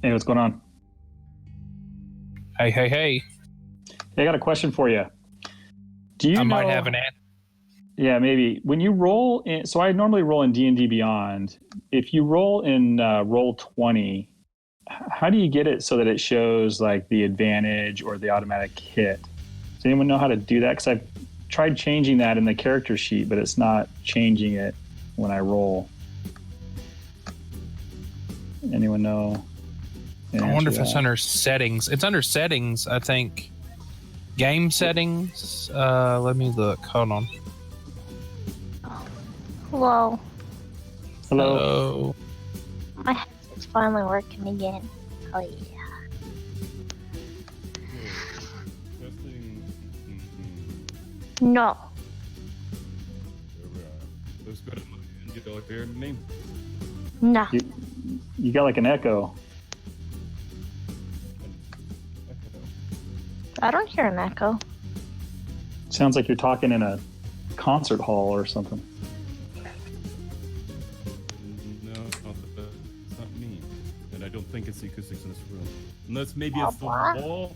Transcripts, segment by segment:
Hey, what's going on? Hey. Hey, I got a question for you. Do you Might have an answer. Yeah, maybe. When you roll in, so I normally roll in D&D Beyond. If you roll in roll 20, how do you get it so that it shows like the advantage or the automatic hit? Does anyone know how to do that? Because I've tried changing that in the character sheet, but it's not changing it when I roll. Anyone know? I wonder if it's under settings. It's under settings, I think. Game settings. Let me look. Hold on. Hello. Hello. My headset's finally working again. Oh yeah. No. Looks good. You don't hear me? No. You got like an echo. I don't hear an echo. Sounds like you're talking in a concert hall or something. No, it's not me. And I don't think it's the acoustics in this room. Unless maybe it's the wall.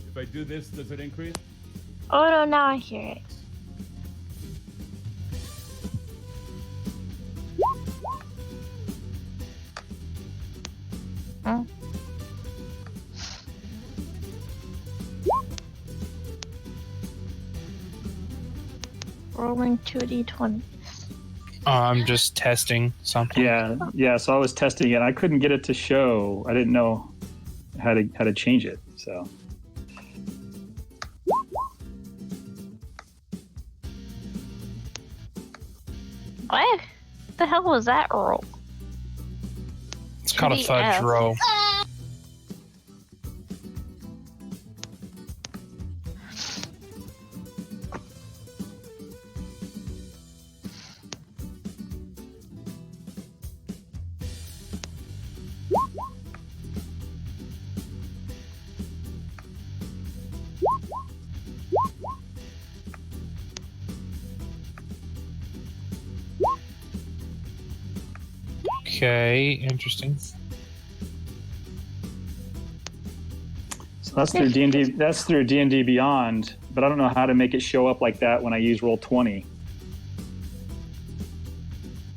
If I do this, does it increase? Oh no, now I hear it. Hmm? Rolling 2d20. I'm just testing something. Yeah. So I was testing it. I couldn't get it to show. I didn't know how to change it. So. What the hell was that roll? It's called a fudge 2DF. roll. Okay, interesting. So that's through D&D. That's through D&D Beyond, but I don't know how to make it show up like that when I use roll 20.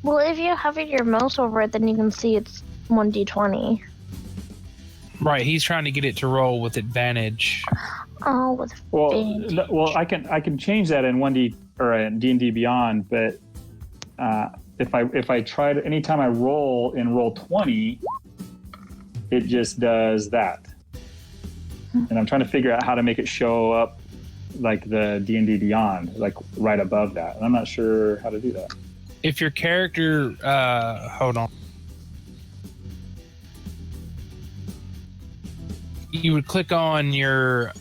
Well, if you hover your mouse over it, then you can see it's 1d20. Right, he's trying to get it to roll with advantage. Oh, with advantage. Well, I can change that in 1D or in D&D Beyond, but if I try to, anytime I roll in roll 20, it just does that. And I'm trying to figure out how to make it show up like the D&D Beyond, like right above that. And I'm not sure how to do that. If your character, hold on. You would click on your,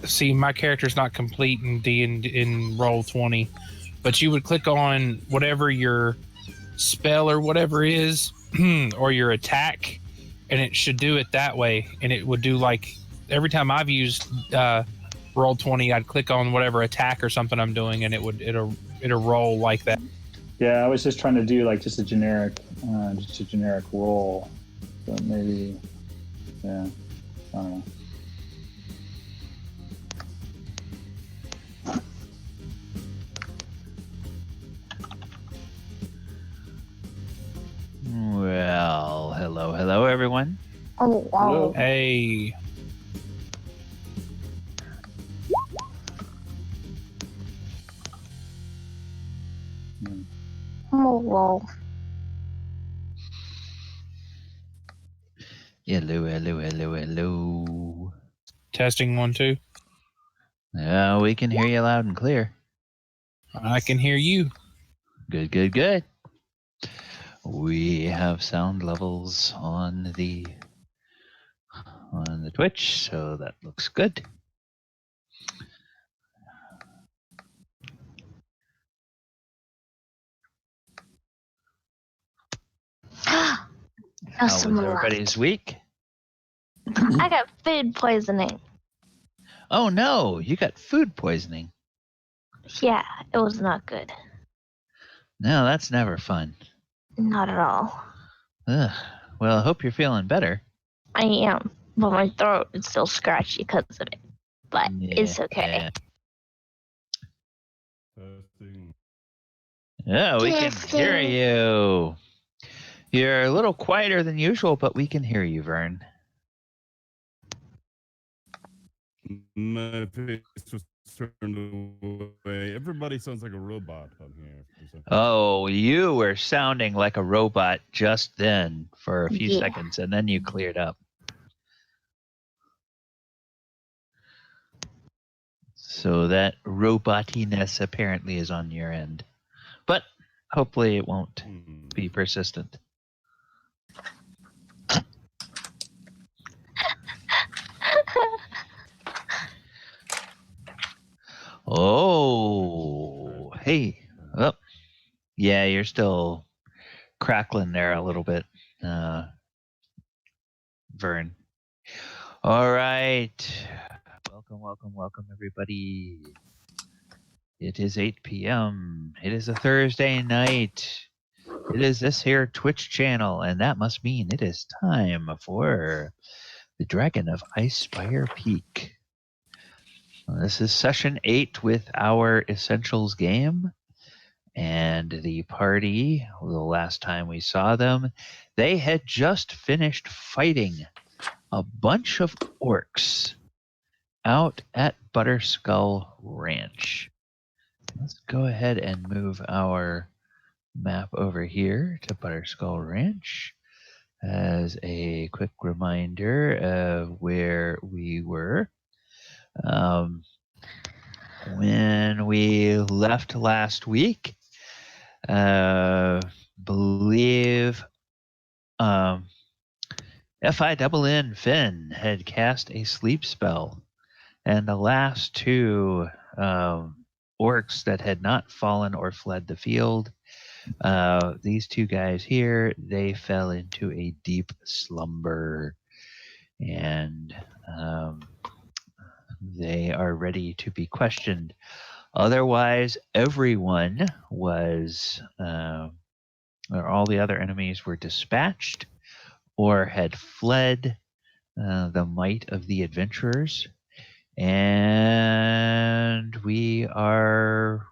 see, my character's not complete in roll 20, but you would click on whatever your spell or whatever is, or your attack, and it should do it that way. And it would do like, every time I've used roll 20, I'd click on whatever attack or something I'm doing, and it'll roll like that. Yeah, I was just trying to do like just a generic roll. So maybe, yeah, I don't know. Well, hello, everyone. Oh, wow. Hello. Hey, Oh, wow. Hello. testing 1 2. Yeah, we can hear you loud and clear. I can hear you. Good. We have sound levels on the Twitch, so that looks good. How was everybody's week? I got food poisoning. Oh no, you got food poisoning. Yeah, it was not good. No, that's never fun. Not at all. Ugh. Well, I hope you're feeling better. I am, but my throat is still scratchy because of it. But it's okay. Testing. Yeah, we can Testing. hear you. You're a little quieter than usual, but we can hear you, Vern. My face was turned away. Everybody sounds like a robot on here. Oh, you were sounding like a robot just then for a few Yeah. seconds, and then you cleared up. So that robotiness apparently is on your end. But hopefully it won't be persistent. Oh, hey. Oh, yeah, you're still crackling there a little bit, Vern. All right. Welcome, everybody. It is 8 p.m. It is a Thursday night. It is this here Twitch channel, and that must mean it is time for the Dragon of Icespire Peak. This is session 8 with our Essentials game. And the party, the last time we saw them, they had just finished fighting a bunch of orcs out at Butterskull Ranch. Let's go ahead and move our map over here to Butterskull Ranch as a quick reminder of where we were. When we left last week, believe FINN Finn had cast a sleep spell, and the last two orcs that had not fallen or fled the field, these two guys here, they fell into a deep slumber, and they are ready to be questioned. Otherwise, everyone was, or all the other enemies were dispatched or had fled the might of the adventurers. And we are,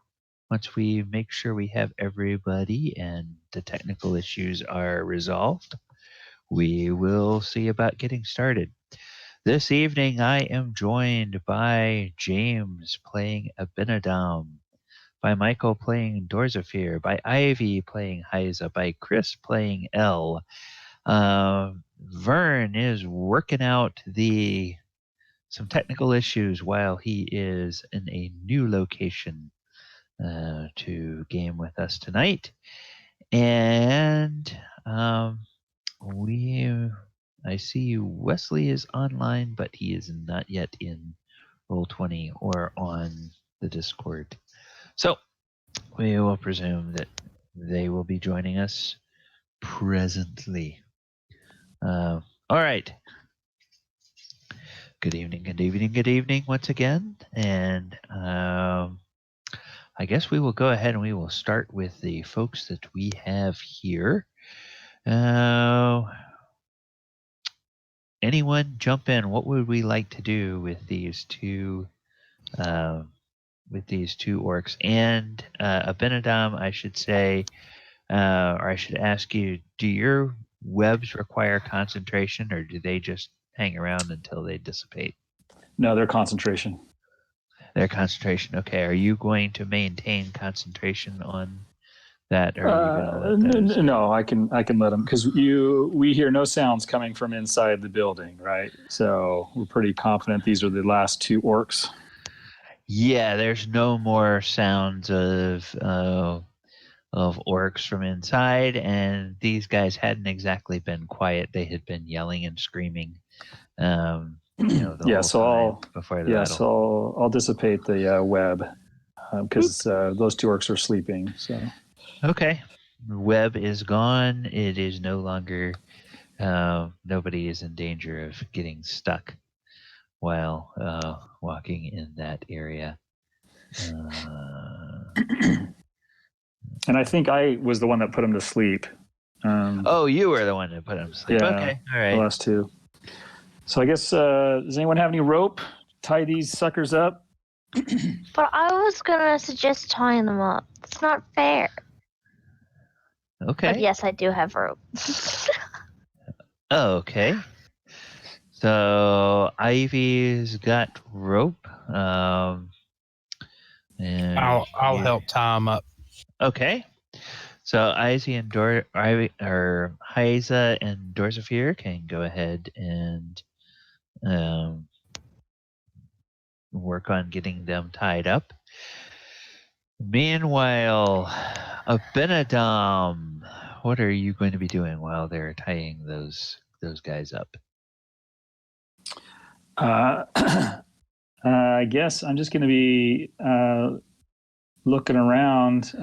once we make sure we have everybody and the technical issues are resolved, we will see about getting started. This evening, I am joined by James playing Abinadom, by Michael playing Dorzaphir, by Ivy playing Hyza, by Chris playing Elle. Vern is working out some technical issues while he is in a new location to game with us tonight. And I see Wesley is online, but he is not yet in Roll20 or on the Discord. So we will presume that they will be joining us presently. All right. Good evening once again. And I guess we will go ahead and we will start with the folks that we have here. Anyone jump in? What would we like to do with these two orcs? And Abinadom, I should say, or I should ask you, do your webs require concentration, or do they just hang around until they dissipate? No, they're concentration. Their concentration. Okay. Are you going to maintain concentration on that, or are you going to let those? No, I can let them, because we hear no sounds coming from inside the building, right? So we're pretty confident these are the last two orcs. Yeah, there's no more sounds of orcs from inside, and these guys hadn't exactly been quiet. They had been yelling and screaming. The whole time before the battle. So I'll dissipate the web because those two orcs are sleeping. So okay, web is gone. It is no longer. Nobody is in danger of getting stuck while walking in that area. And I think I was the one that put him to sleep. You were the one that put him to sleep. Yeah, okay, all right. The last two. So I guess does anyone have any rope? Tie these suckers up. But I was gonna suggest tying them up. It's not fair. Okay. But yes, I do have rope. Okay. So Ivy's got rope. And I'll help tie him up. Okay. So Hyza and Hyza and Dorzaphir can go ahead and work on getting them tied up. Meanwhile, Abinadom, what are you going to be doing while they're tying those guys up? I guess I'm just going to be looking around.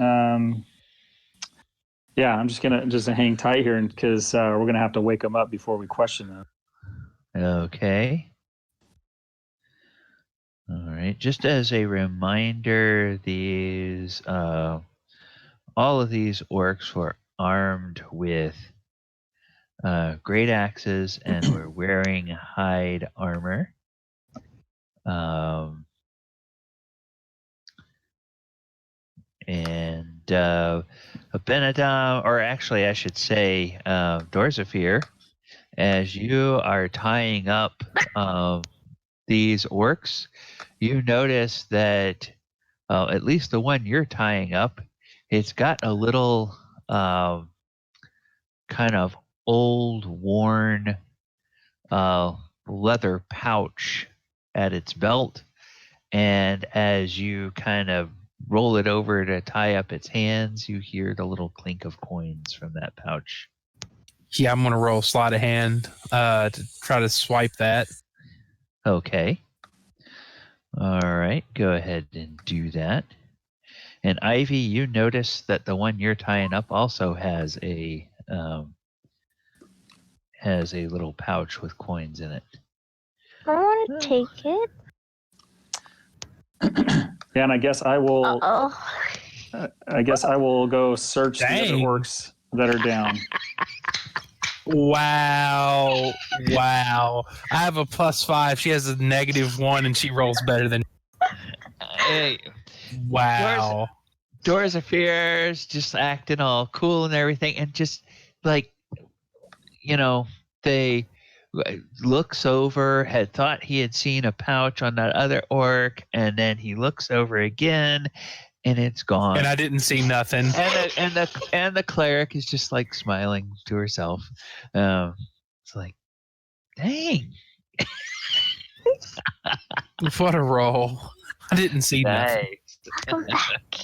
Yeah, I'm just going to hang tight here because we're going to have to wake them up before we question them. Okay. All right. Just as a reminder, these all of these orcs were armed with great axes and were wearing hide armor. And Abinadom, or actually I should say Dorzaphir, as you are tying up these orcs, you notice that at least the one you're tying up, it's got a little kind of old, worn leather pouch at its belt. And as you kind of roll it over to tie up its hands, you hear the little clink of coins from that pouch. Yeah, I'm gonna roll sleight of hand to try to swipe that. Okay. All right, go ahead and do that. And Ivy, you notice that the one you're tying up also has a little pouch with coins in it. I want to take it. Yeah, and I guess I will. I guess I will go search the other orcs that are down. Wow. I have a +5. She has a -1 and she rolls better than. Hey, Wow. Dorzaphir's just acting all cool and everything, and just like, they looks over, had thought he had seen a pouch on that other orc, and then he looks over again, and it's gone. And I didn't see nothing. And the cleric is just like smiling to herself. It's like, dang. What a roll. I didn't see nothing. Come back.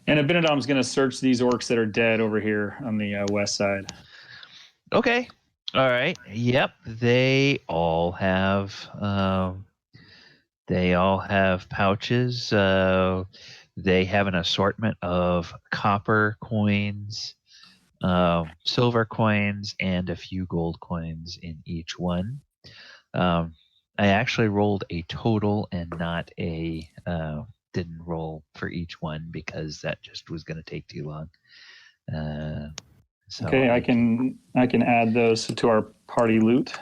And Abinadom's going to search these orcs that are dead over here on the west side. Okay. All right. Yep. They all have pouches. They have an assortment of copper coins, silver coins, and a few gold coins in each one. I actually rolled a total and not a didn't roll for each one because that just was going to take too long. So Okay, I can add those to our party loot.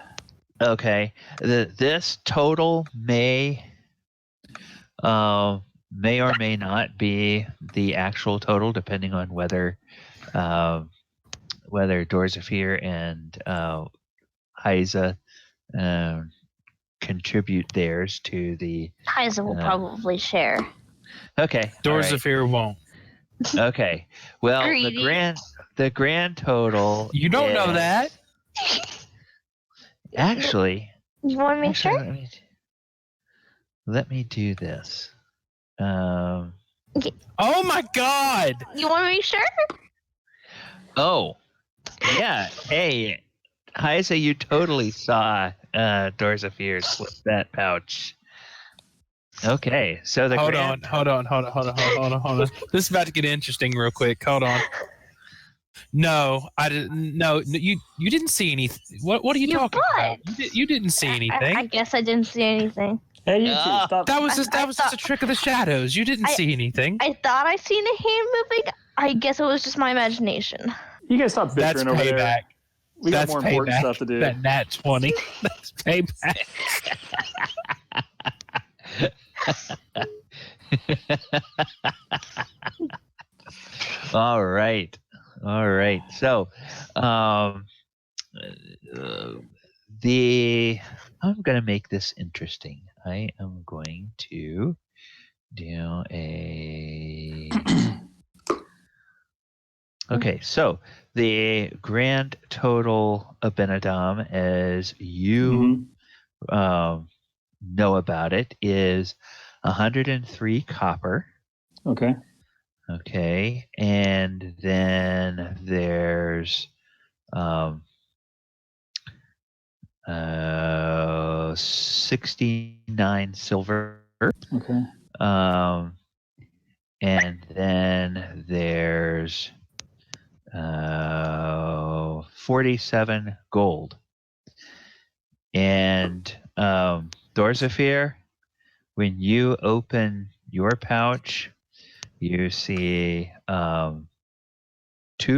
Okay, this total may or may not be the actual total, depending on whether Dorzaphir and Hyza contribute theirs to the. Hyza will probably share. Okay, Dorzaphir won't. Okay, well Greedy. the grand total. You don't know that. Actually, You want to make sure? Let me do this. Oh my God! You want to make sure? Oh, yeah. Hey, Hyza, you totally saw Dorzaphir slip that pouch. Okay, so the Hold on. This is about to get interesting real quick. Hold on. No, I didn't. No, you didn't see anything. What are you talking about? You didn't see anything. I guess I didn't see anything. Hey, you two, stop. That was just a trick of the shadows. You didn't see anything. I thought I seen a hand moving. I guess it was just my imagination. You guys stop That's bickering over there. payback. We got That's more important payback. stuff to do. That nat 20. That's payback. All right. So, I'm gonna make this interesting. I am going to do a. Okay, so the grand total Abinadom, as you know about it, is 103 copper. Okay. Okay, and then there's 69 silver. Okay. And then there's 47 gold. And Dorzaphir, when you open your pouch, you see 2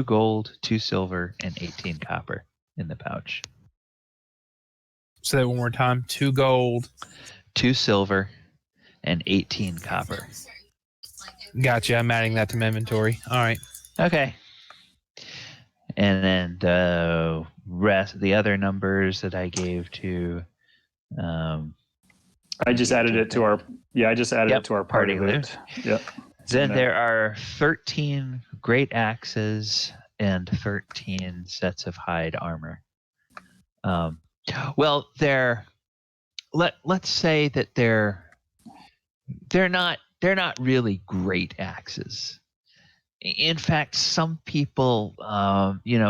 gold, 2 silver, and 18 copper in the pouch. Say that one more time. 2 gold. 2 silver, and 18 copper. Gotcha. I'm adding that to my inventory. All right. Okay. And then the rest, the other numbers that I gave to. I just added it to our. Yeah, I just added it to our party loot. Yep. Then there are 13 great axes and 13 sets of hide armor. Well, let's say that they're not really great axes. In fact, some people,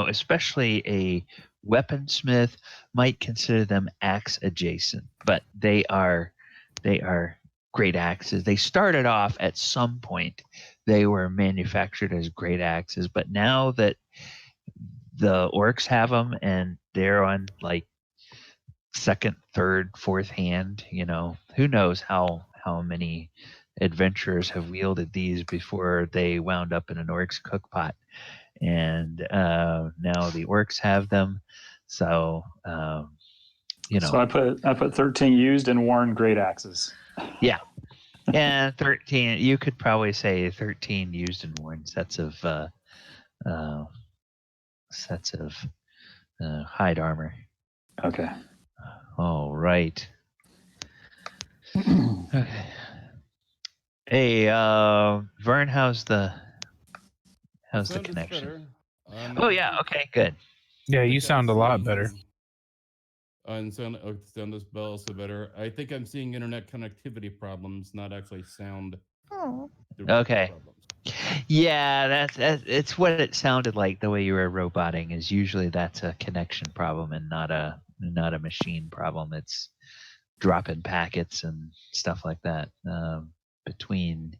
especially a weaponsmith, might consider them axe adjacent, but they are great axes. They started off at some point, they were manufactured as great axes, but now that the orcs have them and they're on like second, third, fourth hand, who knows how many adventurers have wielded these before they wound up in an orc's cookpot, and now the orcs have them. So So I put 13 used and worn great axes. Yeah, and 13. You could probably say 13 used and worn sets of hide armor. Okay. All right. Okay. Hey, Vern, how's the connection? Oh yeah, okay, good. Yeah, you sound a lot better. And sound this bell also better. I think I'm seeing internet connectivity problems, not actually sound. Okay. Problems. Yeah, that's it's what it sounded like. The way you were roboting is usually that's a connection problem and not a machine problem. It's dropping packets and stuff like that between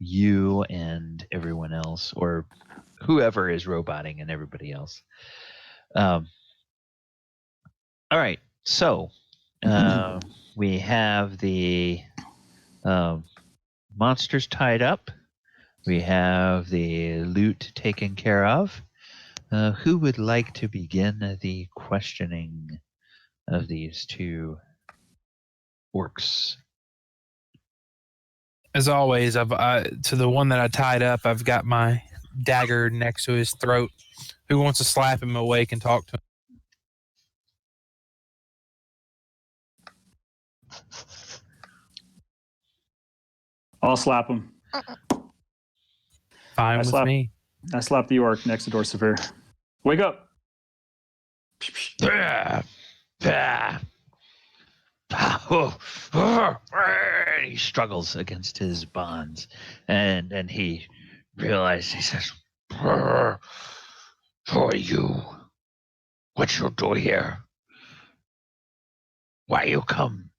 you and everyone else, or whoever is roboting and everybody else. All right, so we have the monsters tied up. We have the loot taken care of. Who would like to begin the questioning of these two orcs? As always, to the one that I tied up, I've got my dagger next to his throat. Who wants to slap him awake and talk to him? I'll slap him. Fine with me. I slapped the orc next to Dorzaphir. Wake up! He struggles against his bonds, and he realizes, he says, "Who are you? What you do here? Why you come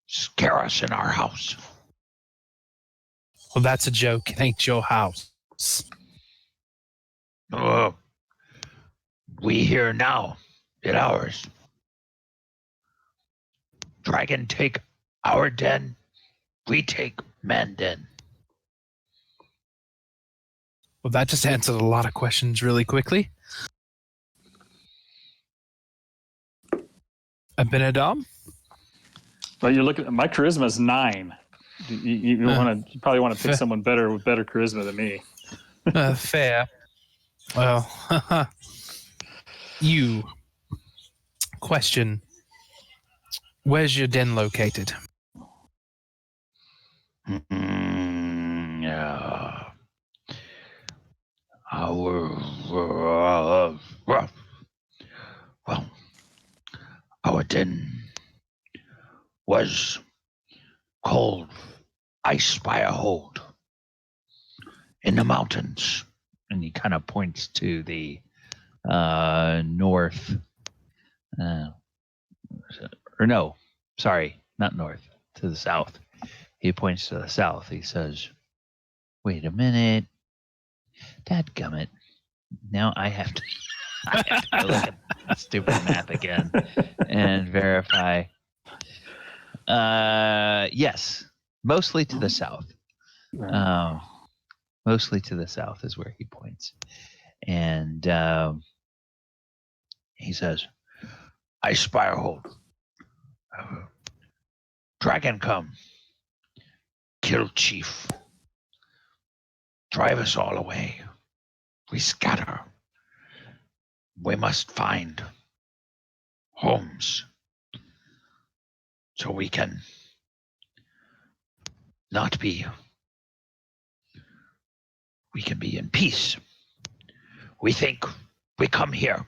scare us in our house?" Well, that's a joke. It ain't your house. We here now at ours. Dragon take our den, we take man den. Well, that just answered a lot of questions really quickly. Abinadom? But you're looking. My charisma is 9. You probably want to pick someone better with better charisma than me. Fair. Well, you. Question. Where's your den located? Our den was called Icespire Hold in the mountains. And he kind of points to the north. Or no, sorry, not north, to the south. He points to the south. He says, wait a minute. Dadgummit. Now I have to look at stupid map again and verify. Yes, mostly to the south. Mostly to the south is where he points. And he says, Icespire Hold. Dragon come. Kill chief. Drive us all away. We scatter. We must find homes so we can not be. We can be in peace. We think we come here.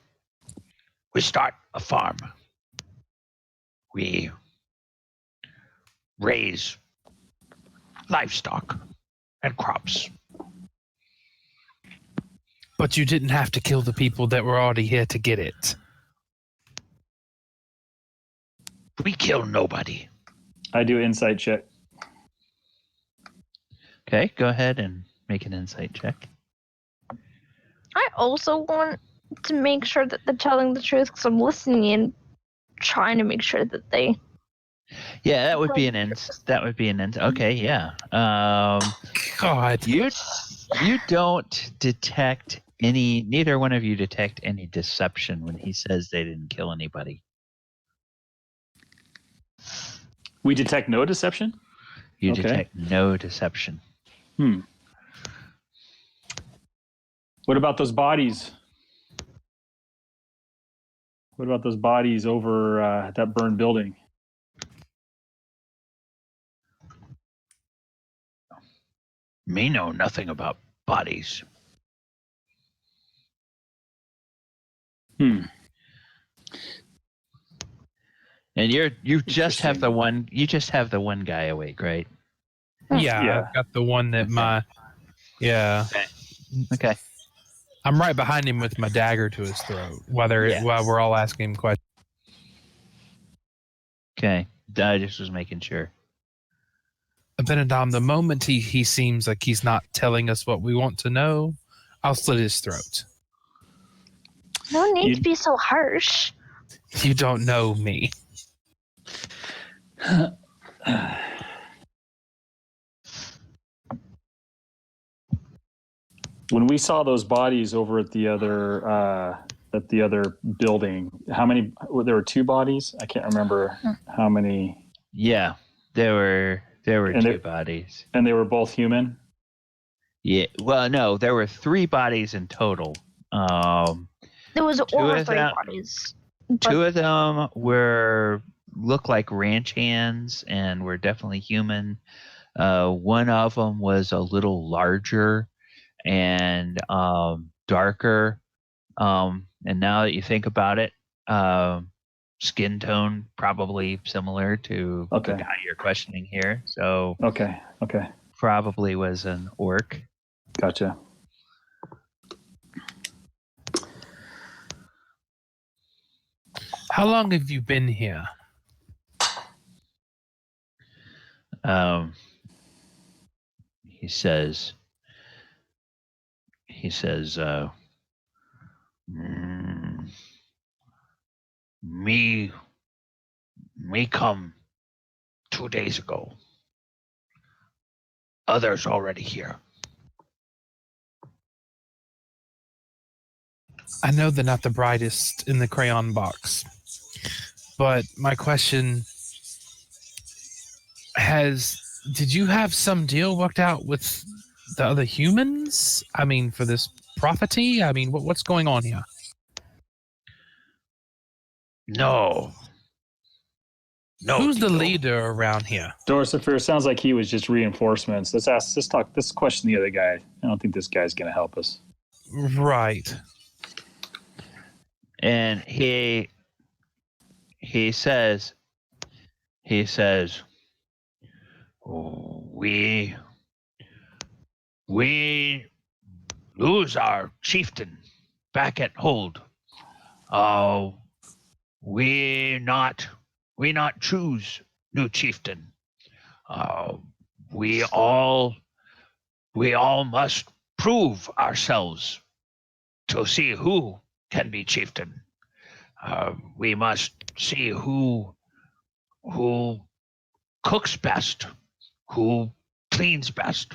We start a farm. We raise livestock and crops. But you didn't have to kill the people that were already here to get it. We kill nobody. I do insight check. Okay, go ahead and make an insight check. I also want to make sure that they're telling the truth because I'm listening and trying to make sure that they. Yeah, that would be an Okay, yeah. God. You don't detect any. Neither one of you detect any deception when he says they didn't kill anybody. We detect no deception? You Okay. detect no deception. What about those bodies? What about those bodies over that burned building? Me know nothing about bodies. Hmm. And you just have the one. You just have the one guy awake, right? Yeah, Yeah. I've got the one that Yeah. Okay. I'm right behind him with my dagger to his throat while we're all asking him questions. Okay. I just was making sure. Abinadom, the moment he seems like he's not telling us what we want to know, I'll slit his throat. No need to be so harsh. You don't know me. When we saw those bodies over at the other building, how many? There were 2 bodies. I can't remember how many. Yeah, there were And 2 bodies. And they were both human. Yeah. Well, no, there were 3 bodies in total. There was 2 over of 3 them- bodies. 2 of them looked like ranch hands and were definitely human. One of them was a little larger and darker. And now that you think about it, skin tone probably similar to the guy you're questioning here. So Okay. probably was an orc. Gotcha. How long have you been here? He says, me come 2 days ago. Others already here. I know they're not the brightest in the crayon box, But my question did you have some deal worked out with the other humans? I mean, for this prophecy? I mean, what's going on here? No. No. Who's the deal. leader around here? Dorzaphir sounds like he was just reinforcements. Let's question the other guy. I don't think this guy's going to help us. Right. And he says, we lose our chieftain back at hold. We not choose new chieftain. We all must prove ourselves to see who can be chieftain. We must see who cooks best, who cleans best,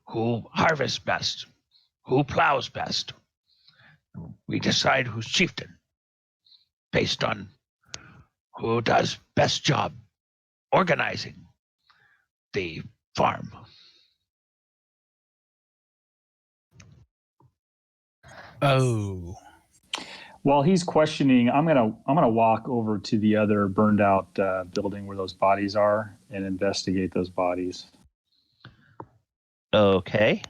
who harvests best, who plows best. We decide who's chieftain based on who does best job organizing the farm. Oh. While he's questioning, I'm gonna walk over to the other burned out building where those bodies are and investigate those bodies. Okay.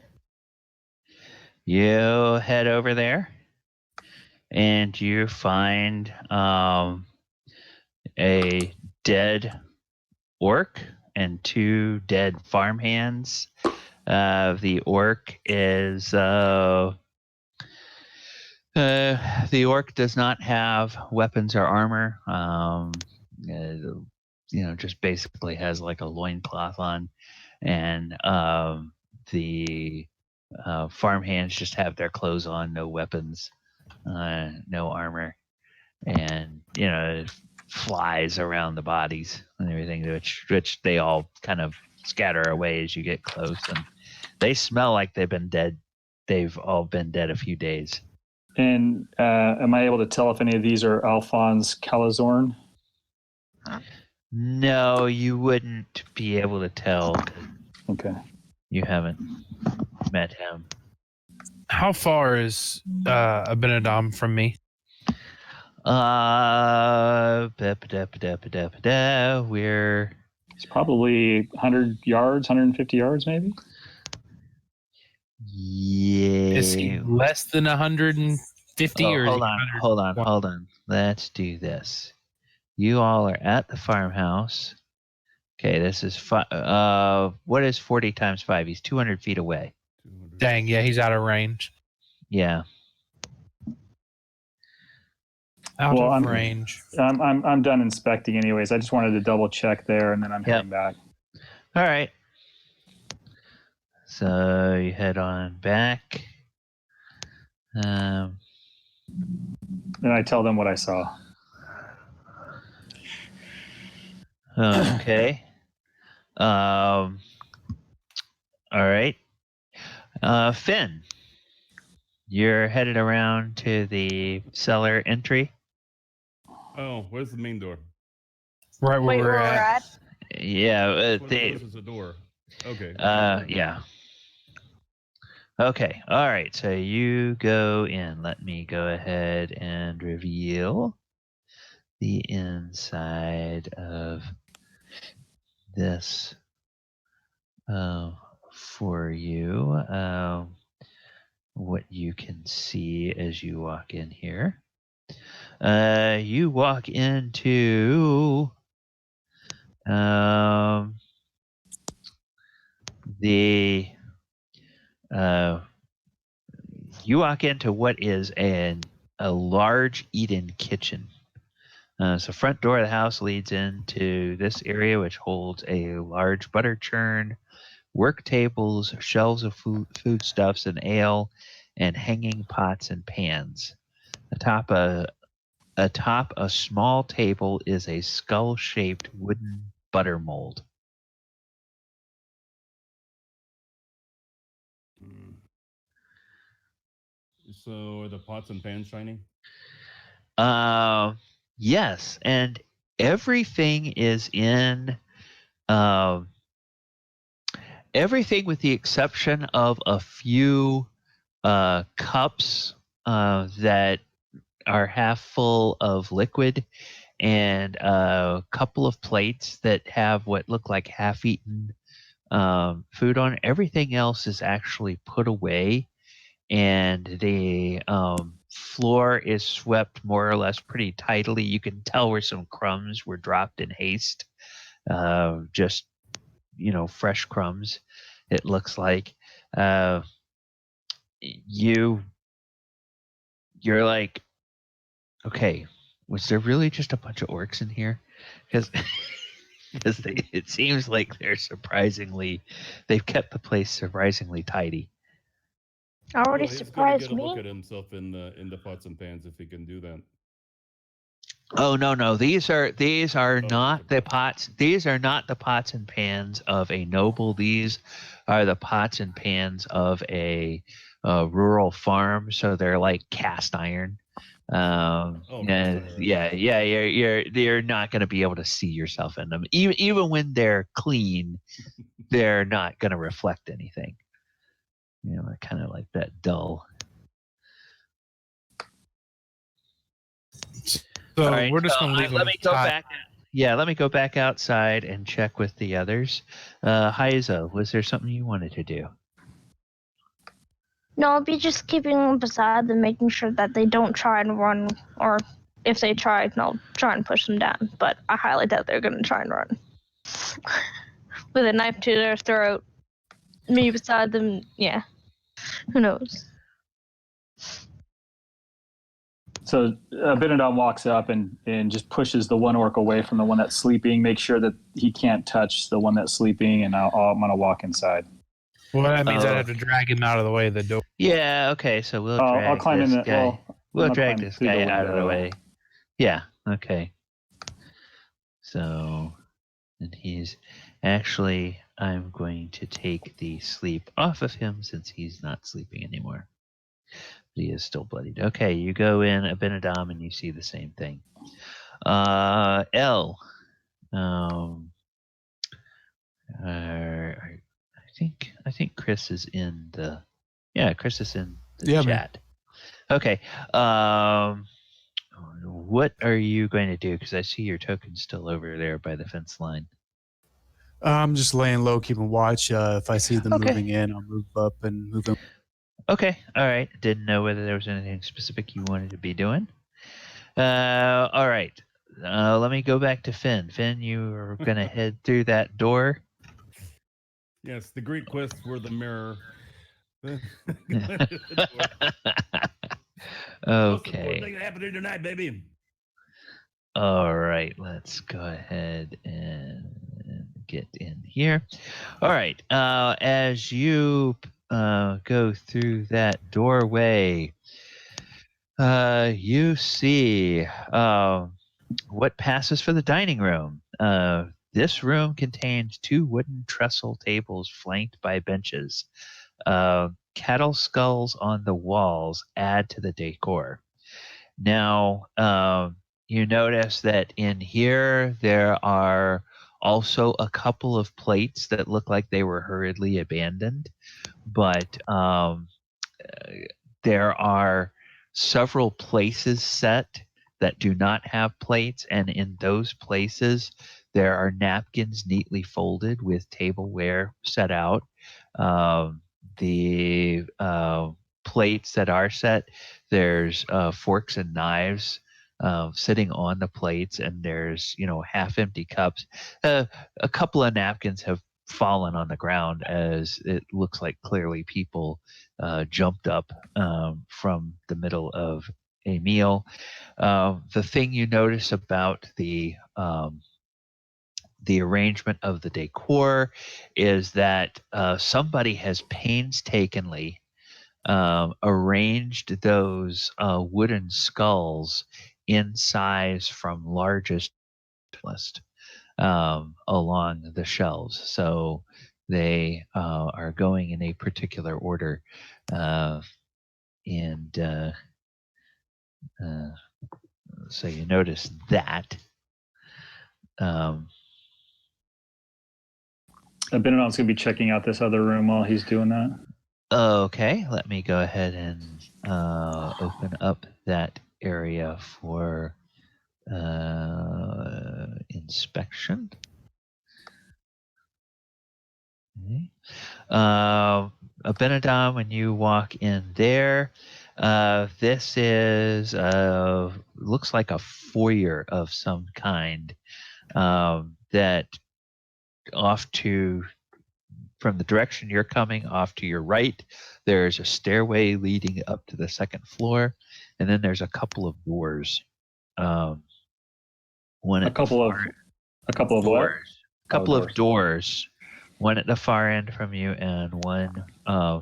You head over there and you find a dead orc and 2 dead farmhands. The orc does not have weapons or armor. Just basically has like a loincloth on, and the farmhands just have their clothes on, no weapons, no armor, and flies around the bodies and everything, which they all kind of scatter away as you get close, and they smell like they've been dead. They've all been dead a few days. And am I able to tell if any of these are Alphonse Calazorn? No, you wouldn't be able to tell. Okay. You haven't met him. How far is Abinadom from me? We're It's probably 100 yards, 150 yards, maybe. Yeah. Is he less than 150 or is hold he on, 100? hold on. Let's do this. You all are at the farmhouse. Okay, this is what is 40 times 5? He's 200 feet away. 200. Dang, yeah, he's out of range. Yeah. Out Well, of range. I'm done inspecting anyways. I just wanted to double check there, and then I'm heading back. All right. So you head on back. And I tell them what I saw. Okay. All right. Finn, you're headed around to the cellar entry. Oh, where's the main door? Right where we're at. Yeah. This is a door. Okay. Yeah. Okay. All right. So you go in. Let me go ahead and reveal the inside of this for you. What you can see as you walk in here. You walk into you walk into what is a large eat-in kitchen. So front door of the house leads into this area, which holds a large butter churn, work tables, shelves of foodstuffs and ale, and hanging pots and pans. Atop a small table is a skull-shaped wooden butter mold. So are the pots and pans shining? Yes, and everything is in. Everything with the exception of a few cups that are half full of liquid, and a couple of plates that have what look like half-eaten food on. Everything else is actually put away, and the floor is swept more or less pretty tidily. You can tell where some crumbs were dropped in haste, just fresh crumbs. It looks like you're like, okay, was there really just a bunch of orcs in here? Because it seems like they've kept the place surprisingly tidy. Already Well, he's gonna surprised get a look me. at himself in the pots and pans if he can do that. Oh no, these are not okay. the pots. These are not the pots and pans of a noble. These are the pots and pans of a rural farm. So they're like cast iron. Cast iron, okay. You're not going to be able to see yourself in them. Even when they're clean, they're not going to reflect anything. Kind of like that dull. So All right, we're just going to leave them. Let me go back. Yeah, let me go back outside and check with the others. Hyza, was there something you wanted to do? No, I'll be just keeping them beside them, making sure that they don't try and run, or if they try, I'll try and push them down. But I highly doubt they're going to try and run. With a knife to their throat, me beside them, yeah. Who knows? So Abinadom walks up and just pushes the one orc away from the one that's sleeping, make sure that he can't touch the one that's sleeping, and I'm going to walk inside. Well, that means I'd have to drag him out of the way of the door. Yeah, okay, so we'll drag I'll climb this in the guy. We'll I'm gonna drag climb this through guy the out of the window. way. Yeah, okay. So, and he's actually, I'm going to take the sleep off of him since he's not sleeping anymore. He is still bloodied. Okay, you go in Abinadom and you see the same thing. L. I think Chris is in the. Yeah, Chris is in the chat. Man. Okay. What are you going to do? Because I see your token still over there by the fence line. I'm just laying low, keeping watch. If I see them moving in, I'll move up and move them. Okay, all right. Didn't know whether there was anything specific you wanted to be doing. All right. Let me go back to Finn. Finn, you are going to head through that door. Yes, the great quest for the mirror. Okay. Thing that happened here tonight, baby. All right, let's go ahead and get in here. All right, as you go through that doorway, you see what passes for the dining room. This room contains 2 wooden trestle tables flanked by benches. Cattle skulls on the walls add to the decor. Now, you notice that in here there are also a couple of plates that look like they were hurriedly abandoned, but there are several places set that do not have plates, and in those places there are napkins neatly folded with tableware set out. The plates that are set, there's forks and knives sitting on the plates, and there's half empty cups. A couple of napkins have fallen on the ground, as it looks like clearly people jumped up from the middle of a meal. The thing you notice about the arrangement of the decor is that somebody has painstakingly arranged those wooden skulls in size from largest list along the shelves. So they are going in a particular order. So you notice that. Abinadom's gonna be checking out this other room while he's doing that. Okay, let me go ahead and open up that area for inspection. Okay. Abinadom, when you walk in there, this is looks like a foyer of some kind that off to from the direction you're coming off to your right, there's a stairway leading up to the second floor, and then there's a couple of doors. One A at couple of what? doors. A couple Oh, of doors. One at the far end from you, and one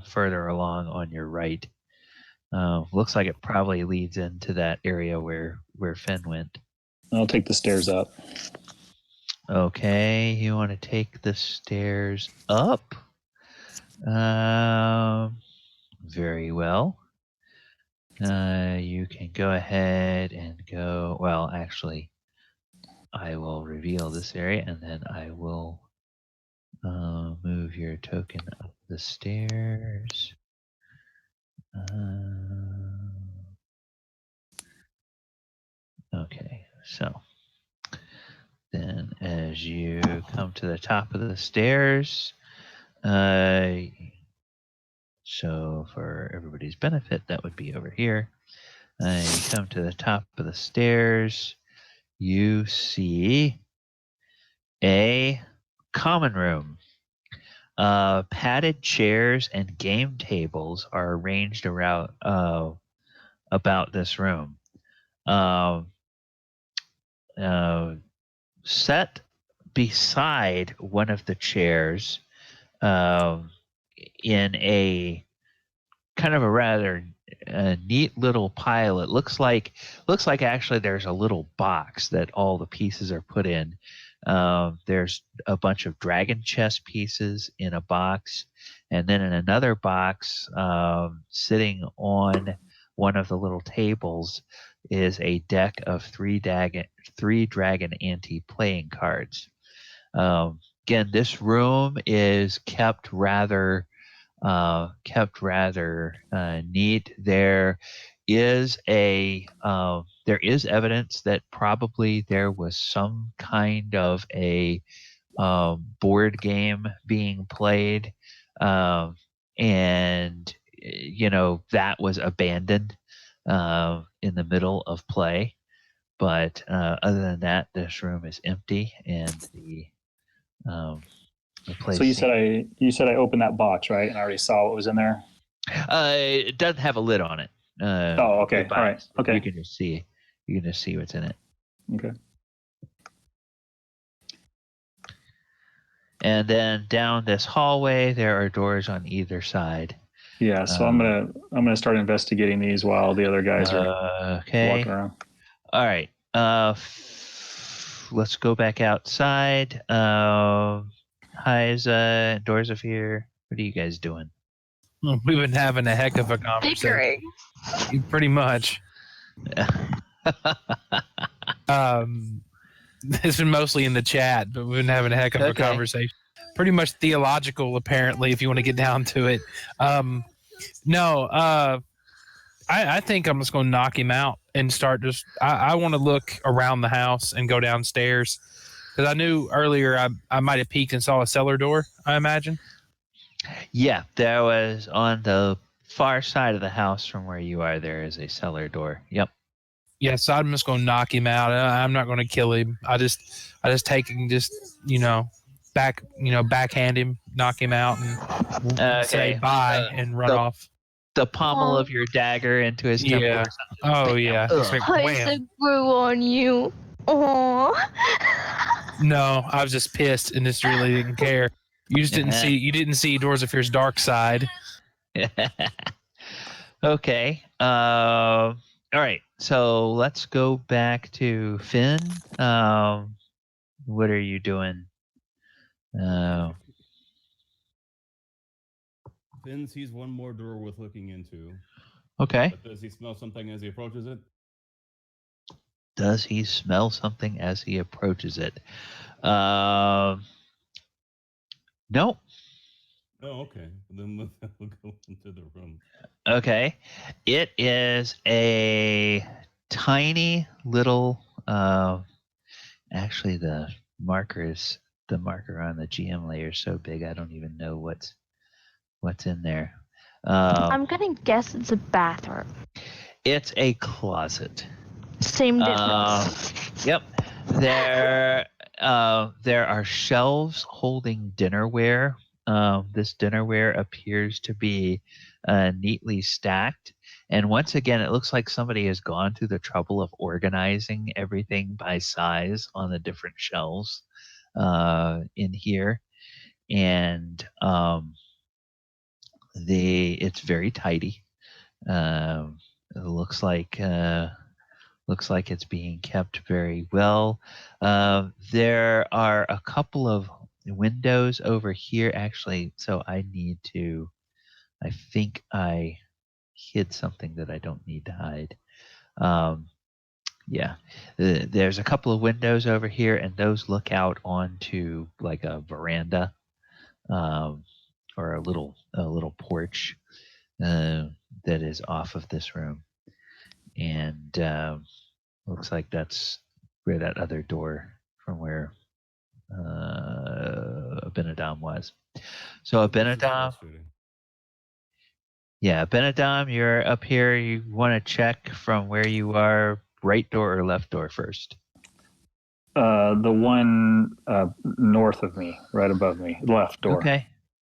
further along on your right. Looks like it probably leads into that area where Finn went. I'll take the stairs up. Okay, you want to take the stairs up? Very well. You can go ahead and go. Well, actually, I will reveal this area, and then I will move your token up the stairs. Okay, so then as you come to the top of the stairs, so for everybody's benefit, that would be over here. You come to the top of the stairs, you see a common room. Padded chairs and game tables are arranged around about this room. Set beside one of the chairs in a kind of a rather neat little pile. It looks like actually there's a little box that all the pieces are put in. There's a bunch of dragon chess pieces in a box, and then in another box, sitting on one of the little tables, is a deck of three dragon anti-playing cards. Again, this room is kept rather neat. There is evidence that probably there was some kind of a board game being played, and that was abandoned in the middle of play. But other than that, this room is empty, and the place. So you said I opened that box, right? And I already saw what was in there. It doesn't have a lid on it. Oh, okay. All right. Okay. You can just see what's in it. Okay. And then down this hallway, there are doors on either side. Yeah. So I'm gonna start investigating these while the other guys are walking around. All right. Let's go back outside. Hyza, Dorzaphir, what are you guys doing? We've been having a heck of a conversation. Bickering. Pretty much. It's been mostly in the chat, but we've been having a heck of a conversation. Pretty much theological, apparently, if you want to get down to it. I think I'm just going to knock him out and start I want to look around the house and go downstairs. Because I knew earlier I might have peeked and saw a cellar door, I imagine. Yeah, there was on the far side of the house from where you are, there is a cellar door. Yep. Yeah, so I'm just going to knock him out. I'm not going to kill him. I just take him, backhand him, knock him out, and say bye and run off. The pommel of your dagger into his temple. Yeah. Oh, yeah. Hyza grew on you. Aww. No, I was just pissed and just really didn't care. You just didn't see. You didn't see Dorzaphir's dark side. Okay. All right. So let's go back to Finn. What are you doing? Finn sees one more door worth looking into. Okay. But does he smell something as he approaches it? Does he smell something as he approaches it? No. Oh, okay. Then we'll go into the room. Okay. It is a tiny little. Actually, the marker on the GM layer is so big I don't even know what's in there. I'm gonna guess it's a bathroom. It's a closet. Same difference. Yep. There are shelves holding dinnerware. This dinnerware appears to be neatly stacked. And once again, it looks like somebody has gone through the trouble of organizing everything by size on the different shelves in here. And it's very tidy. It looks like it's being kept very well. There are a couple of windows over here, actually. So I think I hid something that I don't need to hide. Yeah, there's a couple of windows over here, and those look out onto like a veranda, or a little porch that is off of this room. And looks like that's where that other door from where Abinadom was. So Abinadom, you're up here. You want to check from where you are, right door or left door first? The one north of me, right above me, left door.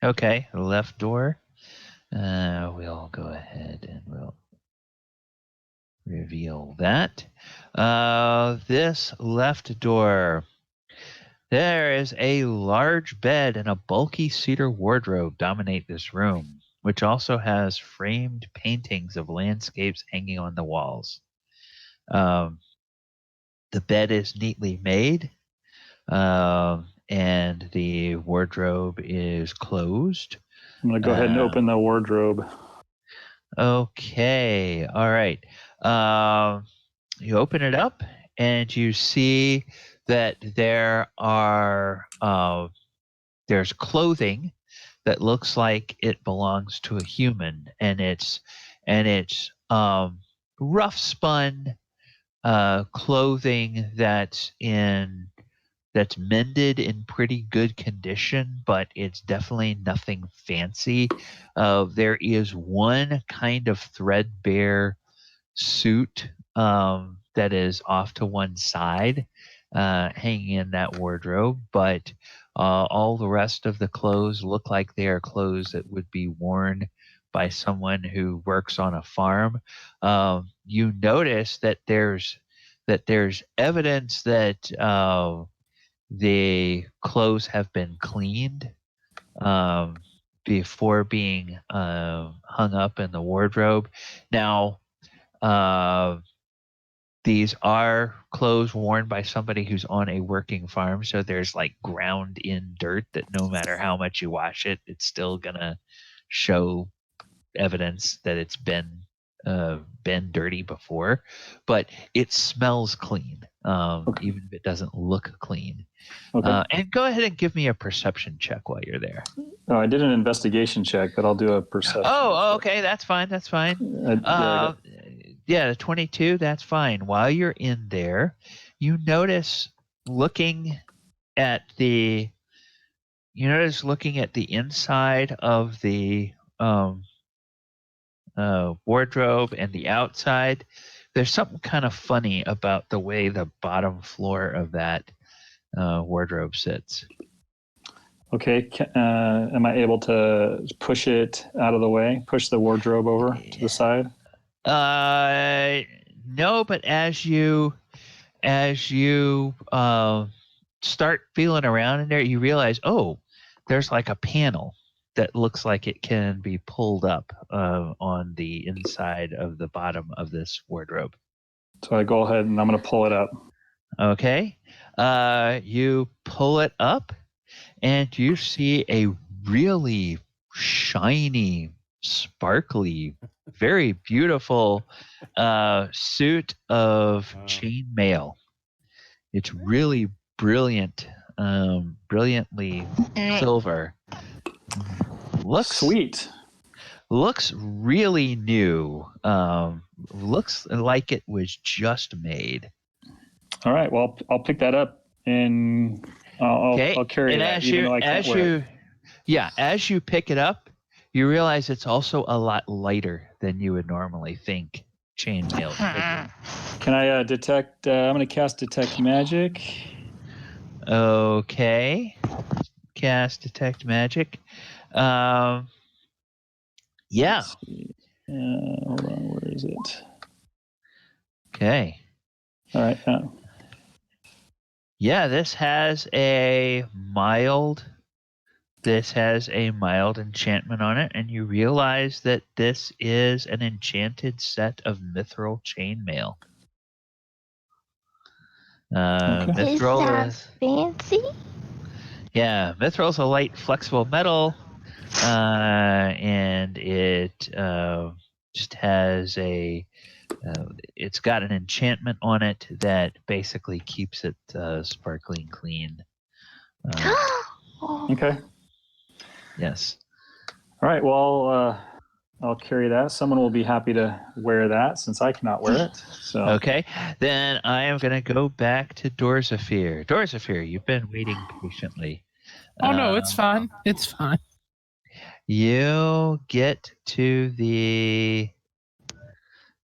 Okay, left door. We'll go ahead and we'll reveal that. This left door. There is a large bed and a bulky cedar wardrobe dominate this room, which also has framed paintings of landscapes hanging on the walls. The bed is neatly made, and the wardrobe is closed. I'm going to go ahead and open the wardrobe. Okay, all right. You open it up, and you see that there's clothing that looks like it belongs to a human, and it's rough spun clothing that's mended in pretty good condition, but it's definitely nothing fancy. There is one kind of threadbare suit that is off to one side, hanging in that wardrobe, but all the rest of the clothes look like they are clothes that would be worn by someone who works on a farm. You notice that there's evidence that the clothes have been cleaned before being hung up in the wardrobe. Now, these are clothes worn by somebody who's on a working farm, so there's like ground in dirt that no matter how much you wash it, it's still gonna show evidence that it's been dirty before, but it smells clean, even if it doesn't look clean. Okay. And go ahead and give me a perception check while you're there. Oh, I did an investigation check, but I'll do a perception. Oh, okay, that's fine. Yeah, 22, that's fine. While you're in there, you notice looking at the inside of the wardrobe and the outside. There's something kind of funny about the way the bottom floor of that wardrobe sits. Okay, am I able to push it out of the way? Push the wardrobe over to the side? No, but as you start feeling around in there, you realize, there's like a panel that looks like it can be pulled up on the inside of the bottom of this wardrobe. So I go ahead and I'm going to pull it up. Okay. You pull it up, and you see a really shiny, sparkly very beautiful suit of Wow. chainmail. It's really brilliant, brilliantly silver. Sweet. Looks really new. Looks like it was just made. All right. Well, I'll pick that up and I'll carry And that, even though I can't wear it. as you pick it up, you realize it's also a lot lighter than you would normally think chainmail should be. Can I detect? I'm going to cast detect magic. Okay. Cast detect magic. Yeah. Let's see. Hold on. Where is it? Okay. All right. Yeah, this has a mild enchantment on it, and you realize that this is an enchanted set of mithril chainmail. Okay. Is that fancy? Yeah, mithril's a light, flexible metal, and it just has it's got an enchantment on it that basically keeps it sparkling clean. Okay. Yes. All right. Well, I'll carry that. Someone will be happy to wear that since I cannot wear it. So. Okay. Then I am going to go back to Dorzaphir. Dorzaphir, you've been waiting patiently. Oh no, it's fine. It's fine. You get to the.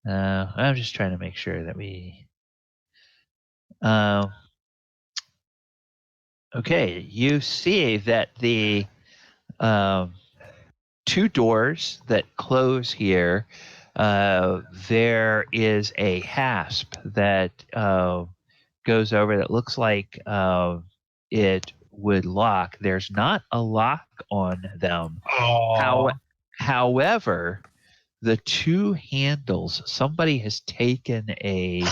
I'm just trying to make sure that we. Okay, you see that the two doors that close here, there is a hasp that goes over that looks like it would lock. There's not a lock on them. However, the two handles, somebody has taken a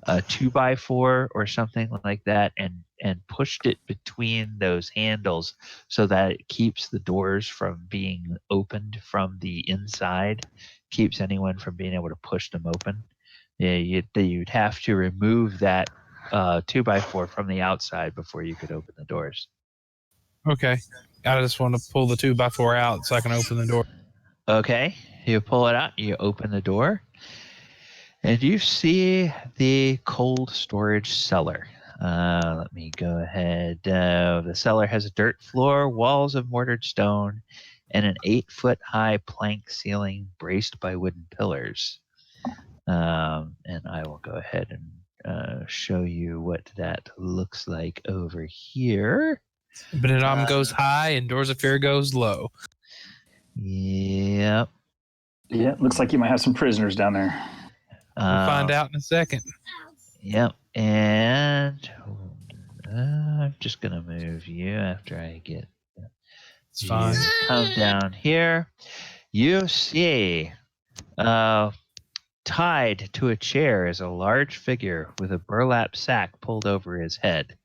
2x4 or something like that and pushed it between those handles so that it keeps the doors from being opened from the inside, keeps anyone from being able to push them open. Yeah, you'd have to remove that 2x4 from the outside before you could open the doors. Okay. I just want to pull the 2x4 out so I can open the door. Okay, you pull it out, you open the door, and you see the cold storage cellar. Let me go ahead. The cellar has a dirt floor, walls of mortared stone, and an 8-foot-high plank ceiling braced by wooden pillars. And I will go ahead and show you what that looks like over here. Abinadom goes high and Dorzaphir goes low. Yep. Yeah, looks like you might have some prisoners down there. We'll find out in a second. Yep. And I'm just going to move you after I get It's fine. Come down here. You see tied to a chair is a large figure with a burlap sack pulled over his head.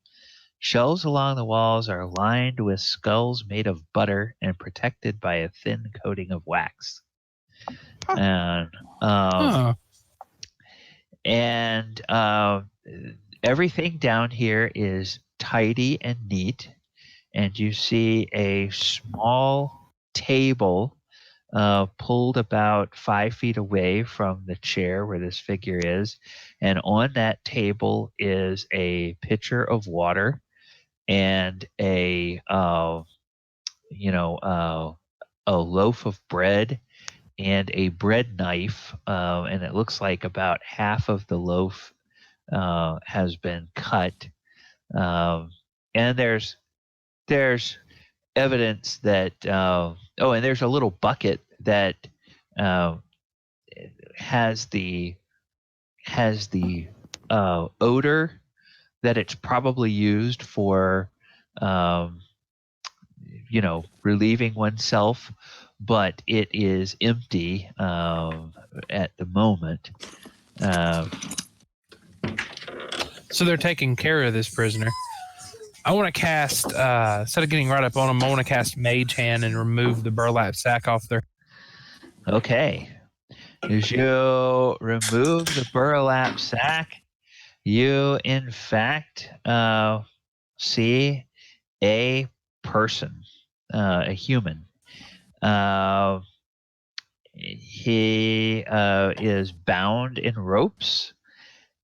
Shelves along the walls are lined with skulls made of butter and protected by a thin coating of wax. And everything down here is tidy and neat. And you see a small table pulled about 5 feet away from the chair where this figure is. And on that table is a pitcher of water and a loaf of bread and a bread knife. And it looks like about half of the loaf has been cut. And there's evidence that and there's a little bucket that has the odor that it's probably used for relieving oneself, but it is empty at the moment. So they're taking care of this prisoner. I want to cast, instead of getting right up on them, I want to cast Mage Hand and remove the burlap sack off there. Okay. As you remove the burlap sack, you in fact see a person, a human. He is bound in ropes,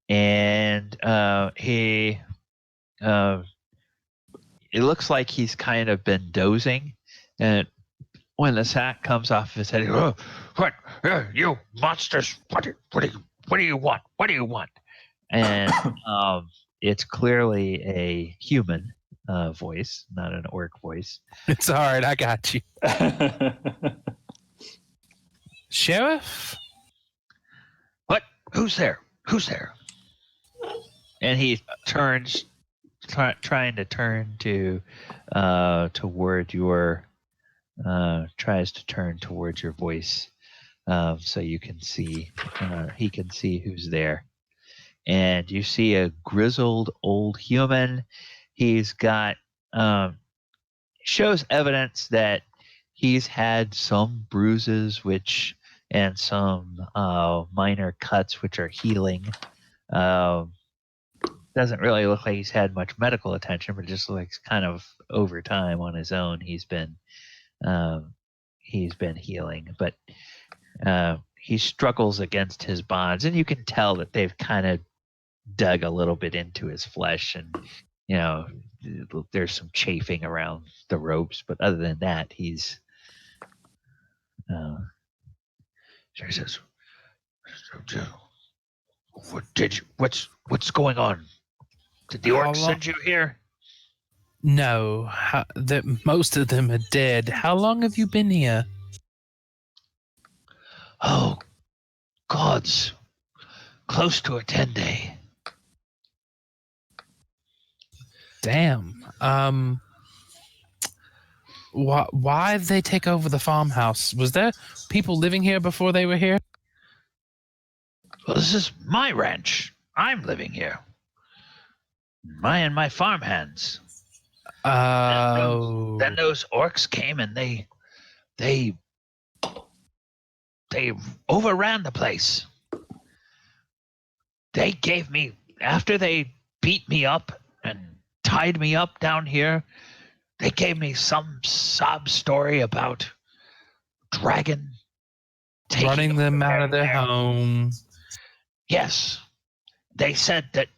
and he it looks like he's kind of been dozing, and when the sack comes off his head, oh, what you monsters, what do you want, what do you want? And it's clearly a human voice, not an orc voice. It's all right. I got you. Sheriff? What? Who's there? And he turns, trying to turn toward your, tries to turn towards your voice, so you can see, he can see who's there. And you see a grizzled old human. He's got, shows evidence that he's had some bruises, and some minor cuts which are healing. Doesn't really look like he's had much medical attention, but it just looks kind of over time on his own he's been healing. But he struggles against his bonds, and you can tell that they've kind of dug a little bit into his flesh, and there's some chafing around the ropes, but other than that, he's he says, what's going on? Did the orcs send you here? No, most of them are dead. How long have you been here? Oh, gods, close to a 10-day. Damn. Why did they take over the farmhouse? Was there people living here before they were here? Well, this is my ranch. I'm living here. My farmhands. Oh. Then those orcs came and they overran the place. They gave me, after they beat me up and tied me up down here, they gave me some sob story about dragon running them out of their home. Yes. They said that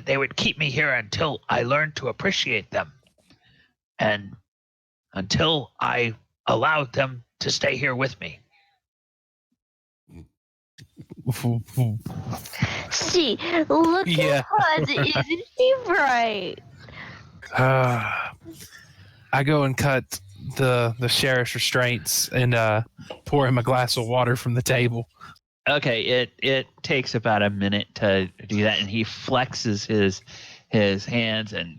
they would keep me here until I learned to appreciate them, and until I allowed them to stay here with me. See, look at Hud, isn't he right? I go and cut the sheriff's restraints and pour him a glass of water from the table. Okay, it takes about a minute to do that, and he flexes his hands, and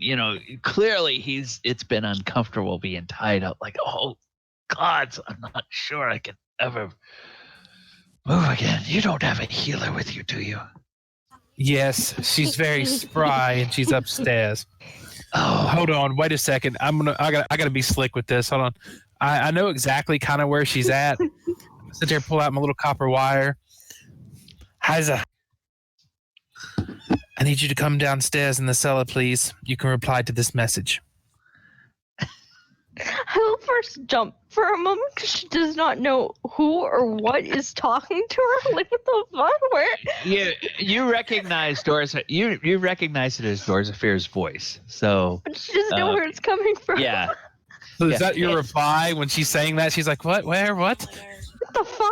clearly it's been uncomfortable being tied up. Like, oh gods, I'm not sure I can ever move again. You don't have a healer with you, do you? Yes, she's very spry, and she's upstairs. Oh, hold on, wait a second. I gotta be slick with this. Hold on, I know exactly kind of where she's at. I'm gonna sit there, pull out my little copper wire. Hyza, I need you to come downstairs in the cellar, please. You can reply to this message. I will first jump for a moment because she does not know who or what is talking to her. Like, what the fuck? Where? You recognize you recognize it as Dorzaphir's voice. So, but she doesn't know where it's coming from. Yeah. So is that your reply when she's saying that? She's like, what? Where? What? What the fuck?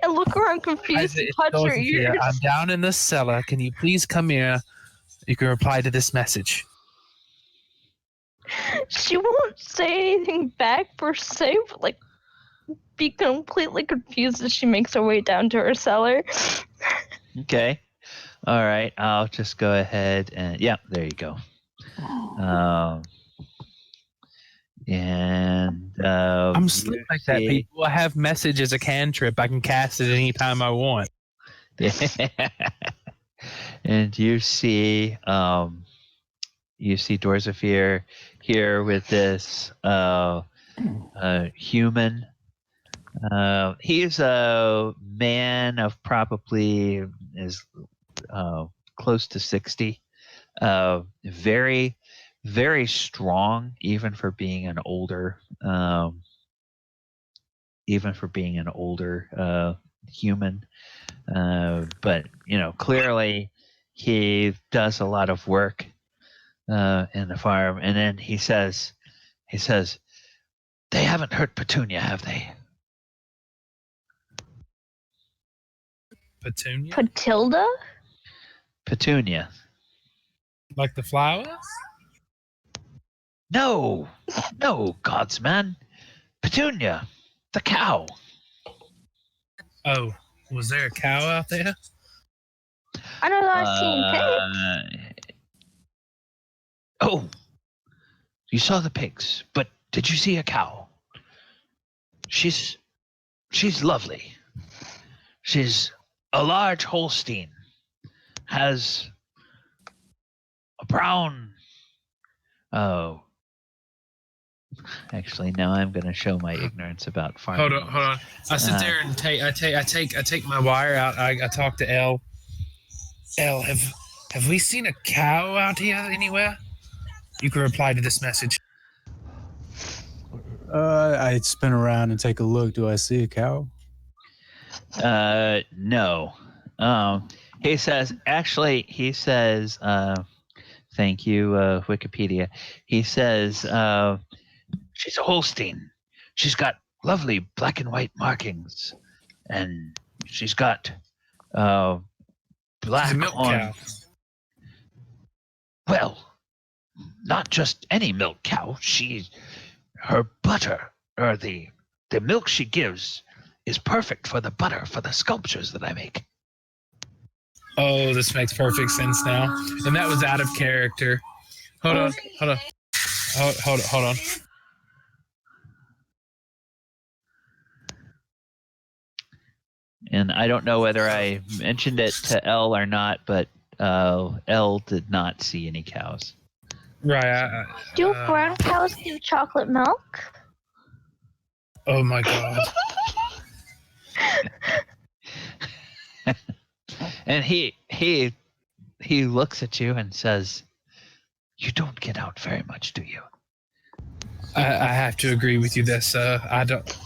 And look around confused and touch her ears. I'm down in the cellar. Can you please come here? You can reply to this message. She won't say anything back per se, but like be completely confused as she makes her way down to her cellar. Okay. All right. I'll just go ahead and there you go. I'm slick like that, people. I have message as a cantrip. I can cast it anytime I want. And you see Dorzaphir here with this human He's a man of probably is close to 60. Very, very strong, even for being an older, human. But clearly, he does a lot of work in the farm. And then he says, "They haven't hurt Petunia, have they?" Petunia? Patilda? Petunia. Like the flowers? No, godsman. Petunia, the cow. Oh, was there a cow out there? I know that I've seen pigs. Oh, you saw the pigs, but did you see a cow? She's lovely. She's a large Holstein. Has a brown. Oh, actually, now I'm going to show my ignorance about farming. Hold on. I sit there and I take my wire out. I talk to Elle. Elle, have we seen a cow out here anywhere? You can reply to this message. I spin around and take a look. Do I see a cow? No. He says, thank you, Wikipedia. He says, she's a Holstein. She's got lovely black and white markings. And she's got black She's a milk on. cow. Well, not just any milk cow. Her butter, or the milk she gives, is perfect for the butter for the sculptures that I make. Oh, this makes perfect sense now. And that was out of character. Hold on. Hold on. And I don't know whether I mentioned it to Elle or not, but Elle did not see any cows. Right. Do brown cows give chocolate milk? Oh my god. And he looks at you and says, "You don't get out very much, do you?" I have to agree with you there, sir. I don't.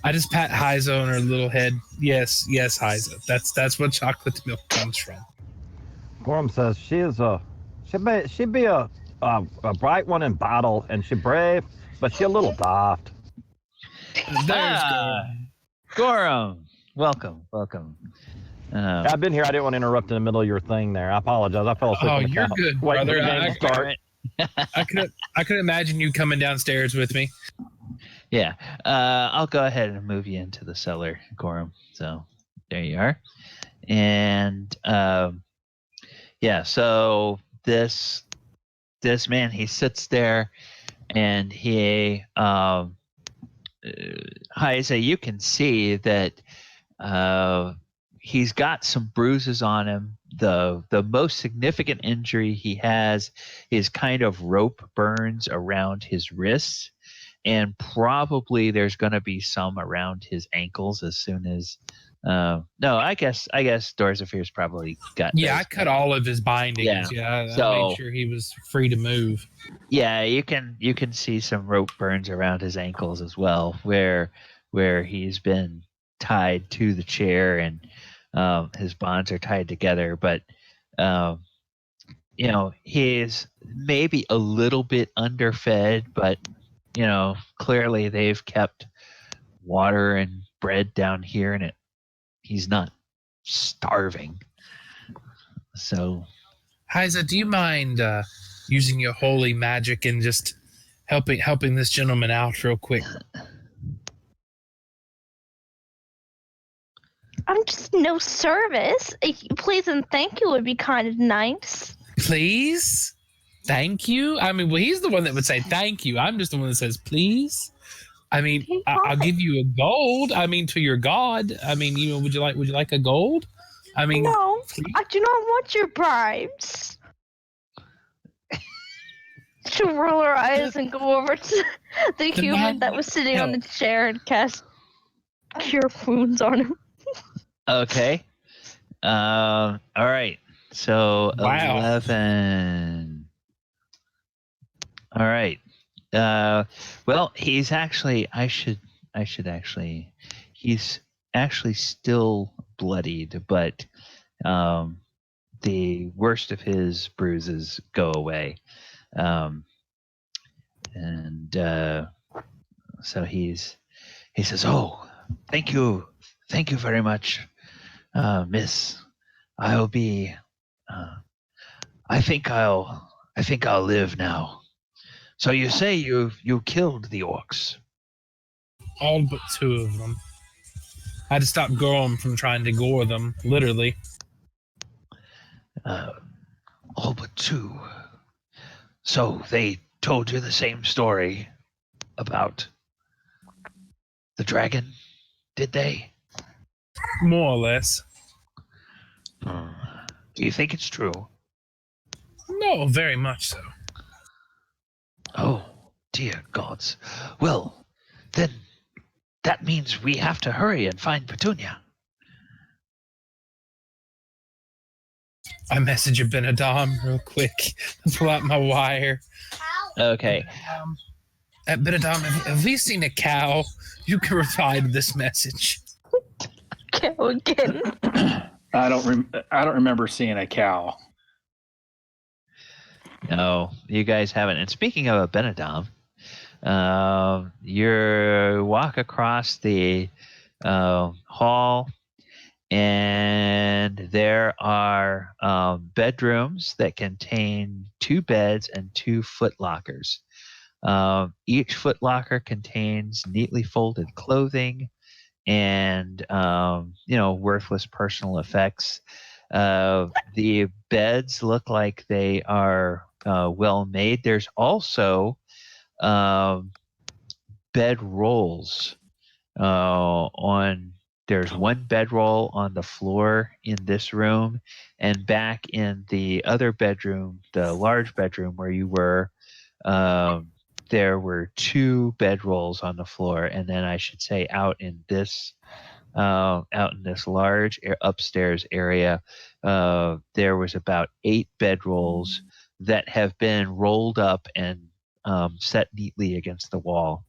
I just pat Hyza on her little head. Yes, Hyza. That's where chocolate milk comes from. Gorrim says she be a bright one in battle, and she brave, but she a little daft. There's Gorrim. Welcome. I've been here. I didn't want to interrupt in the middle of your thing there. I apologize. I fell asleep. Oh, on the you're couch. good, Wait for brother. the game to start. I could imagine you coming downstairs with me. Yeah. I'll go ahead and move you into the cellar, Gorrim. So there you are. And yeah. So this man, he sits there, and he Hyza, you can see that he's got some bruises on him. The most significant injury he has is kind of rope burns around his wrists, and probably there's going to be some around his ankles as soon as no, I guess Dorzaphir's probably got. Yeah, I cut all of his bindings. Yeah, I made sure he was free to move. Yeah, you can see some rope burns around his ankles as well, where he's been tied to the chair and his bonds are tied together. But he's maybe a little bit underfed, but clearly they've kept water and bread down here, and he's not starving. So, Hyza, do you mind using your holy magic and just helping this gentleman out real quick? I'm just no service. Please and thank you would be kind of nice. Please? Thank you? I mean, well, he's the one that would say thank you. I'm just the one that says please. I mean, I'll give you a gold. I mean, to your god. I mean, would you like a gold? I mean, no, please? I do not want your bribes. She'll roll her eyes and go over to the human that was sitting on the chair and cast cure wounds on him. Okay. All right. So Wow. 11. All right. Well, he's actually. He's actually still bloodied, but the worst of his bruises go away, and so he says, "Oh, thank you very much, Miss. I'll be. I think I'll live now. So you say you killed the orcs? All but 2 of them. I had to stop Gorrim from trying to gore them, literally. All but 2. So they told you the same story about the dragon, did they? More or less. Do you think it's true? No, very much so. Oh, dear gods. Well, then that means we have to hurry and find Petunia. I message Abinadom real quick. Pull out my wire. Okay. Abinadom, have we seen a cow? You can reply to this message. Go again. I don't remember seeing a cow. No, you guys haven't. And speaking of Abinadom, you walk across the hall, and there are bedrooms that contain 2 beds and 2 footlockers. Each footlocker contains neatly folded clothing and worthless personal effects. The beds look like they are well made. There's also bed rolls on. There's 1 bedroll on the floor in this room, and back in the other bedroom, the large bedroom where you were, there were 2 bedrolls on the floor, and then I should say out in this large upstairs area, there was about 8 bedrolls that have been rolled up and set neatly against the wall,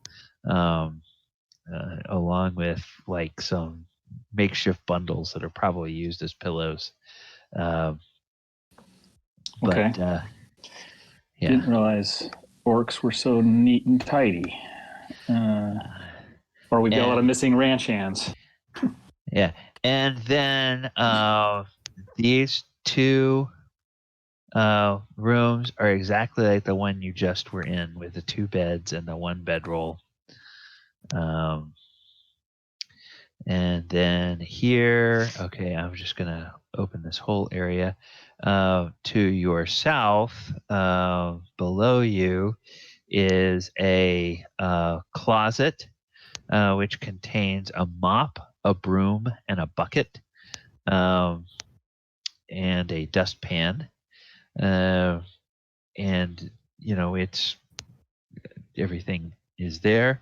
along with like some makeshift bundles that are probably used as pillows. Okay. Yeah. Didn't realize orcs were so neat and tidy. Or we've got a lot of missing ranch hands. Yeah. And then these 2 rooms are exactly like the one you just were in, with the 2 beds and the 1 bedroll. And then here, okay, I'm just going to open this whole area. To your south, below you, is a closet, which contains a mop, a broom, and a bucket, and a dustpan. And, it's everything is there.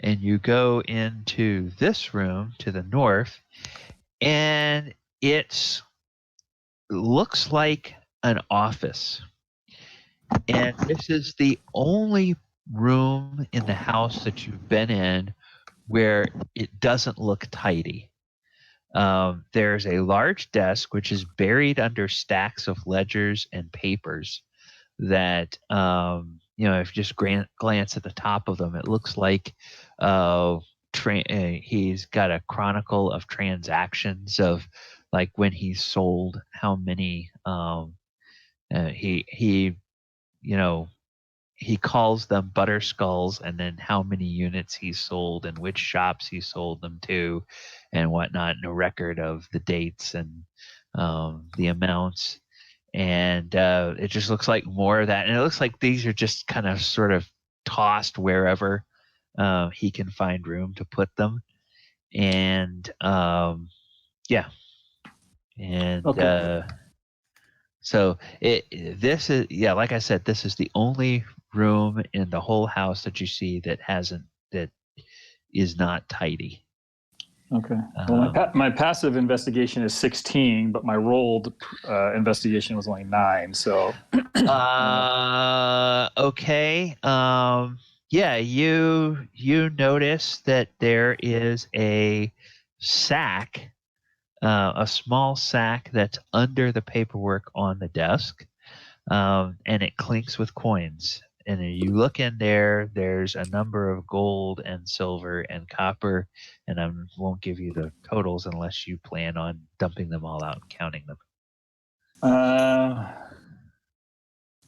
And you go into this room to the north, and it looks like an office. And this is the only room in the house that you've been in where it doesn't look tidy. There's a large desk which is buried under stacks of ledgers and papers that, if you just glance at the top of them, it looks like he's got a chronicle of transactions of like when he sold how many. He calls them Butterskulls, and then how many units he sold and which shops he sold them to and whatnot, and a record of the dates and the amounts. And it just looks like more of that. And it looks like these are just kind of sort of tossed wherever he can find room to put them. And yeah. And Okay. so this is, like I said, this is the only room in the whole house that you see that is not tidy. Okay. Well, my passive investigation is 16, but my rolled investigation was only 9. So. Okay. Yeah, you notice that there is a sack, a small sack that's under the paperwork on the desk, and it clinks with coins. And you look in there, there's a number of gold and silver and copper, and I won't give you the totals unless you plan on dumping them all out and counting them.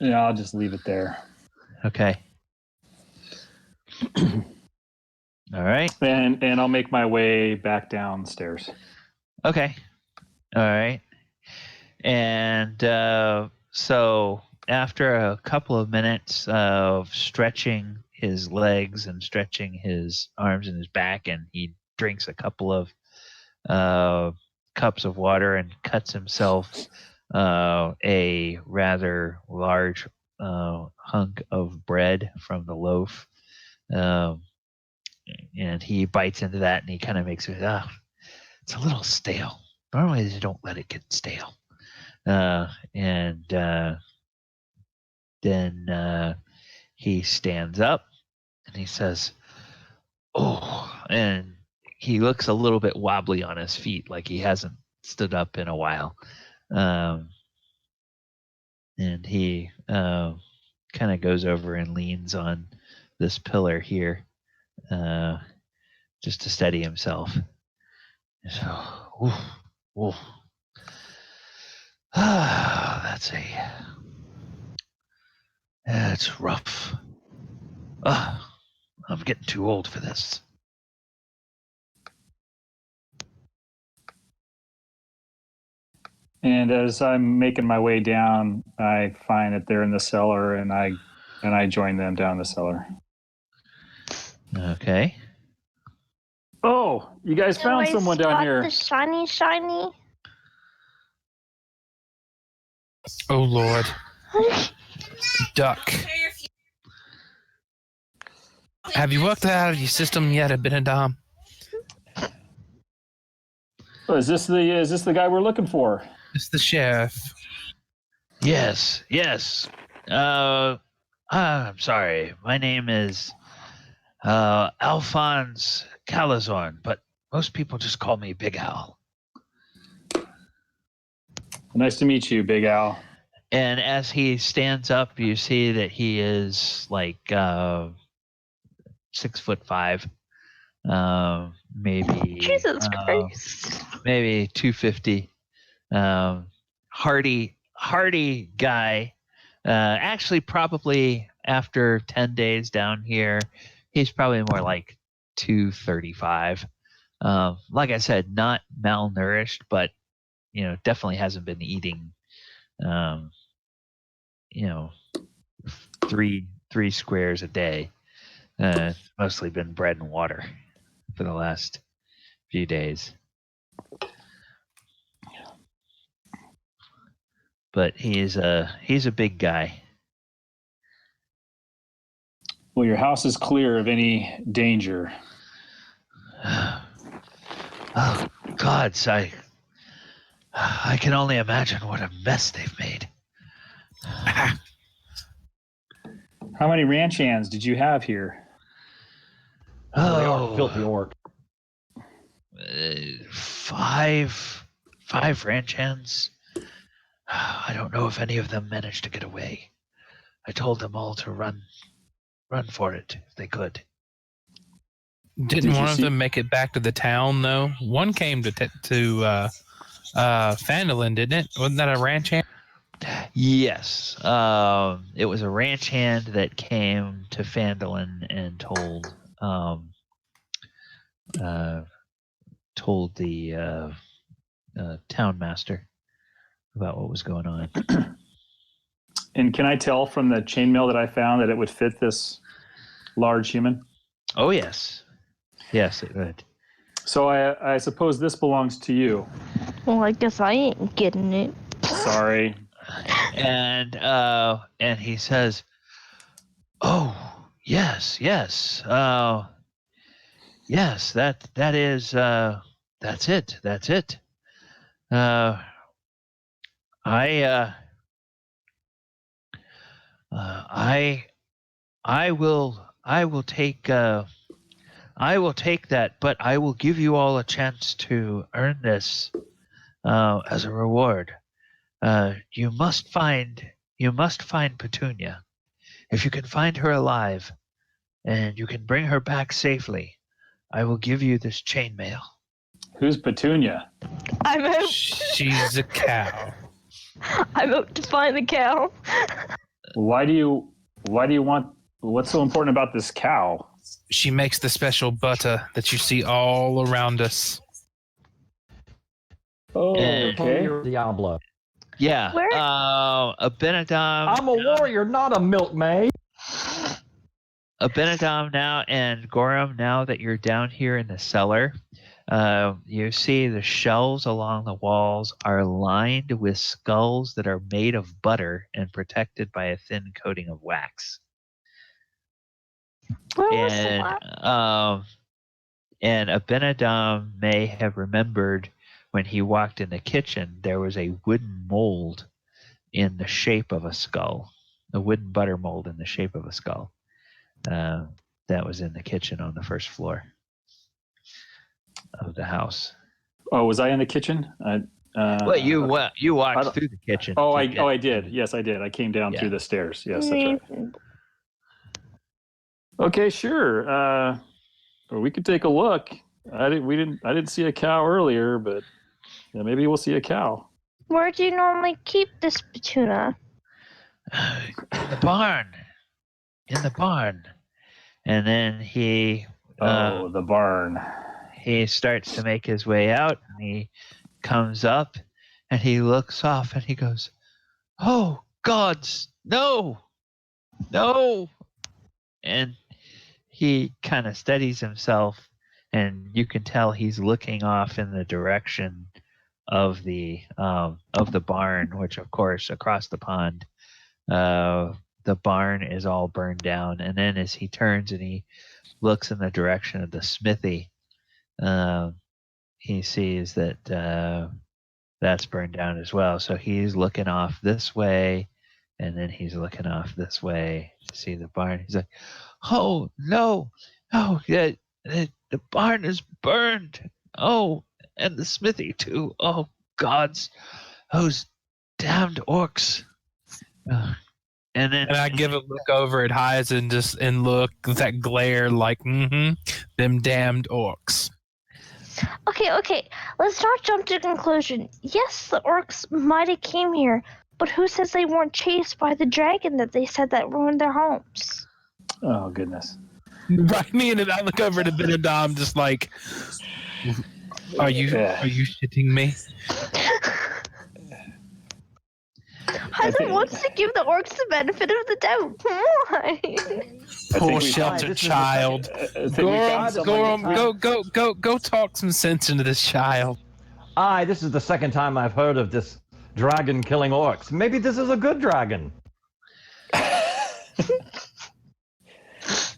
Yeah, I'll just leave it there. Okay. All right. And I'll make my way back downstairs. Okay. All right. And so after a couple of minutes of stretching his legs and stretching his arms and his back, and he drinks a couple of cups of water and cuts himself a rather large hunk of bread from the loaf. And he bites into that, and he kind of makes it, it's a little stale. Normally they don't let it get stale. And then he stands up and he says, "Oh," and he looks a little bit wobbly on his feet, like he hasn't stood up in a while. And he kind of goes over and leans on this pillar here, just to steady himself. So, that's rough. I'm getting too old for this. And as I'm making my way down, I find that they're in the cellar, and I join them down the cellar. Okay. Oh, you guys found someone down here. The shiny. Oh Lord. Duck. Have you worked that out of your system yet, Abinadom? Oh, is this the guy we're looking for? It's the sheriff. Yes. I'm sorry. My name is Alphonse Calazorn, but most people just call me Big Al. Nice to meet you, Big Al. And as he stands up, you see that he is like 6'5", maybe. Jesus Christ. Maybe 250. Hardy guy. Actually, probably after 10 days down here, he's probably more like 235. Like I said, not malnourished, but definitely hasn't been eating. Three squares a day. Mostly been bread and water for the last few days. But he's a big guy. Well, your house is clear of any danger. Oh, gods, I can only imagine what a mess they've made. How many ranch hands did you have here? They are filthy orc. 5 ranch hands. I don't know if any of them managed to get away. I told them all to run for it if they could. Didn't one of them make it back to the town though? One came to Fandolin, didn't it? Wasn't that a ranch hand? Yes, it was a ranch hand that came to Fandolin and told the town master about what was going on. And can I tell from the chainmail that I found that it would fit this large human? Oh yes, it would. So I suppose this belongs to you. Well, I guess I ain't getting it. Sorry. And he says, "Oh yes, yes, that is That's it. That's it. I will take that, but I will give you all a chance to earn this as a reward. You must find Petunia. If you can find her alive and you can bring her back safely, I will give you this chainmail. Who's Petunia? I'm out. She's a cow. I'm out to find the cow. Why do you want? What's so important about this cow? She makes the special butter that you see all around us. Oh, And- okay. Diablo. Yeah. Where- Abinadom. I'm a warrior, not a milkmaid. Abinadom now and Gorrim, now that you're down here in the cellar, you see the shelves along the walls are lined with skulls that are made of butter and protected by a thin coating of wax. Where was the And last? and Abinadom may have remembered when he walked in the kitchen, there was a wooden mold in the shape of a skull, a wooden butter mold in the shape of a skull. That was in the kitchen on the first floor of the house. Oh, was I in the kitchen? Well, you walked through the kitchen. I did. Yes, I did. I came down Yeah. through the stairs. Yes, that's right. Okay, sure. Well, we could take a look. I didn't see a cow earlier, but yeah, maybe we'll see a cow. Where do you normally keep this Petunia? In the barn. And then he The barn. he starts to make his way out, and he comes up and he looks off and he goes, "Oh gods, no, and he kind of steadies himself, and you can tell he's looking off in the direction of the barn, which of course across the pond, the barn is all burned down. And then as he turns and he looks in the direction of the smithy, he sees that that's burned down as well. So he's looking off this way, and then he's looking off this way to see the barn. He's like, "Oh no! Oh yeah, the barn is burned. Oh, and the smithy too. Oh gods, those damned orcs." And then And I give a look over at Hyza and look that glare like, them damned orcs. Okay. Let's not jump to conclusion. Yes, the orcs might have came here, but who says they weren't chased by the dragon that they said that ruined their homes? Oh goodness. Right, me and I look over at Abinadom just like, are you shitting me? Hyza wants to give the orcs the benefit of the doubt. Why? Poor we- sheltered child. Gorrim, Go talk some sense into this child. Aye, this is the second time I've heard of this dragon killing orcs. Maybe this is a good dragon.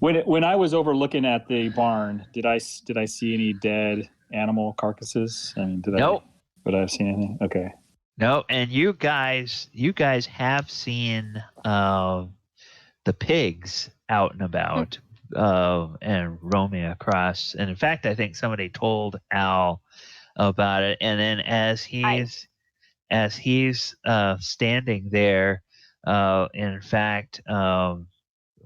When I was over looking at the barn, did I see any dead animal carcasses? I mean, Nope. Did I see anything? Okay. No, and you guys have seen the pigs out and about and roaming across. And in fact, I think somebody told Al about it. And then as he's standing there, in fact,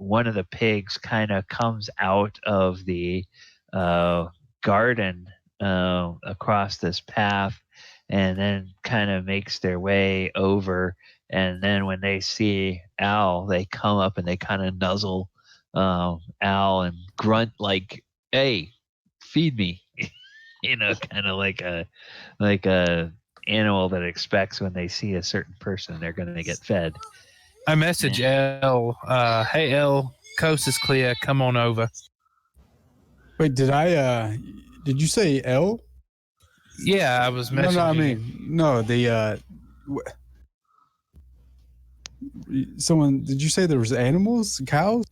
one of the pigs kind of comes out of the garden across this path, and then kind of makes their way over. And then when they see Al, they come up and they kind of nuzzle Al and grunt like, "Hey, feed me," kind of like a animal that expects when they see a certain person they're going to get fed. I message Elle, hey Elle, coast is clear, come on over. Wait, did you say L? Yeah, I was messaging. No, I mean, no, someone, did you say there was animals, cows?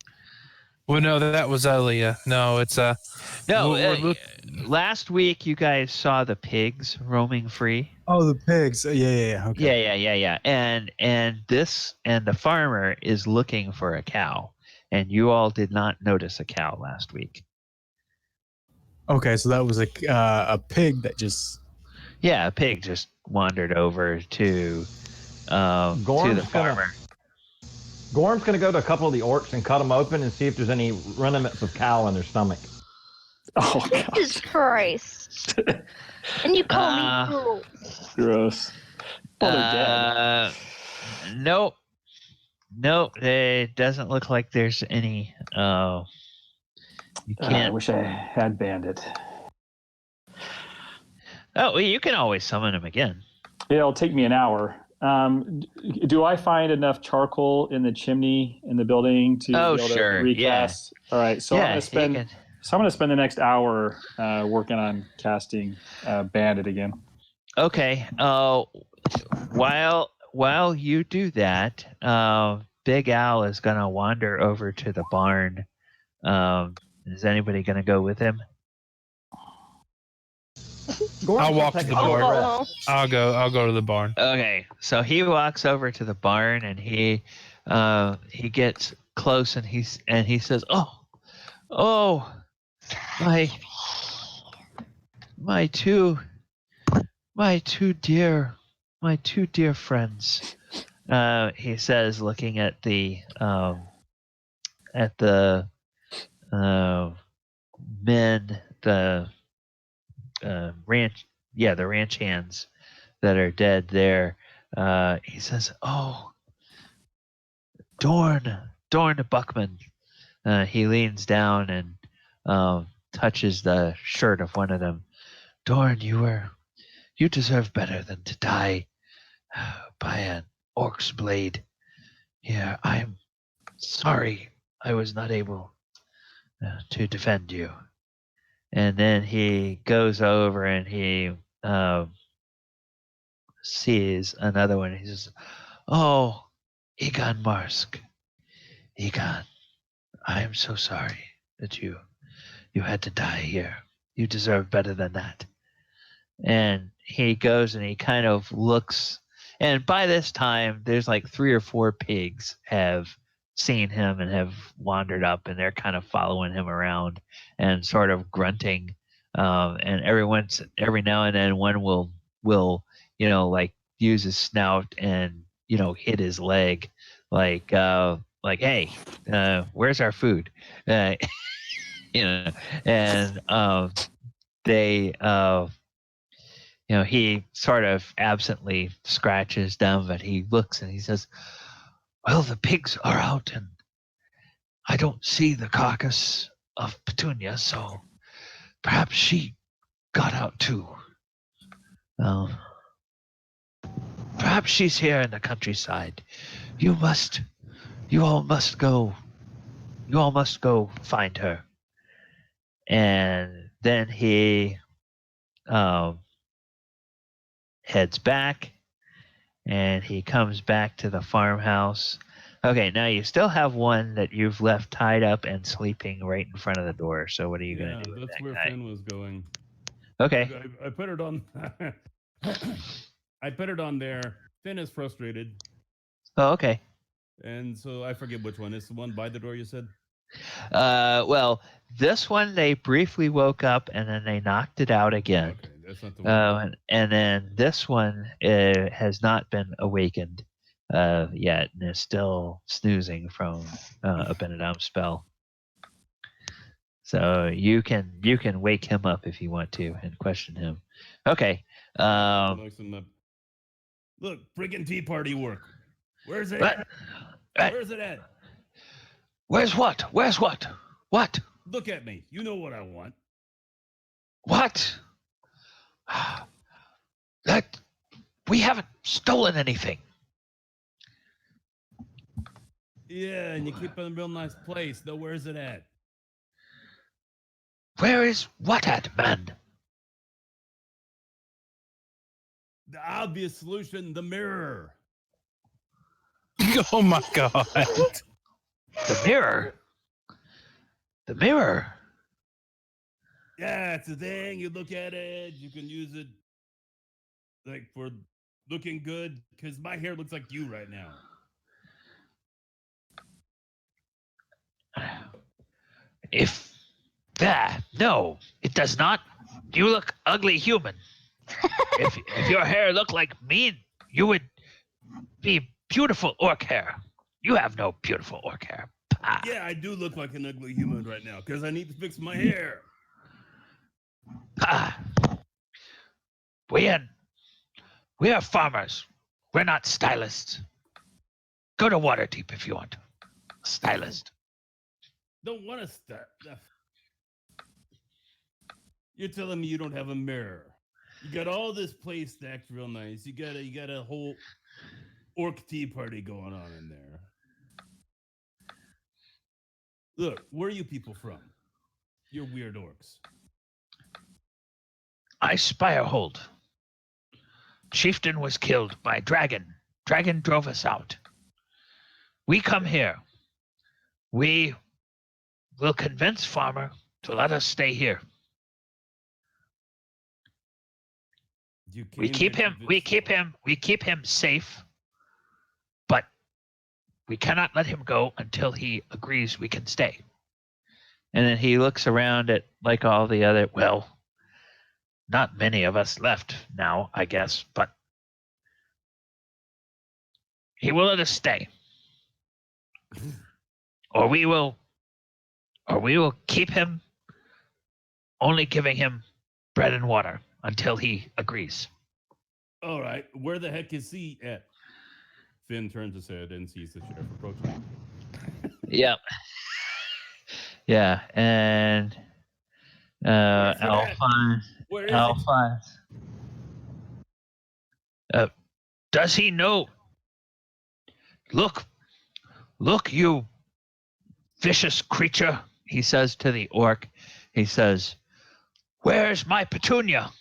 Well, no, that was Aaliyah. No, it's No, we're last week you guys saw the pigs roaming free. Oh, the pigs. Yeah. Okay. Yeah. And the farmer is looking for a cow, and you all did not notice a cow last week. Okay, so that was a pig that just. Yeah, a pig just wandered over to the farmer. Gorm's gonna go to a couple of the orcs and cut them open and see if there's any remnants of cow in their stomach. Oh god. Jesus Christ. And you call me cruel. Gross. Oh, they're dead. Nope. It doesn't look like there's any. You can't. I wish I had Bandit. Oh, well, you can always summon him again. Yeah, it'll take me an hour. Do I find enough charcoal in the chimney in the building to be able sure. to recast? Yeah. All right, so I'm gonna spend. So I'm gonna spend the next hour working on casting Bandit again. Okay. While you do that, Big Al is gonna wander over to the barn. Is anybody gonna go with him? I'll walk to the barn. I'll go to the barn. Okay, so he walks over to the barn and he gets close and he says, "Oh, my two dear friends." He says, looking at the men, the ranch hands that are dead there. He says, "Oh, Dorn Buckman." He leans down and touches the shirt of one of them. "Dorn, you deserve better than to die by an orc's blade. Yeah, I'm sorry I was not able to defend you." And then he goes over and he sees another one. He says, "Oh, Egon Marsk. Egon, I am so sorry that you had to die here. You deserve better than that." And he goes and he kind of looks, and by this time there's like 3 or 4 pigs have seen him and have wandered up, and they're kind of following him around and sort of grunting. And every now and then one will like use his snout and hit his leg, like "Hey, where's our food?" And they he sort of absently scratches them, but he looks and he says, "Well, the pigs are out and I don't see the carcass of Petunia, so perhaps she got out too. Perhaps she's here in the countryside. You all must go find her." And then he heads back and he comes back to the farmhouse. Okay, now you still have one that you've left tied up and sleeping right in front of the door. So what are you going to do? That's where Finn was going. Okay. I put it on. I put it on there. Finn is frustrated. Oh, okay. And so I forget which one. It's the one by the door you said? Well, this one they briefly woke up and then they knocked it out again. Okay, that's not the one. And then this one has not been awakened yet and is still snoozing from a Abinadom spell. So you can wake him up if you want to and question him. Okay. Look, friggin' tea party work. Where's it? What? Where's it at? Where's what? Where's what? What? Look at me. You know what I want. What? That we haven't stolen anything. Yeah, and you keep it in a real nice place. Though, where's it at? Where is what at, man? The obvious solution, the mirror. Oh my god. The mirror? The mirror. Yeah, it's a thing. You look at it. You can use it like for looking good. Because my hair looks like you right now. No, it does not. You look ugly human. if your hair looked like me, you would be beautiful orc hair. You have no beautiful orc hair. Pah. Yeah, I do look like an ugly human right now because I need to fix my hair. Pah. We are farmers. We're not stylists. Go to Waterdeep if you want. Stylist. Don't want to start. You're telling me you don't have a mirror. You got all this place stacked real nice. You got a whole orc tea party going on in there. Look, where are you people from? You're weird orcs. Icespire hold. Chieftain was killed by dragon. Dragon drove us out. We come here. We will convince farmer to let us stay here. We keep him safe, but we cannot let him go until he agrees we can stay. And then he looks around at like all the other, well, not many of us left now, I guess, but he will let us stay. Or we will keep him, only giving him bread and water until he agrees. All right, where the heck is he at? Finn turns his head and sees the sheriff approaching. Yep. Yeah, and Alphonse. Where is Alphonse. Does he know? Look, you vicious creature, he says to the orc. He says, "Where's my petunia?"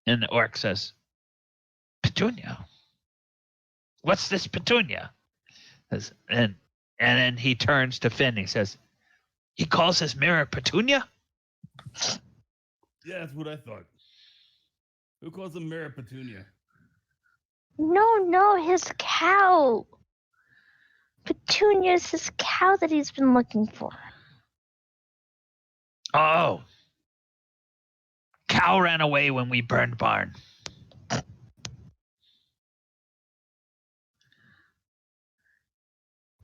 And the orc says, "Petunia? What's this petunia?" And then he turns to Finn. He says, "He calls his mirror petunia?" Yeah, that's what I thought. Who calls a mirror petunia? No, his cow. Petunia's his cow that he's been looking for. Oh. Cow ran away when we burned barn.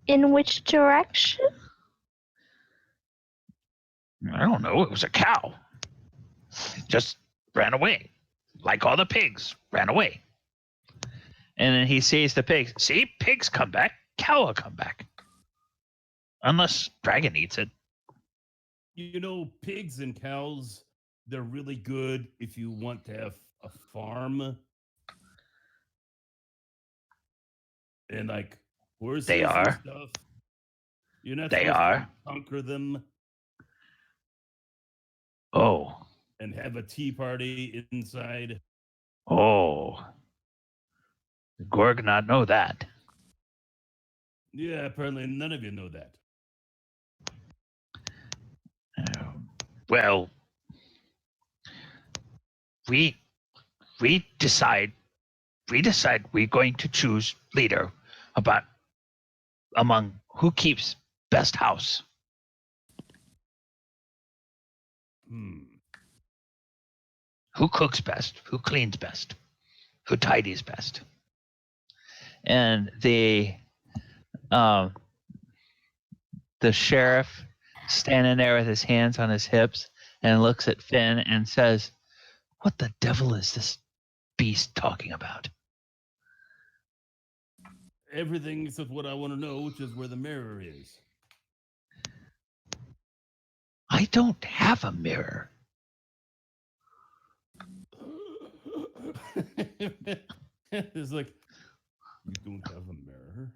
In which direction? I don't know. It was a cow. It just ran away. Like all the pigs, ran away. And then he sees the pigs. See, pigs come back. Cow will come back. Unless dragon eats it. You know, pigs and cows, they're really good if you want to have a farm. And like horses They and are. stuff. You're not They supposed are. to conquer them Oh. and have a tea party inside. Oh. Gorg not know that. Yeah, apparently none of you know that. Well, we decide we're going to choose leader among who keeps best house. Who cooks best? Who cleans best? Who tidies best? And the sheriff standing there with his hands on his hips and looks at Finn and says, "What the devil is this beast talking about?" Everything except what I want to know, which is where the mirror is. I don't have a mirror. It's like, you don't have a mirror?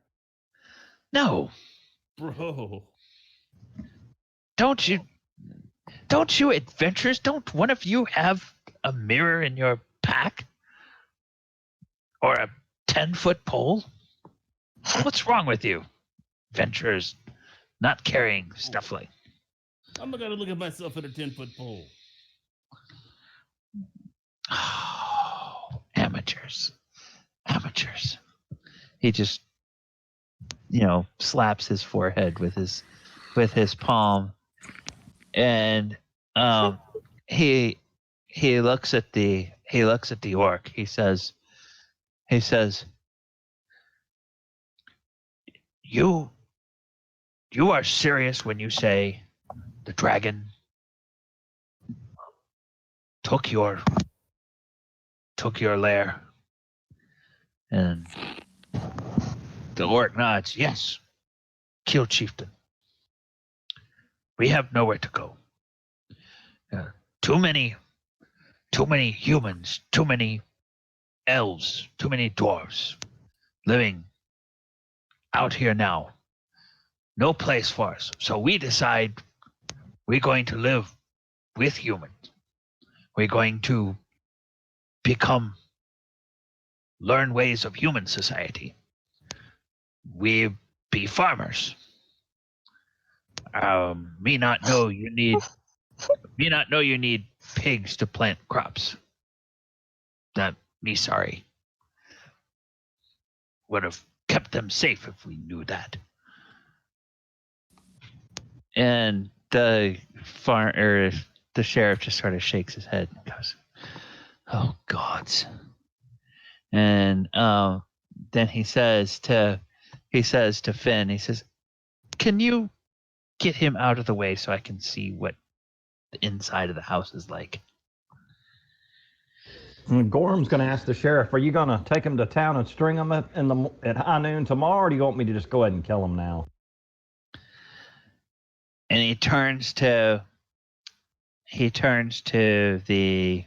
No. Bro. Don't you adventurers, don't one of you have a mirror in your pack? Or a 10-foot pole? What's wrong with you? Adventurers not carrying stuff like. I'm gonna look at myself at a 10-foot pole. Oh, amateurs. He just, slaps his forehead with his palm, and he looks at the orc. He says, you are serious when you say the dragon took your lair? And the orc nods. Yes, kill chieftain. We have nowhere to go. Too many humans, too many elves, too many dwarves living out here now. No place for us. So we decide we're going to live with humans. We're going to learn ways of human society. We be farmers. Me not know you need pigs to plant crops. Me sorry. Would have kept them safe if we knew that. And the sheriff just sort of shakes his head and goes, "Oh gods." And then he says to Finn, he says, "Can you get him out of the way so I can see what the inside of the house is like?" And Gorham's going to ask the sheriff, "Are you going to take him to town and string him at high noon tomorrow, or do you want me to just go ahead and kill him now?" And he turns to the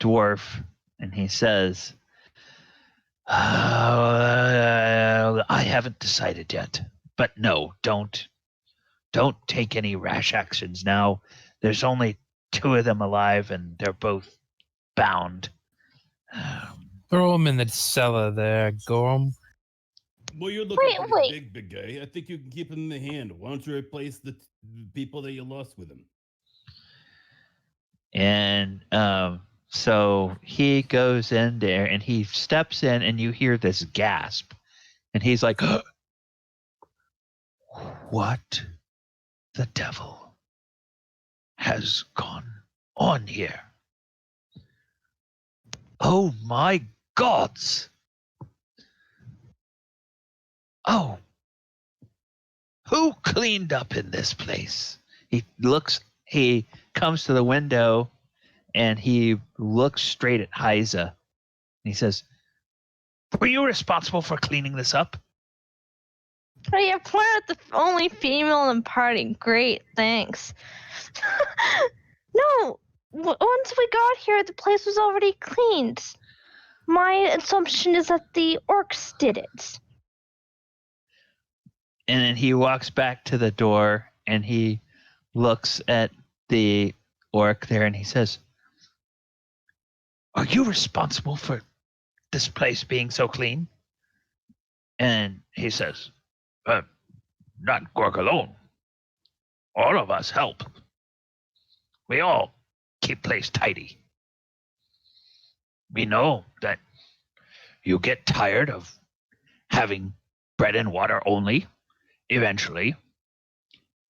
dwarf, and he says, "I haven't decided yet, but no, don't take any rash actions now. There's only 2 of them alive, and they're both bound." Throw them in the cellar there, Gorrim. Well, you're looking pretty wait. big guy. I think you can keep him in the hand. Why don't you replace the people that you lost with him? And so he goes in there, and he steps in, and you hear this gasp, and he's like, "What the devil has gone on here? Oh my gods! Oh, who cleaned up in this place?" He comes to the window, and he looks straight at Hyza. And he says, "Were you responsible for cleaning this up?" Oh, yeah, point out the only female in the party. Great, thanks. No, once we got here, the place was already cleaned. My assumption is that the orcs did it. And then he walks back to the door, and he looks at the orc there, and he says, "Are you responsible for this place being so clean?" And he says, "Not Gorg alone. All of us help. We all keep place tidy. We know that you get tired of having bread and water only. Eventually,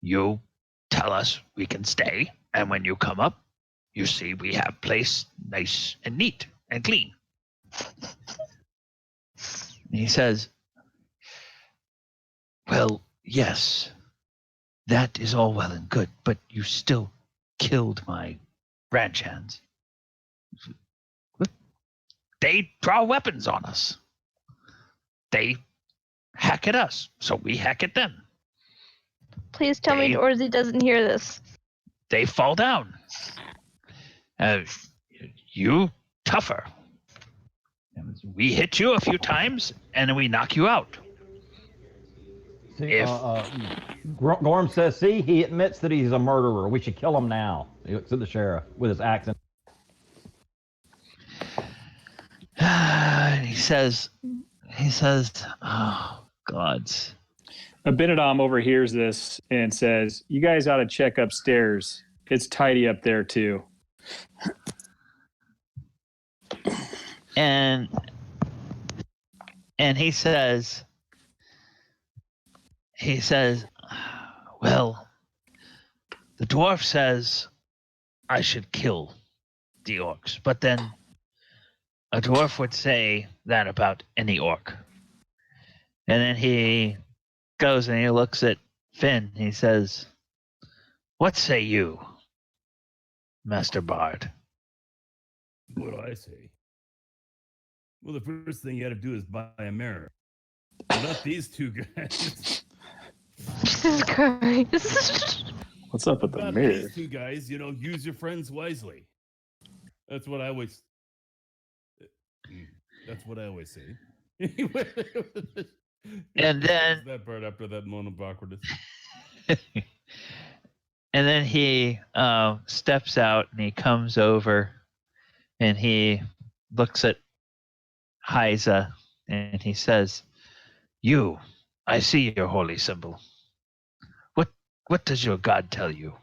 you tell us we can stay, and when you come up, you see we have place nice and neat and clean." And he says, "Well, yes, that is all well and good, but you still killed my ranch hands. They draw weapons on us. They hack at us, so we hack at them. Please tell me Dorsey doesn't hear this. They fall down. You tougher. We hit you a few times, and then we knock you out." See, Gorham says, "See, he admits that he's a murderer. We should kill him now." He looks at the sheriff with his accent. He says, "Oh, gods." Abinadom overhears this and says, "You guys ought to check upstairs. It's tidy up there too." And he says, well, the dwarf says I should kill the orcs, but then a dwarf would say that about any orc. And then he goes and he looks at Finn. He says, "What say you, Master Bard?" What do I say? Well, the first thing you got to do is buy a mirror. Not these two guys. Jesus Christ. What's up with the Not mirror? these two guys. Use your friends wisely. That's what I always. That's what I always say. And then that part after that moment of awkwardness. and then he steps out and he comes over and he looks at Hyza and he says, I see your holy symbol. What does your god tell you?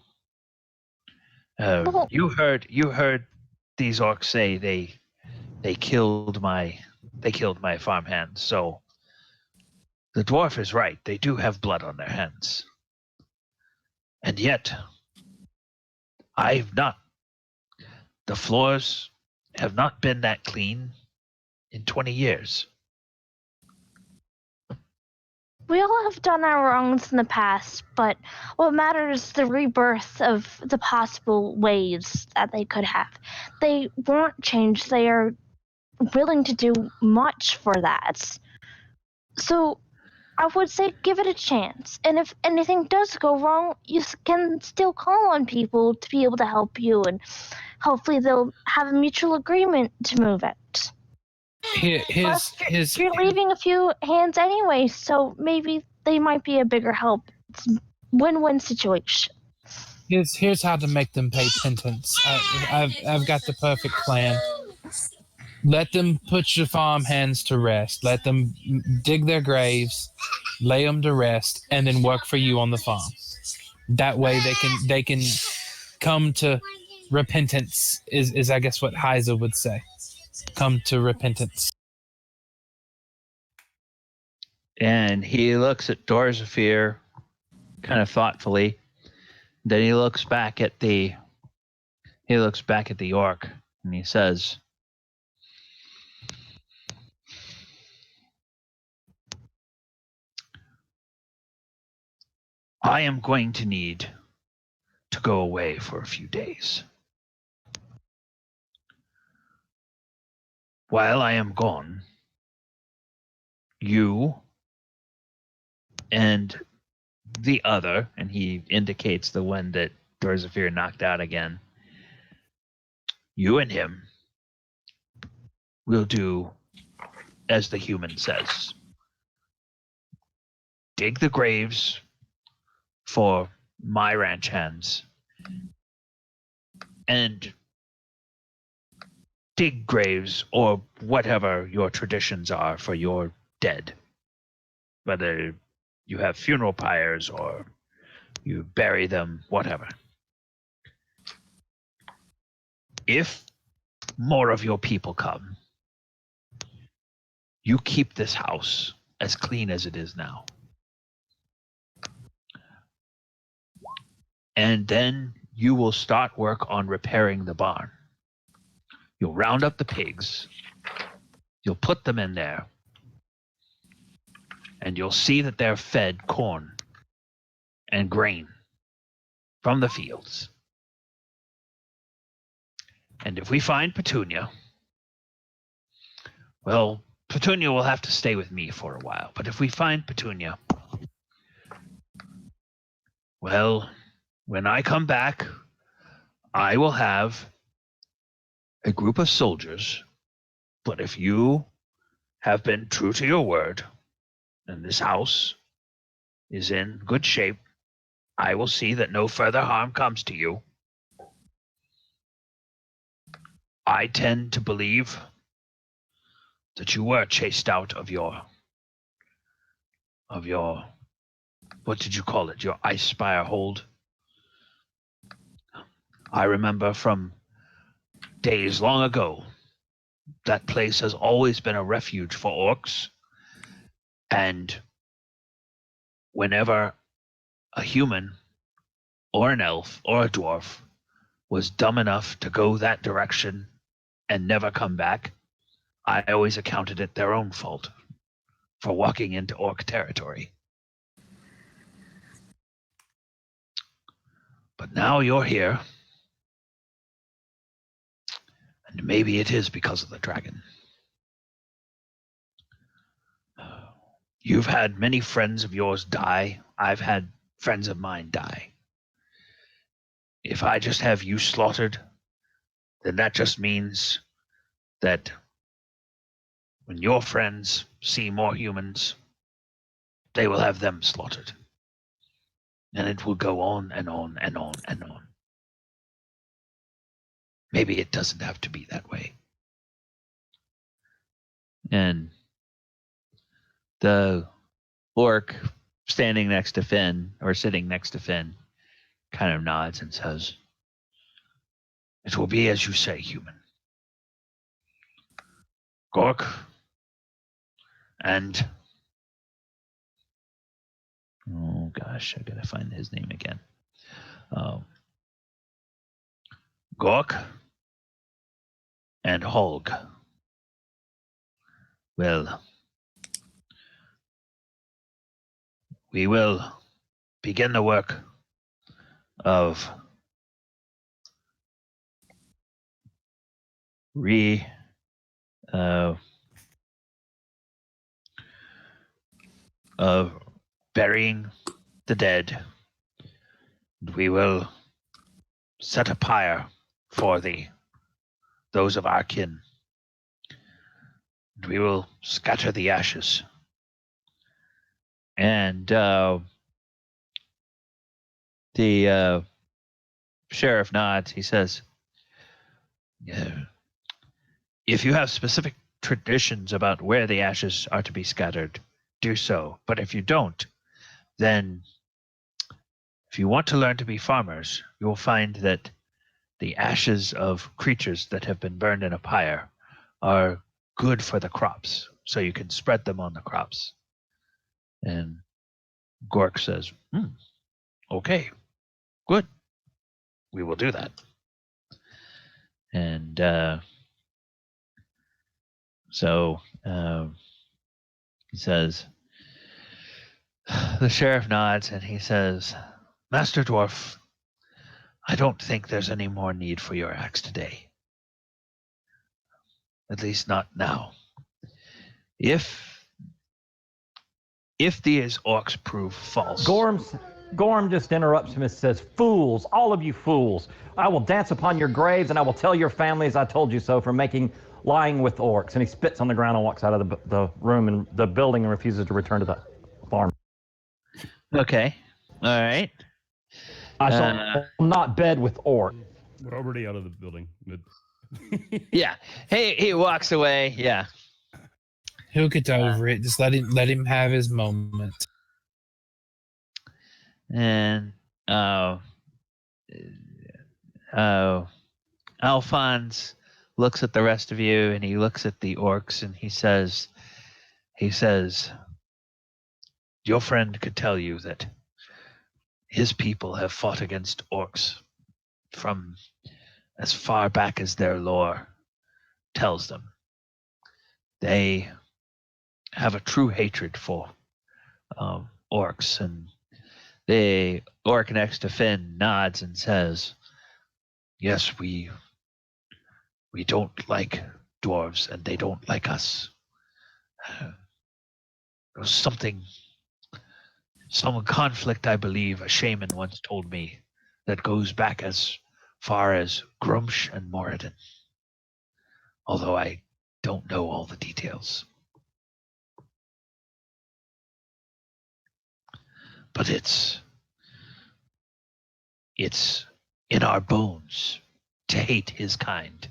You heard these orcs say they killed my farmhands. So the dwarf is right. They do have blood on their hands. And yet, the floors have not been that clean in 20 years. We all have done our wrongs in the past, but what matters is the rebirth of the possible ways that they could have. They want change. They are willing to do much for that. So I would say give it a chance. And if anything does go wrong, you can still call on people to be able to help you, and hopefully they'll have a mutual agreement to move it. You're leaving a few hands anyway, so maybe they might be a bigger help. It's a win-win situation. Here's how to make them pay penance. I've got the perfect plan. Let them put your farm hands to rest. Let them dig their graves, lay them to rest, and then work for you on the farm. That way they can come to repentance. Is I guess what Hyza would say. Come to repentance. And he looks at Dorzaphir kind of thoughtfully. Then he looks back at the orc and he says, I am going to need to go away for a few days. While I am gone, you and the other, and he indicates the one that Dorzaphir knocked out again, you and him will do as the human says. Dig the graves for my ranch hands and dig graves or whatever your traditions are for your dead. Whether you have funeral pyres or you bury them, whatever. If more of your people come, you keep this house as clean as it is now. And then you will start work on repairing the barn. You'll round up the pigs, you'll put them in there, and you'll see that they're fed corn and grain from the fields. And if we find Petunia, well, Petunia will have to stay with me for a while. But if we find Petunia, well, when I come back, I will have a group of soldiers. But if you have been true to your word, and this house is in good shape, I will see that no further harm comes to you. I tend to believe that you were chased out of your what did you call it? Your Icespire hold? I remember from days long ago, that place has always been a refuge for orcs. And whenever a human or an elf or a dwarf was dumb enough to go that direction and never come back, I always accounted it their own fault for walking into orc territory. But now you're here, and maybe it is because of the dragon. You've had many friends of yours die. I've had friends of mine die. If I just have you slaughtered, then that just means that when your friends see more humans, they will have them slaughtered. And it will go on and on and on and on. Maybe it doesn't have to be that way. And the orc standing next to Finn, or sitting next to Finn, kind of nods and says, "It will be as you say, human. Gork and..." Oh gosh, I gotta find his name again. Gork and Holg we will begin the work of burying the dead. We will set a pyre for those of our kin. We will scatter the ashes. And the sheriff nods. He says, "If you have specific traditions about where the ashes are to be scattered, do so. But if you don't, then if you want to learn to be farmers, you will find that the ashes of creatures that have been burned in a pyre are good for the crops, so you can spread them on the crops." And Gork says, "Okay, good. We will do that." And so he says, the sheriff nods and he says, "Master Dwarf, I don't think there's any more need for your axe today. At least not now. If these orcs prove false..." Gorm just interrupts him and says, "Fools, all of you fools. I will dance upon your graves and I will tell your families I told you so for lying with orcs." And he spits on the ground and walks out of the room and the building and refuses to return to the farm. Okay. All right. I shall not bed with orc. We're already out of the building. Yeah. He walks away. Yeah. He'll get over it. Just let him have his moment. And Alphonse looks at the rest of you and he looks at the orcs and he says, "Your friend could tell you that his people have fought against orcs from as far back as their lore tells them. They have a true hatred for orcs." And the orc next to Finn nods and says, "Yes, we don't like dwarves and they don't like us. There was some conflict, I believe, a shaman once told me, that goes back as far as Grumsh and Moradin. Although I don't know all the details. But it's in our bones to hate his kind,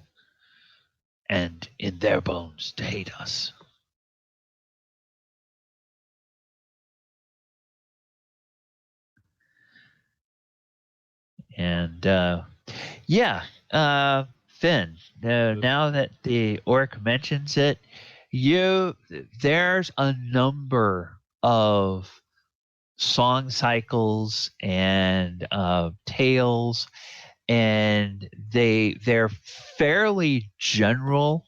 and in their bones to hate us." And Finn, now that the orc mentions it, there's a number of song cycles and tales, and they're fairly general,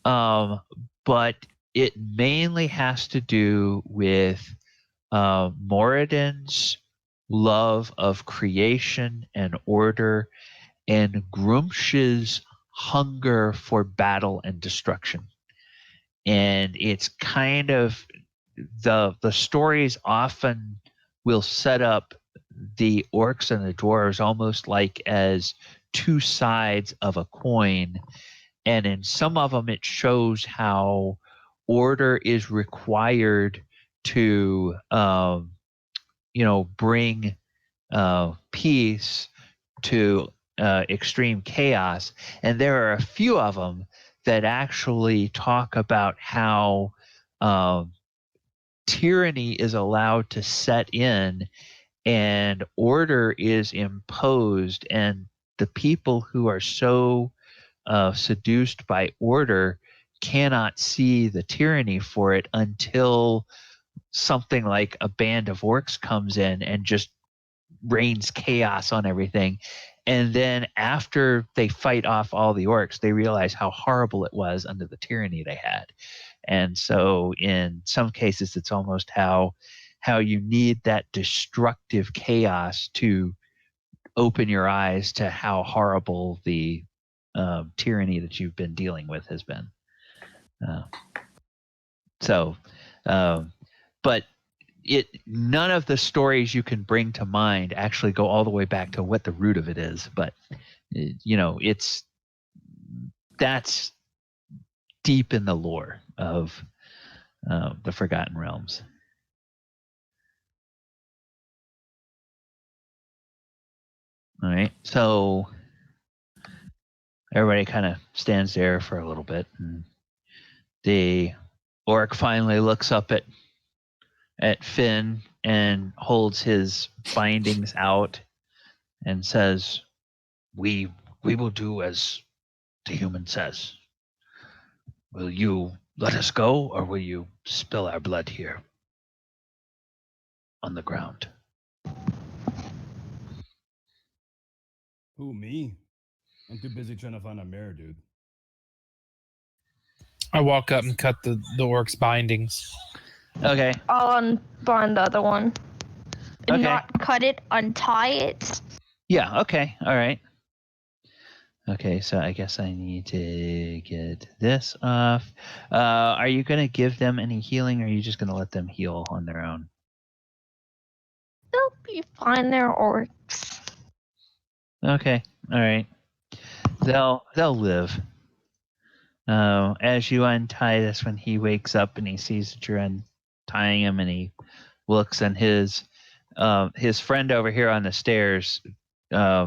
but it mainly has to do with Moradin's love of creation and order, and Grumsh's hunger for battle and destruction. And it's kind of the stories often will set up the orcs and the dwarves almost like as two sides of a coin. And in some of them, it shows how order is required to, bring peace to extreme chaos. And there are a few of them that actually talk about how tyranny is allowed to set in and order is imposed, and the people who are so seduced by order cannot see the tyranny for it until something like a band of orcs comes in and just rains chaos on everything. And then after they fight off all the orcs, they realize how horrible it was under the tyranny they had. And so in some cases, it's almost how you need that destructive chaos to open your eyes to how horrible the tyranny that you've been dealing with has been. But none of the stories you can bring to mind actually go all the way back to what the root of it is. But that's deep in the lore of the Forgotten Realms. All right, so everybody kind of stands there for a little bit, and the orc finally looks up at Finn and holds his bindings out and says, "We will do as the human says. Will you let us go, or will you spill our blood here on the ground?" Who, me? I'm too busy trying to find a mare, dude. I walk up and cut the orc's bindings. Okay. I'll unbind the other one. Okay. Not cut it, untie it. Yeah, okay. All right. Okay, so I guess I need to get this off. Are you going to give them any healing, or are you just going to let them heal on their own? They'll be fine. They're orcs. Okay, all right. They'll live. As you untie this, when he wakes up and he sees that you're untying him, and he looks, and his friend over here on the stairs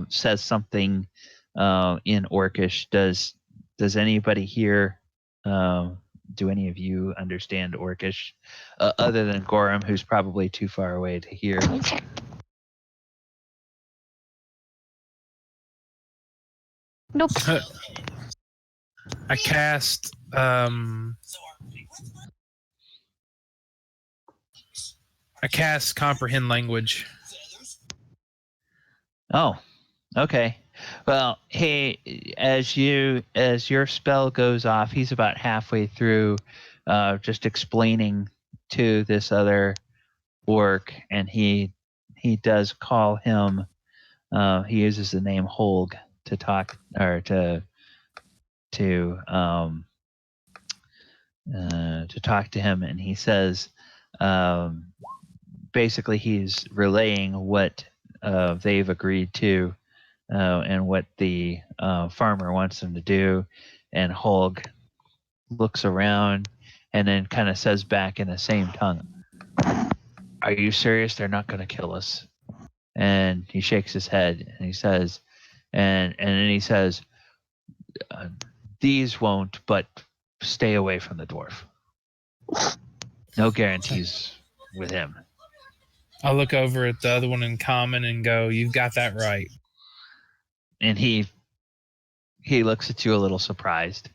says something in Orcish. Does anybody here? Do any of you understand Orcish, other than Gorrim, who's probably too far away to hear? Nope. I cast comprehend language. Oh, okay. Well, hey, as your spell goes off, he's about halfway through, just explaining to this other orc, and he does call him. He uses the name Holg to talk, or to talk to him, and he says, basically, he's relaying what they've agreed to, and what the farmer wants them to do. And Holg looks around and then kind of says back in the same tongue, "Are you serious? They're not going to kill us?" And he shakes his head, and he says, and then he says, "These won't, but stay away from the dwarf. No guarantees with him." I look over at the other one in common and go, "You've got that right." And he looks at you a little surprised.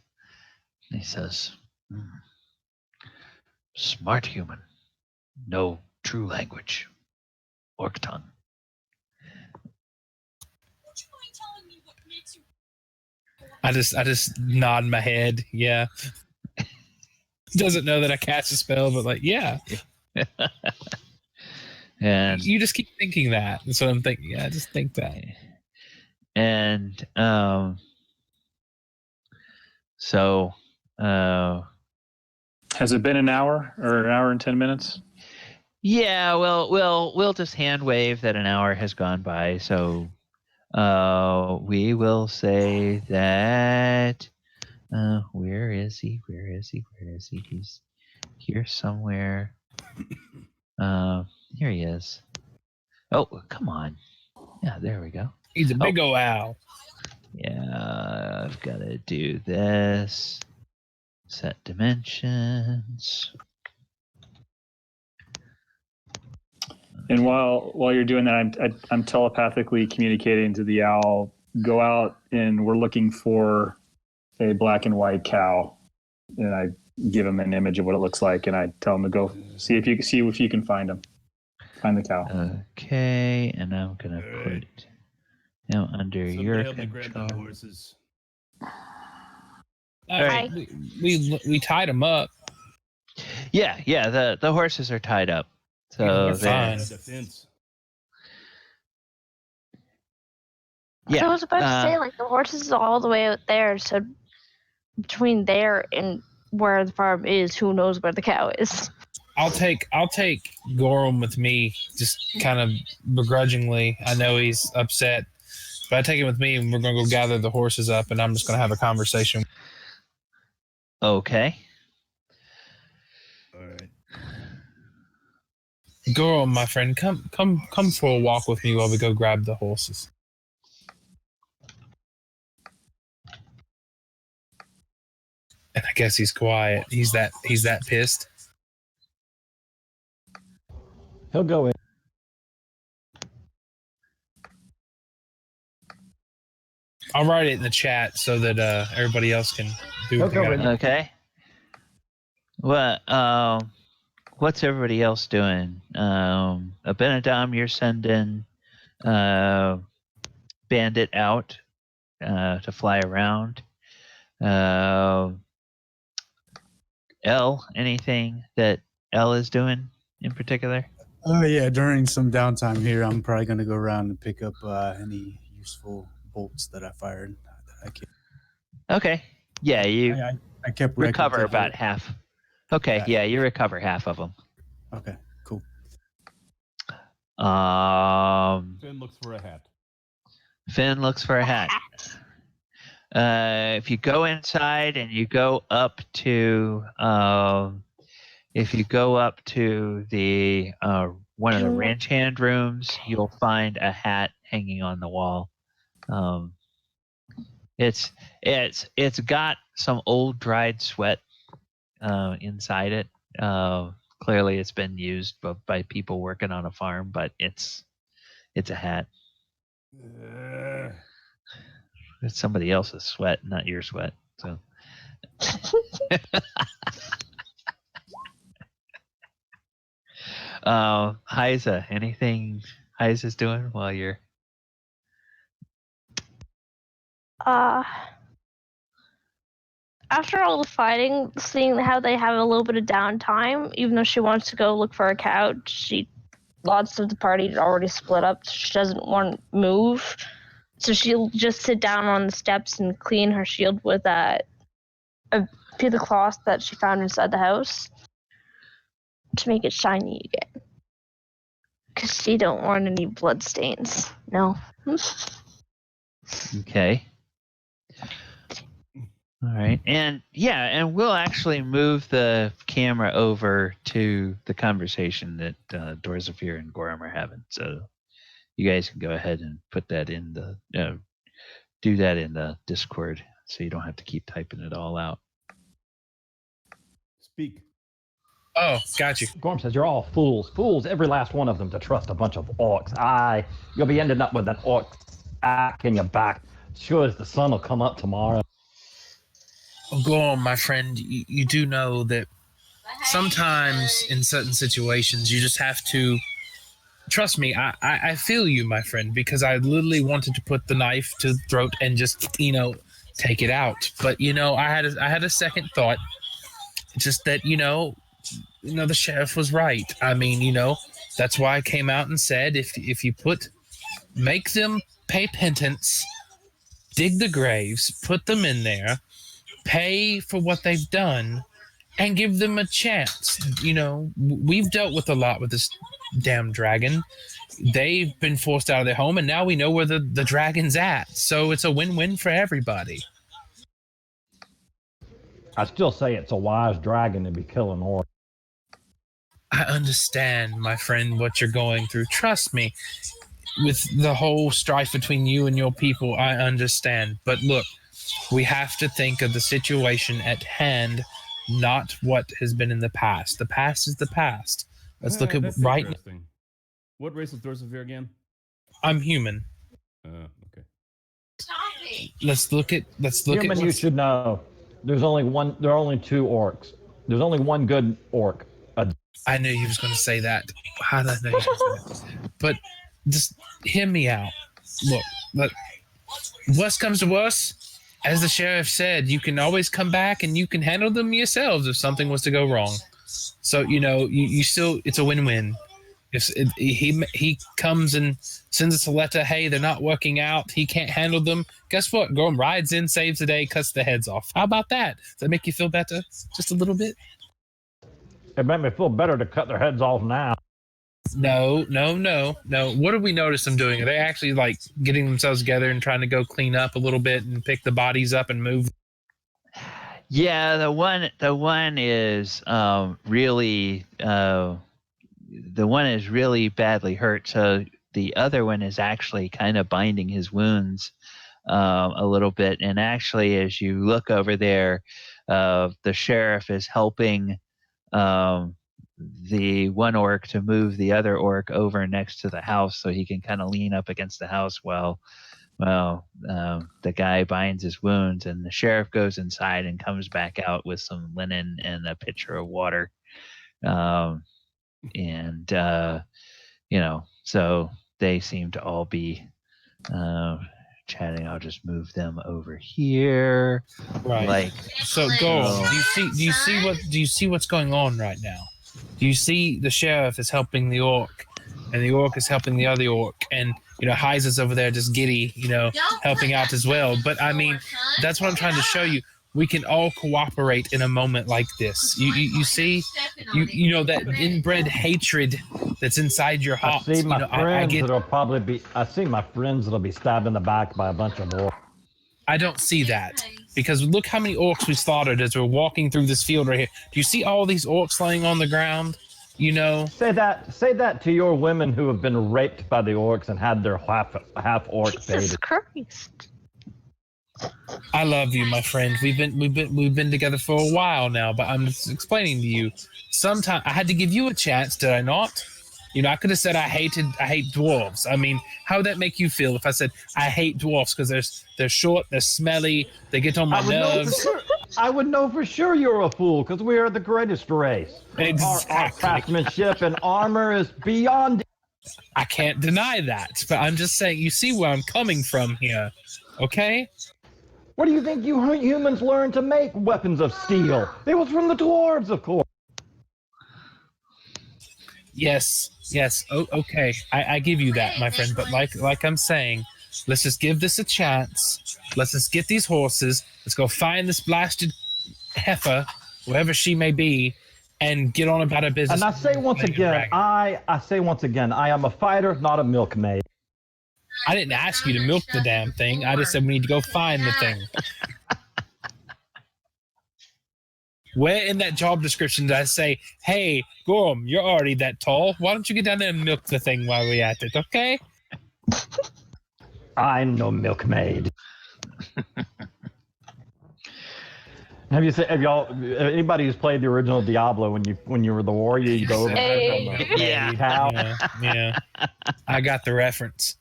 And he says, "Smart human. No true language. Orc tongue." I just nod my head. Yeah. Doesn't know that I cast a spell, but like, yeah. And you just keep thinking that. That's what I'm thinking. Yeah, just think that. And so Has it been an hour or an hour and 10 minutes? yeah, well, we'll just hand wave that an hour has gone by. So we will say that where is he? He's here somewhere. Here he is. Oh, come on. Yeah, there we go. He's a big ol' owl. Yeah, I've got to do this. Set dimensions. And while you're doing that, I'm telepathically communicating to the owl. Go out and we're looking for a black and white cow, and I give him an image of what it looks like, and I tell him to go see if you can find him. Find the cow. Okay, and I'm gonna put him under your help me grab control. the horses. Right. We tied him up. Yeah. The horses are tied up, so they're fine. Defense. Yeah. So I was about to say, like, the horses is all the way out there, so between there and where the farm is, who knows where the cow is. I'll take Gorrim with me, just kind of begrudgingly. I know he's upset, but I take him with me, and we're gonna go gather the horses up, and I'm just gonna have a conversation. Okay. All right. Gorrim, my friend, come for a walk with me while we go grab the horses. And I guess he's quiet. He's that pissed. He'll go in. I'll write it in the chat so that everybody else can do what they Okay. got. Okay. Well, what's everybody else doing? Abinadom, you're sending Bandit out to fly around. L, anything that L is doing in particular? Yeah, during some downtime here, I'm probably going to go around and pick up any useful bolts that I fired. That I kept. Okay. Yeah, you I kept recover record of about it. half. Okay, yeah, you recover half of them. Okay, cool. Finn looks for a hat. Finn looks for a hat. If you go inside and you go up to the one of the ranch hand rooms, you'll find a hat hanging on the wall. It's got some old dried sweat inside it. Clearly, it's been used by people working on a farm, but it's a hat. It's somebody else's sweat, not your sweat. So. Hyza, anything Hyza's doing while you're? After all the fighting, seeing how they have a little bit of downtime, even though she wants to go look for a cow, lots of the party had already split up. So she doesn't want to move. So she'll just sit down on the steps and clean her shield with a piece of cloth that she found inside the house to make it shiny again. Because she don't want any blood stains. No. Okay. All right. And we'll actually move the camera over to the conversation that Dorzaphir and Gorrim are having. So you guys can go ahead and put that in the do that in the Discord, so you don't have to keep typing it all out. Speak. Oh, got you. Gorm says you're all fools, every last one of them, to trust a bunch of orcs. You'll be ending up with an orc back in your back. Sure as the sun will come up tomorrow. Oh, go on, my friend. You do know that sometimes in certain situations you just have to trust me. I feel you, my friend, because I literally wanted to put the knife to the throat and just take it out. But I had a second thought, just that the sheriff was right. I mean, that's why I came out and said if you make them pay penance, dig the graves, put them in there, pay for what they've done, and give them a chance. We've dealt with a lot with this damn dragon. They've been forced out of their home, and now we know where the dragon's at. So it's a win-win for everybody. I still say it's a wise dragon to be killing orcs. I understand, my friend, what you're going through. Trust me, with the whole strife between you and your people, I understand. But look, we have to think of the situation at hand, not what has been in the past. The past is the past. Let's look at That's right. interesting. What race is Dorzaphir again? I'm human. Okay. Let's look at. Human, you should know. There are only two orcs. There's only one good orc. I knew you was going to say that. How did I know you was going to say that? But just hear me out. Look, worst comes to worst, as the sheriff said, you can always come back and you can handle them yourselves if something was to go wrong. So, you still, it's a win-win. If he comes and sends us a letter, hey, they're not working out, he can't handle them, guess what? Gorrim rides in, saves the day, cuts their heads off. How about that? Does that make you feel better? Just a little bit? It made me feel better to cut their heads off now. No. What do we notice them doing? Are they actually getting themselves together and trying to go clean up a little bit and pick the bodies up and move? Yeah, the one is really the one is really badly hurt. So the other one is actually kind of binding his wounds a little bit. And actually, as you look over there, the sheriff is helping the one orc to move the other orc over next to the house so he can kind of lean up against the house while the guy binds his wounds, and the sheriff goes inside and comes back out with some linen and a pitcher of water. So they seem to all be chatting. I'll just move them over here. Right. So go. Do you see what's going on right now? Do you see the sheriff is helping the orc, and the orc is helping the other orc, and Hyza's over there just giddy, helping out as well. But I mean, that's what I'm trying to show you. We can all cooperate in a moment like this. You see, that inbred hatred that's inside your heart. I see my friends that'll be stabbed in the back by a bunch of orcs. I don't see that, because look how many orcs we slaughtered as we're walking through this field right here. Do you see all these orcs laying on the ground? Say that to your women who have been raped by the orcs and had their half orc baby. Jesus Christ. I love you, my friend. We've been together for a while now, but I'm just explaining to you. Sometimes I had to give you a chance, did I not? I could have said I hate dwarves. I mean, how would that make you feel if I said I hate dwarves because they're short, they're smelly, they get on my nerves? I would know for sure you're a fool, because we are the greatest race. Exactly. Our craftsmanship and armor is beyond. I can't deny that, but I'm just saying, you see where I'm coming from here, okay? What do you think you humans learned to make weapons of steel? It was from the dwarves, of course. Yes. Okay. I give you that, my friend. But like I'm saying, let's just give this a chance. Let's just get these horses. Let's go find this blasted heifer, whoever she may be, and get on about our business. And I say once again, I am a fighter, not a milkmaid. I didn't ask you to milk the damn thing. I just said we need to go find the thing. Where in that job description did I say, hey, Gorrim, you're already that tall. Why don't you get down there and milk the thing while we're at it, okay? I'm no milkmaid. Anybody who's played the original Diablo, when you were the warrior, you go over there from the Yeah. I got the reference.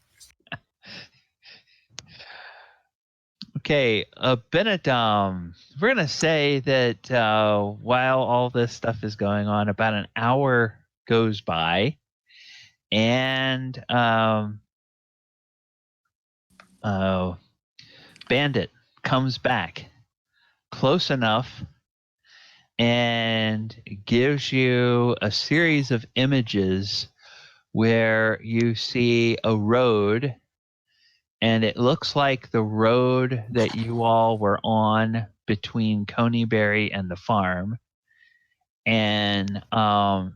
Okay, Abinadom. We're gonna say that while all this stuff is going on, about an hour goes by, and Bandit comes back close enough and gives you a series of images where you see a road, and it looks like the road that you all were on between Coneyberry and the farm. And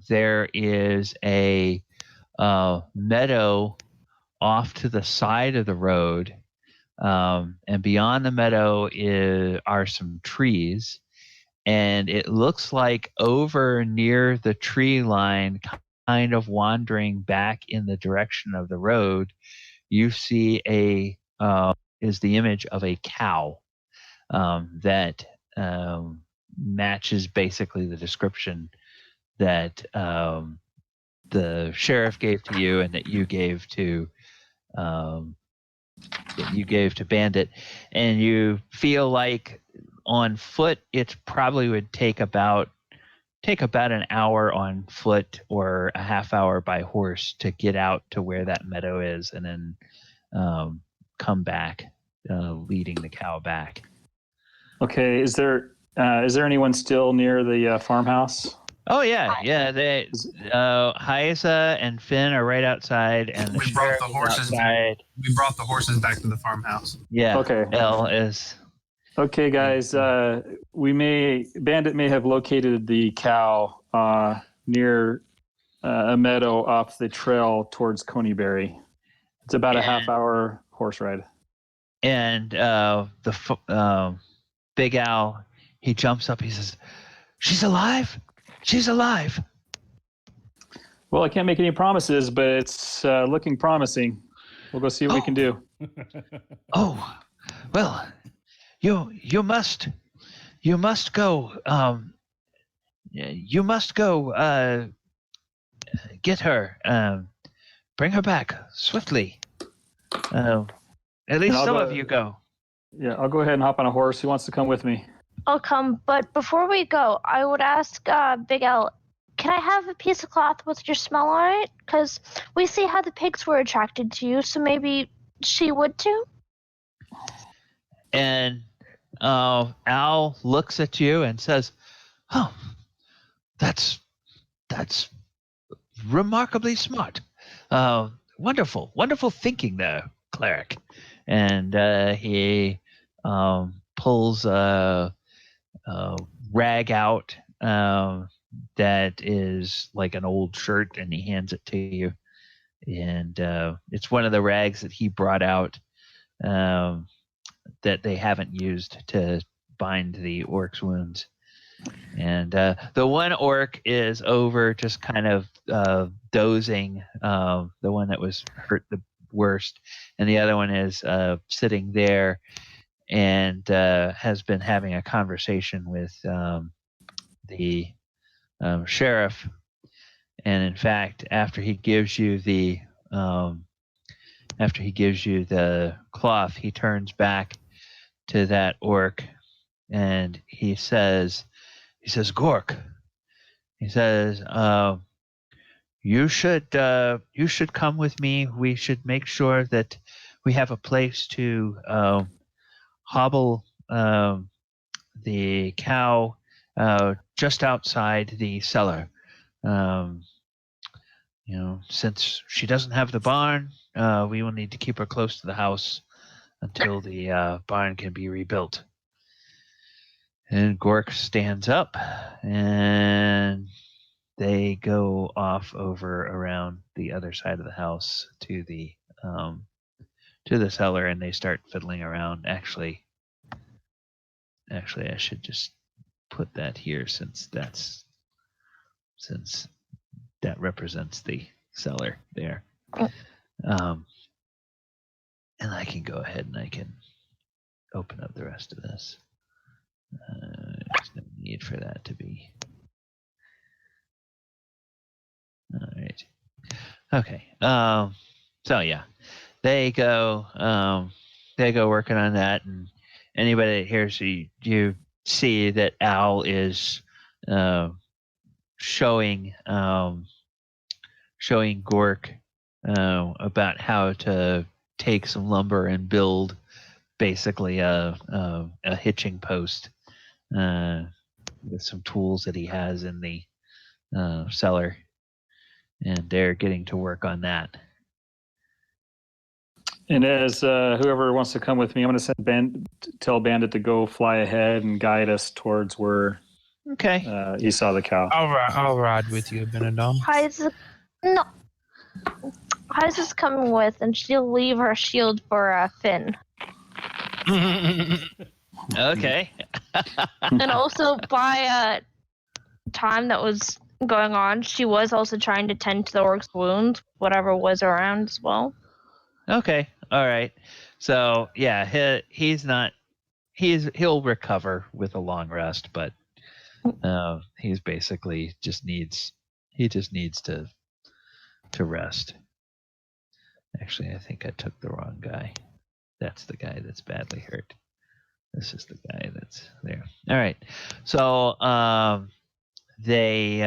there is a meadow off to the side of the road. And beyond the meadow are some trees. And it looks like over near the tree line, kind of wandering back in the direction of the road, you see is the image of a cow that matches basically the description that the sheriff gave to you and that you gave to Bandit, and you feel like on foot it probably would take about an hour on foot or a half hour by horse to get out to where that meadow is, and then come back, leading the cow back. Okay, is there anyone still near the farmhouse? Oh yeah. They Hyza and Finn are right outside, and We brought the horses back. We brought the horses back to the farmhouse. Yeah. Okay. Elle is. Okay, guys. Bandit may have located the cow near a meadow off the trail towards Coneyberry. It's about a half-hour horse ride. And the Big Al, he jumps up. He says, "She's alive! She's alive!" Well, I can't make any promises, but it's looking promising. We'll go see what we can do. Oh, well, you must go. You must go. Get her. Bring her back swiftly. At least some of you go. Yeah, I'll go ahead and hop on a horse. Who wants to come with me? I'll come, but before we go, I would ask Big L, can I have a piece of cloth with your smell on it? Because we see how the pigs were attracted to you, so maybe she would too? And Al looks at you and says, "Oh, that's remarkably smart. Wonderful thinking there, cleric." And he pulls a rag out that is like an old shirt, and he hands it to you. And it's one of the rags that he brought out that they haven't used to bind the orc's wounds. And the one orc is over just kind of dozing, the one that was hurt the worst, and the other one is sitting there and has been having a conversation with the sheriff. And in fact, after he gives you the cloth, he turns back to that orc and he says, "Gork," he says, you should come with me. We should make sure that we have a place to hobble the cow just outside the cellar. Since she doesn't have the barn, we will need to keep her close to the house until the barn can be rebuilt. And Gork stands up, and they go off over around the other side of the house to the cellar, and they start fiddling around. Actually, I should just put that here since that represents the cellar there. And I can go ahead and I can open up the rest of this. There's no need for that to be. All right. Okay. So yeah, they go working on that, and anybody that hears you see that Al is showing Gork about how to take some lumber and build basically a hitching post with some tools that he has in the cellar, and they're getting to work on that. And as whoever wants to come with me, I'm going to tell Bandit to go fly ahead and guide us towards where he saw the cow. I'll ride with you, Abinadom. Hyza's coming with, and she'll leave her shield for Finn. Okay. And also, by time that was going on, she was also trying to tend to the orc's wounds, whatever was around as well. Okay. All right. So yeah, he'll recover with a long rest, but he's basically just needs to rest. Actually, I think I took the wrong guy. That's the guy that's badly hurt. This is the guy that's there. All right. So they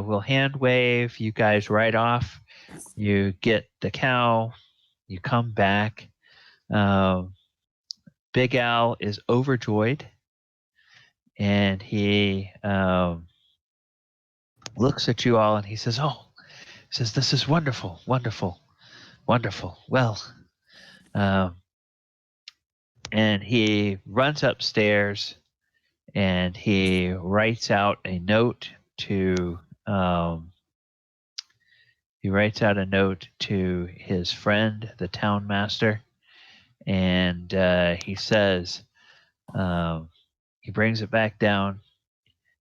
will hand wave you guys right off. You get the cow. You come back. Big Al is overjoyed, and he looks at you all and he says, "This is wonderful, wonderful, wonderful. Well," and he runs upstairs and he writes out a note to his friend, the town master, and he says, he brings it back down,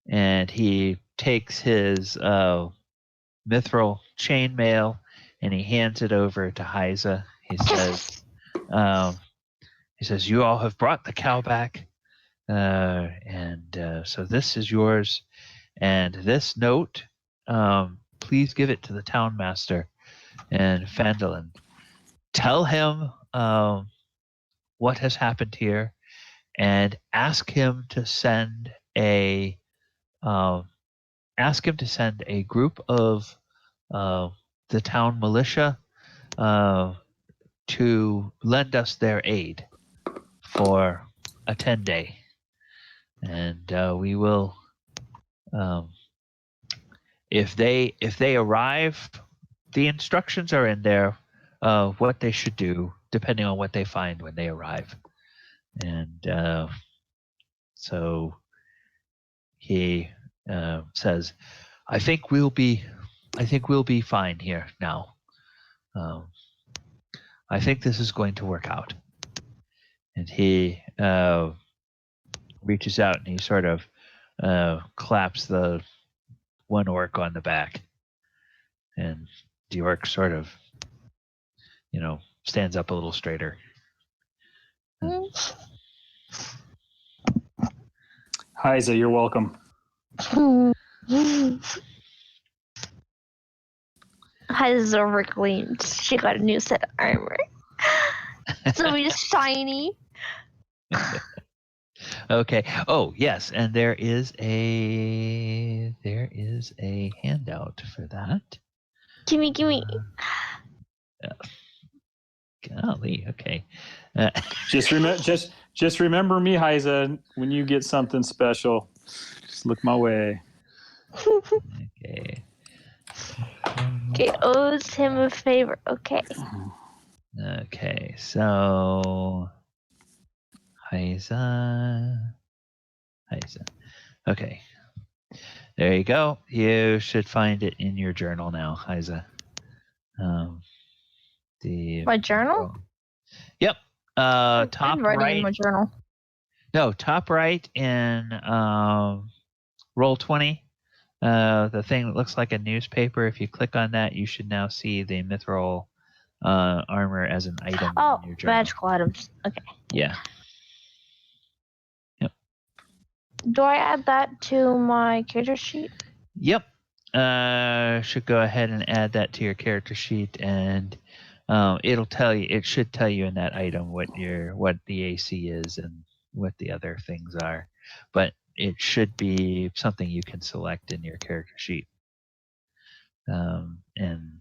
and he takes his mithril chainmail and he hands it over to Hyza. He says, "You all have brought the cow back, and so this is yours, and this note, please give it to the town master and Fandolin. Tell him what has happened here, and ask him to send a group of the town militia to lend us their aid for a 10-day, and we will. If they arrive, the instructions are in there, what they should do depending on what they find when they arrive." And so he says, I think we'll be fine here now. I think this is going to work out." And he reaches out and he sort of claps the one orc on the back, and the orc sort of, stands up a little straighter. Hyza, you're welcome. Hyza's overclean. She got a new set of armor. So it's shiny. Okay. Oh, yes, and there is a handout for that. Gimme. Golly. Okay. Just remember me, Hyza, when you get something special. Just look my way. Okay. Okay, owes him a favor. Okay. Okay. So Hyza. Okay. There you go. You should find it in your journal now, Hyza. My journal? Yep. Top I'm writing right. in my journal. No, top right in roll 20. The thing that looks like a newspaper. If you click on that, you should now see the mithril armor as an item in your journal. Magical items. Okay. Yeah. Yep. Do I add that to my character sheet? Yep. Should go ahead and add that to your character sheet, and it'll tell you. It should tell you in that item what the AC is, and what the other things are, but it should be something you can select in your character sheet. And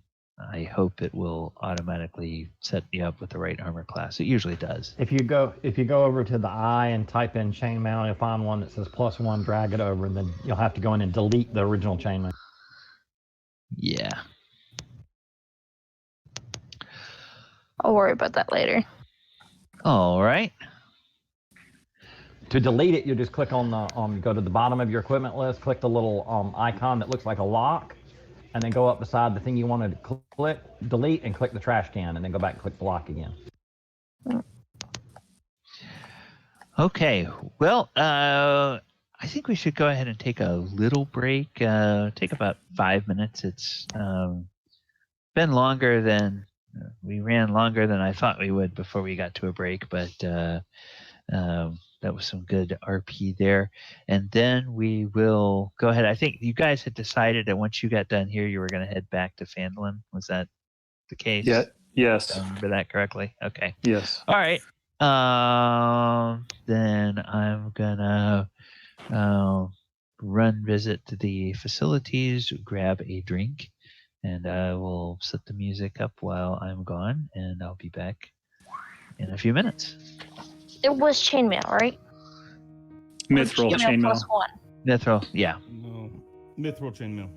I hope it will automatically set you up with the right armor class. It usually does. If you go over to the eye and type in chainmail, you'll find one that says +1, drag it over, and then you'll have to go in and delete the original chainmail. Yeah. I'll worry about that later. All right. To delete it, you just click on the go to the bottom of your equipment list, click the little icon that looks like a lock, and then go up beside the thing you wanted to click, delete, and click the trash can, and then go back and click block again. Okay. Well, I think we should go ahead and take a little break. Take about 5 minutes. It's been longer than we ran longer than I thought we would before we got to a break, but that was some good RP there. And then we will go ahead. I think you guys had decided that once you got done here, you were going to head back to Phandalin. Was that the case? Yeah. Yes. Did I remember that correctly? Okay. Yes. All right. Then I'm gonna run visit the facilities, grab a drink, and I will set the music up while I'm gone, and I'll be back in a few minutes. It was chainmail, right? Mithril chainmail. +1. Mithril, yeah. No. Mithril chainmail.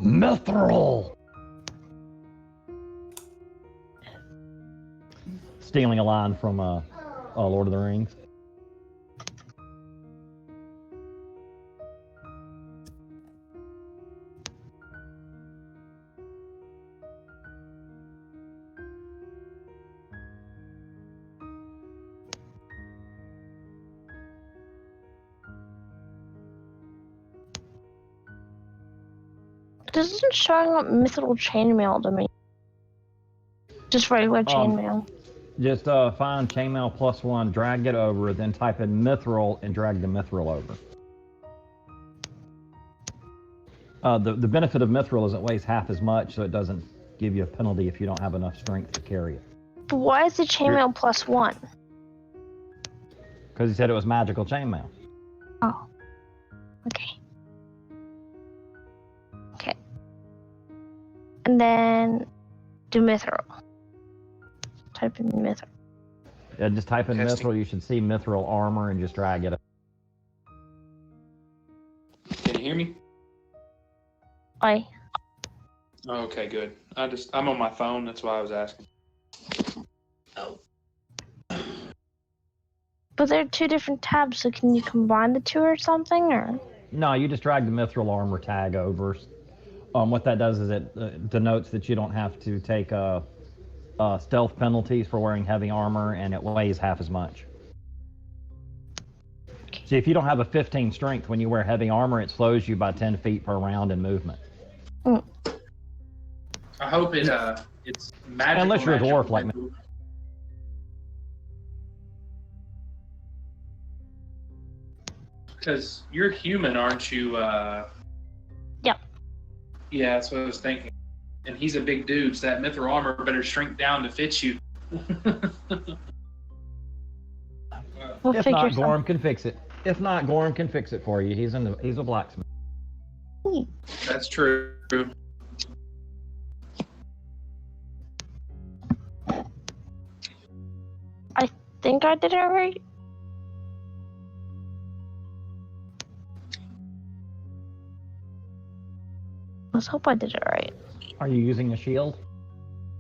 Mithril! Stealing a line from Lord of the Rings. This isn't showing up mithril chainmail to me. Just regular chainmail. Just find chainmail +1, drag it over, then type in mithril and drag the mithril over. The benefit of mithril is it weighs half as much, so it doesn't give you a penalty if you don't have enough strength to carry it. But why is the chainmail +1? Because he said it was magical chainmail. Oh. Okay. Okay. And then do mithril. Type in mithril. Yeah, just type in mithril. You should see mithril armor and just drag it up. Can you hear me? Aye. Oh, okay, good. I'm on my phone. That's why I was asking. Oh. But they're two different tabs, so can you combine the two or something, or? No, you just drag the mithril armor tag over. What that does is it denotes that you don't have to take stealth penalties for wearing heavy armor, and it weighs half as much. See, if you don't have a 15 strength when you wear heavy armor, it slows you by 10 feet per round in movement. Mm. I hope it's magical. Unless you're a dwarf like me. Because you're human, aren't you? Yep. Yeah, that's what I was thinking. And he's a big dude, so that mithril armor better shrink down to fit you. We'll If figure not, something. Gorrim can fix it. If not, Gorrim can fix it for you. He's a blacksmith. That's true. I think I did it right. Let's hope I did it right. Are you using a shield?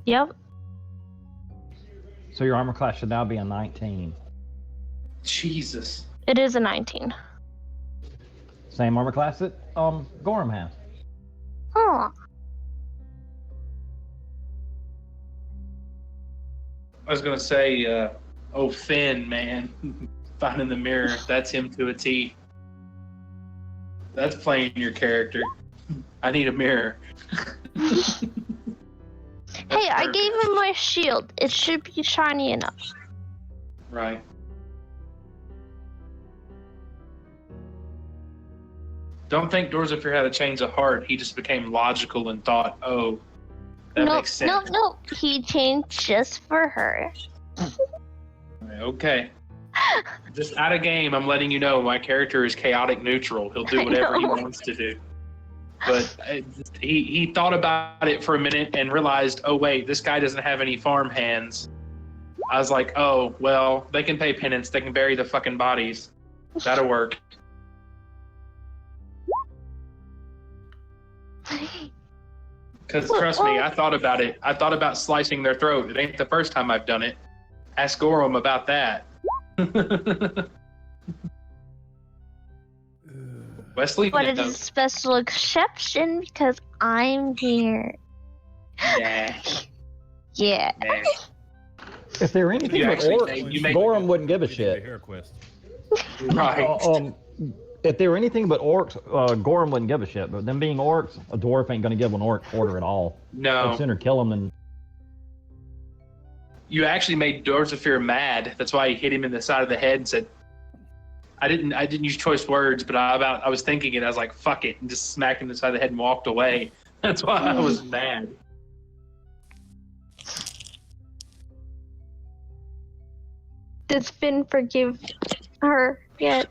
Yep. So your armor class should now be a 19. Jesus. It is a 19. Same armor class that Gorrim has. Oh. I was gonna say, oh Finn, man, finding the mirror. That's him to a T. That's playing your character. I need a mirror. Hey, I gave him my shield. It should be shiny enough. Right. Don't think Dorzaphir had a change of heart. He just became logical and thought, oh, That no, makes sense. no. He changed just for her. Okay. Just out of game, I'm letting you know my character is chaotic neutral. He'll do I whatever he know. wants to do. But he thought about it for a minute and realized, oh wait, this guy doesn't have any farm hands. I was like, oh well, they can pay penance. They can bury the fucking bodies. That'll work. Because trust me, I thought about it. I thought about slicing their throat. It ain't the first time I've done it. Ask Gorrim about that. Wesley, But it is a special exception because I'm here. Yeah. Yeah. If they were anything You but actually- orcs, you make- Gorrim wouldn't give a The shit. hair quest. Right. If they were anything but orcs, Gorrim wouldn't give a shit. But them being orcs, a dwarf ain't gonna give an orc quarter at all. I'd No. sooner kill them than. You actually made Dorzaphir mad. That's why he hit him in the side of the head and said, I didn't use choice words, but I was thinking it. I was like, fuck it, and just smacked him in the side of the head and walked away. That's why I was mad. Did Finn forgive her yet?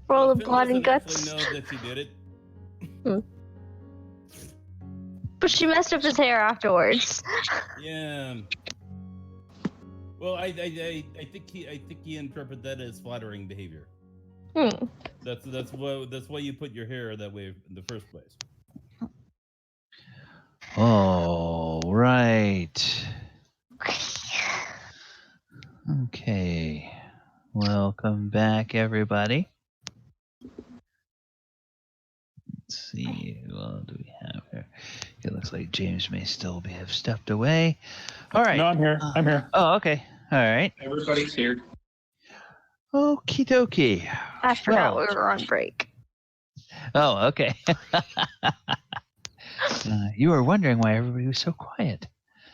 For all the Phil blood and doesn't guts. actually know that she did it. But she messed up his hair afterwards. Yeah. Well, I think he interpreted that as flattering behavior. That's why you put your hair that way in the first place. All right. Okay. Welcome back, everybody. Let's see. What do we have here? It looks like James may still have stepped away. All right. No, I'm here. I'm here. Oh, okay. All right. Everybody's here. Okie dokie. I forgot Well. we were on break. Oh, okay. You were wondering why everybody was so quiet.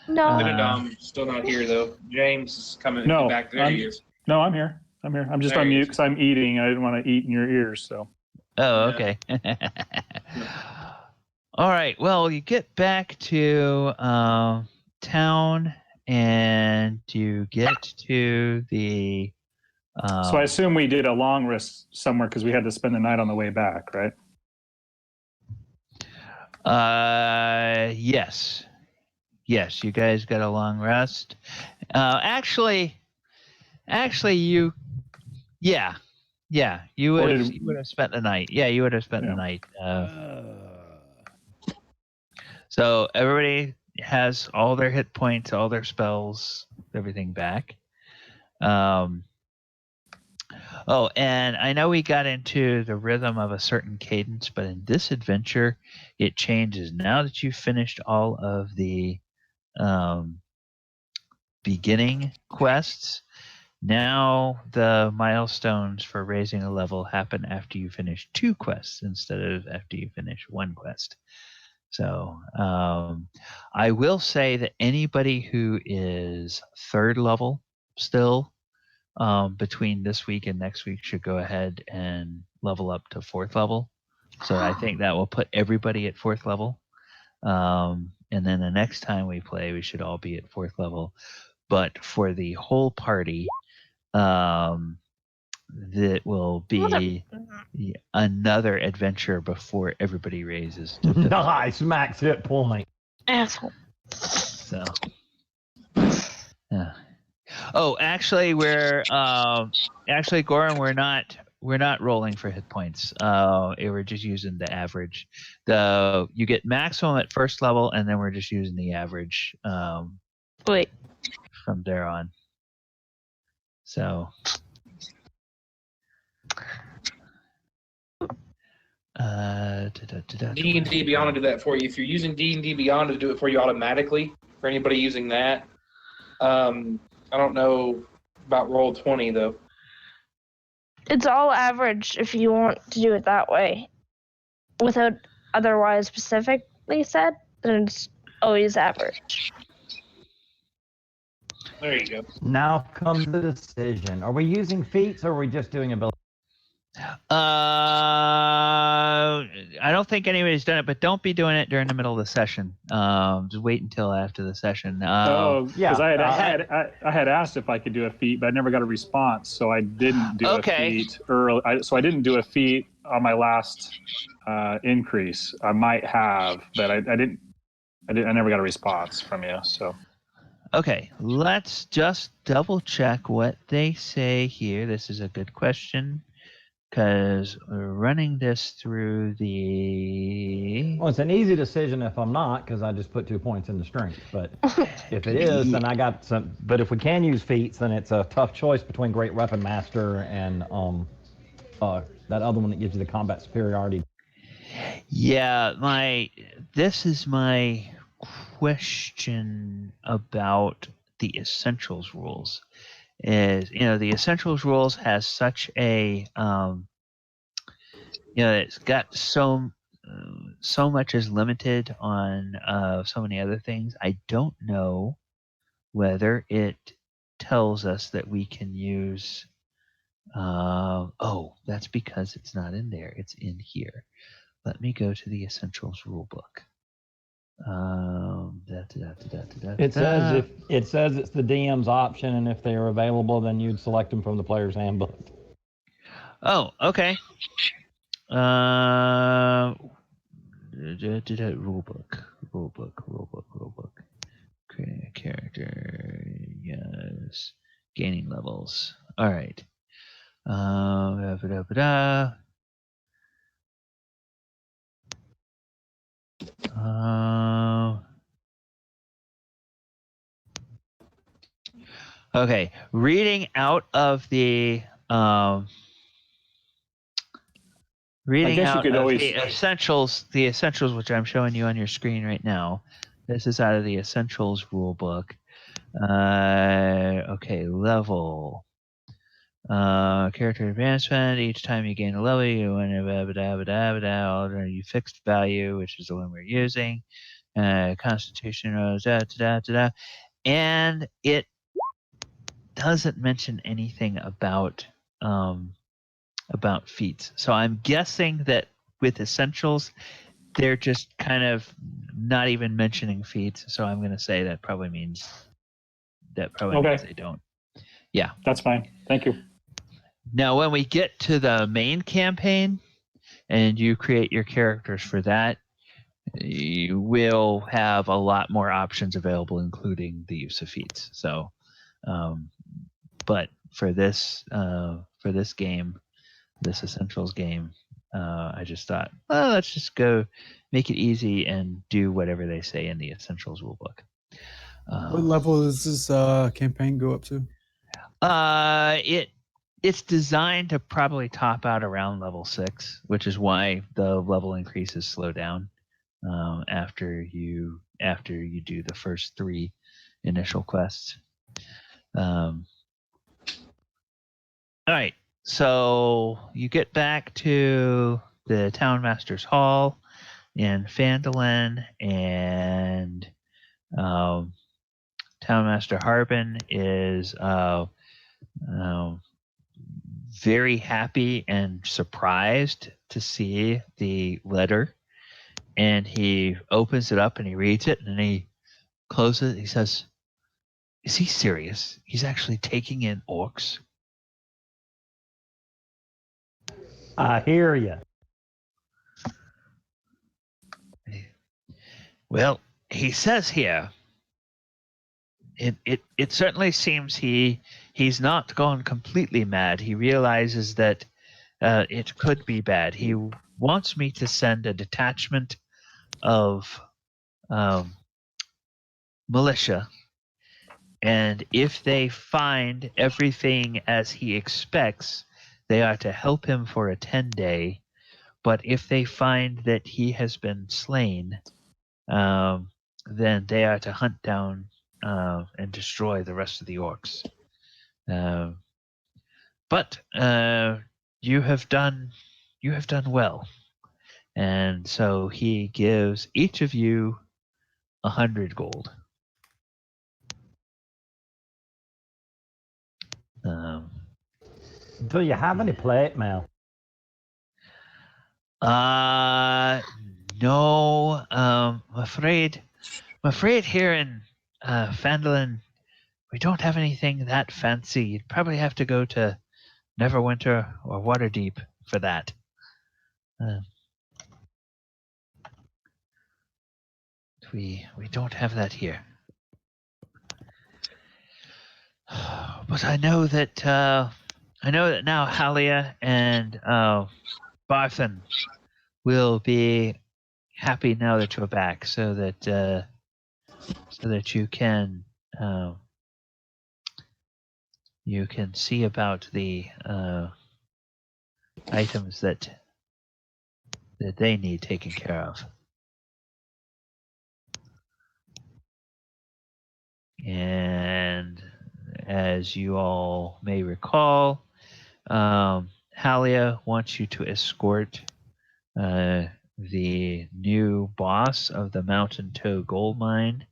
No. Abinadom still not here though. James is coming No, back. There he is. No, I'm here. I'm here. I'm just There on he mute is. because I'm eating. I didn't want to eat in your ears. So. Oh, Yeah. okay. All right. Well, you get back to town and you get to the. So I assume we did a long rest somewhere because we had to spend the night on the way back, right? Yes. Yes, you guys got a long rest. Actually, you. Yeah. You Or would have. did- You would have spent the night. Yeah, you would have spent the Yeah. night. So everybody has all their hit points, all their spells, everything back. Oh, and I know we got into the rhythm of a certain cadence, but in this adventure, it changes. Now that you've finished all of the beginning quests, now the milestones for raising a level happen after you finish 2 quests instead of after you finish 1 quest. So I will say that anybody who is 3rd level still between this week and next week should go ahead and level up to 4th level. So I think that will put everybody at 4th level. And then the next time we play, we should all be at 4th level. But for the whole party, that will be another adventure before everybody raises to 5th. Nice max hit point. Asshole. So, yeah. Oh, actually, Gorrim, we're not rolling for hit points. We're just using the average. You get maximum at 1st level, and then we're just using the average. Wait. From there on. So. D&D Beyond will do that for you. If you're using D&D Beyond to do it for you automatically, for anybody using that, I don't know about Roll20 though. It's all average if you want to do it that way. Without otherwise specifically said, then it's always average. There you go. Now comes the decision. Are we using feats or are we just doing ability? I don't think anybody's done it, but don't be doing it during the middle of the session. Just wait until after the session. Because I had asked if I could do a feat, but I never got a response, so I didn't do a feat early. So I didn't do a feat on my last increase. I might have, but I didn't. I never got a response from you. So okay, let's just double check what they say here. This is a good question. Because we're running this through the... Well, it's an easy decision if I'm not, because I just put 2 points in the strength. But if it is, then I got some... But if we can use feats, then it's a tough choice between Great Weapon Master and that other one that gives you the combat superiority. Yeah, this is my question about the Essentials rules. The Essentials rules has such a it's got so much is limited on so many other things. I don't know whether it tells us that we can use that's because it's not in there. It's in here. Let me go to the Essentials rulebook. It says it's the DM's option, and if they are available, then you'd select them from the player's handbook. Oh, okay. Rulebook. Create a character. Yes. Gaining levels. All right. Okay, reading out of the the essentials, which I'm showing you on your screen right now. This is out of the Essentials rulebook. Okay, level. Character advancement. Each time you gain a level, you win you fixed value, which is the one we're using. Constitution, and it doesn't mention anything about feats. So I'm guessing that with Essentials, they're just kind of not even mentioning feats. So I'm going to say that probably means they don't. Yeah, that's fine. Thank you. Now, when we get to the main campaign and you create your characters for that, you will have a lot more options available, including the use of feats. So, but for this game, this Essentials game, I just thought, well, let's just go make it easy and do whatever they say in the Essentials rulebook. What level does this campaign go up to? It's designed to probably top out around level 6, which is why the level increases slow down after you do the first 3 initial quests. All right, so you get back to the Town Master's Hall in Phandalin, and Town Master Harbin is very happy and surprised to see the letter, and he opens it up and he reads it and he closes it. He says, "Is he serious? He's actually taking in orcs?" I hear you. Well, he says here, it certainly seems he's not gone completely mad. He realizes that it could be bad. He wants me to send a detachment of militia, and if they find everything as he expects, they are to help him for a 10-day. But if they find that he has been slain, then they are to hunt down and destroy the rest of the orcs. But you have done well, and so he gives each of you 100 gold. Do you have any plate mail? No. I'm afraid here in Phandalin, we don't have anything that fancy. You'd probably have to go to Neverwinter or Waterdeep for that. We don't have that here. But I know that now Halia and Barthen will be happy now that you're back, so that you can see about the items that they need taken care of. And as you all may recall, Halia wants you to escort the new boss of the Mountain Toe Gold Mine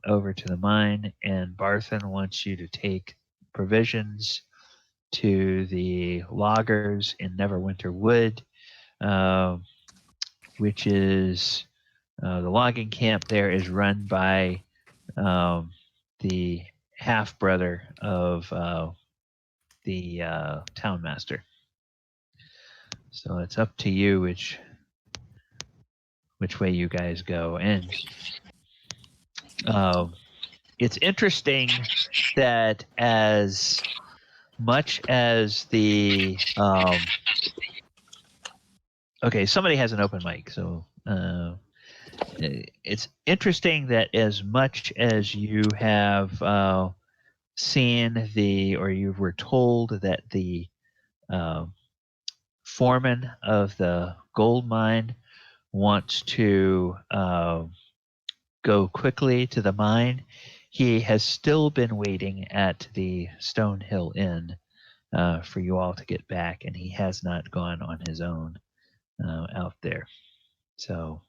over to the mine, and Barthen wants you to take provisions to the loggers in Neverwinter Wood, which is the logging camp there is run by the half brother of the town master. So it's up to you which way you guys go. And it's interesting that as much as the okay, somebody has an open mic, so it's interesting that as much as you have seen or you were told that the foreman of the gold mine wants to go quickly to the mine, he has still been waiting at the Stonehill Inn for you all to get back, and he has not gone on his own out there. So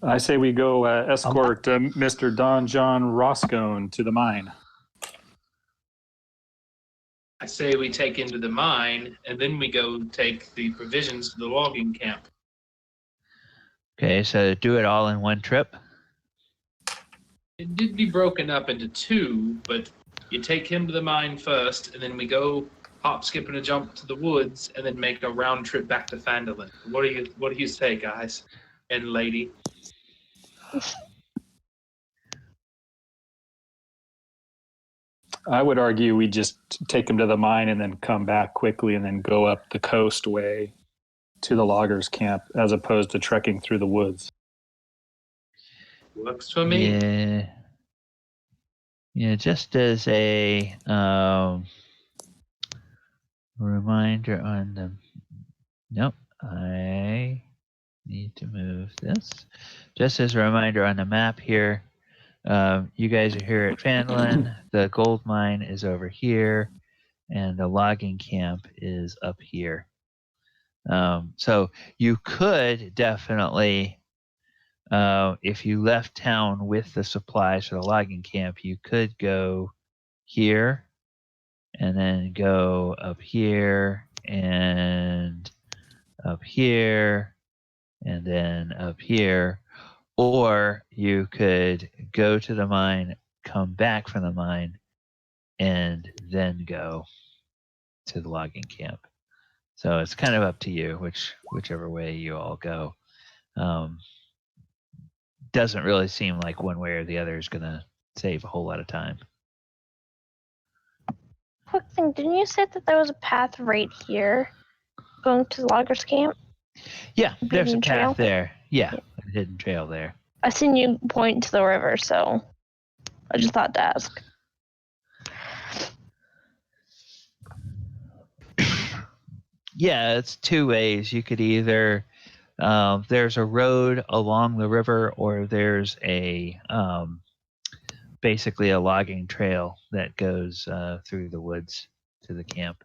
I say we go escort Mr. Don John Roscone to the mine. I say we take him to the mine, and then we go take the provisions to the logging camp. Okay, so do it all in one trip? It did be broken up into two, but you take him to the mine first, and then we go hop, skip, and a jump to the woods, and then make a round trip back to Phandalin. What do you say, guys and lady? I would argue we just take him to the mine and then come back quickly and then go up the coast way to the loggers camp as opposed to trekking through the woods. Works for me. Yeah, just as a reminder on the... Nope, I need to move this. Just as a reminder on the map here, you guys are here at Phandalin. The gold mine is over here, and the logging camp is up here. So you could definitely, if you left town with the supplies for the logging camp, you could go here, and then go up here, and up here, and then up here. Or you could go to the mine, come back from the mine, and then go to the logging camp. So it's kind of up to you, whichever way you all go. Doesn't really seem like one way or the other is going to save a whole lot of time. Quick thing, didn't you say that there was a path right here going to the loggers camp? Yeah, there's a path trail? there. Yeah, a hidden trail there. I seen you point to the river, so I just thought to ask. Yeah, it's two ways. You could either there's a road along the river, or there's a basically a logging trail that goes through the woods to the camp.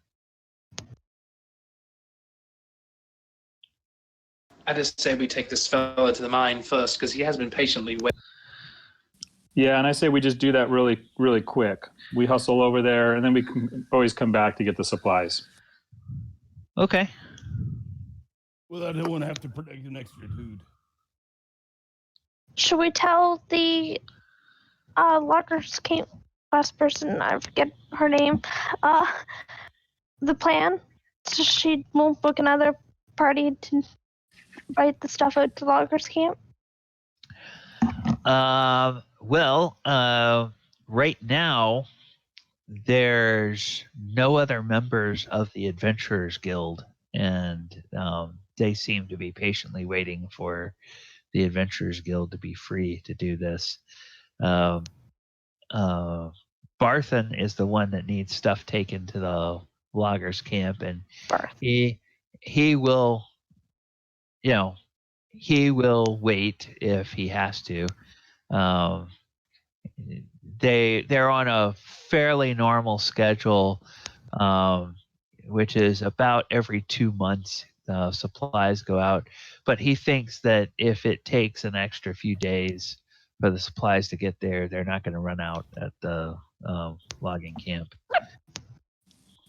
I just say we take this fella to the mine first because he has been patiently waiting. Yeah, and I say we just do that really, really quick. We hustle over there, and then we can always come back to get the supplies. Okay. Well, I don't want to have to protect an extra dude. Should we tell the lockers camp last person? I forget her name. The plan, so she won't book another party to invite the stuff out to loggers camp. Right now, there's no other members of the Adventurers Guild, and they seem to be patiently waiting for the Adventurers Guild to be free to do this. Barthen is the one that needs stuff taken to the loggers camp, and he will, he will wait if he has to. They're on a fairly normal schedule, which is about every 2 months supplies go out. But he thinks that if it takes an extra few days for the supplies to get there, they're not going to run out at the logging camp.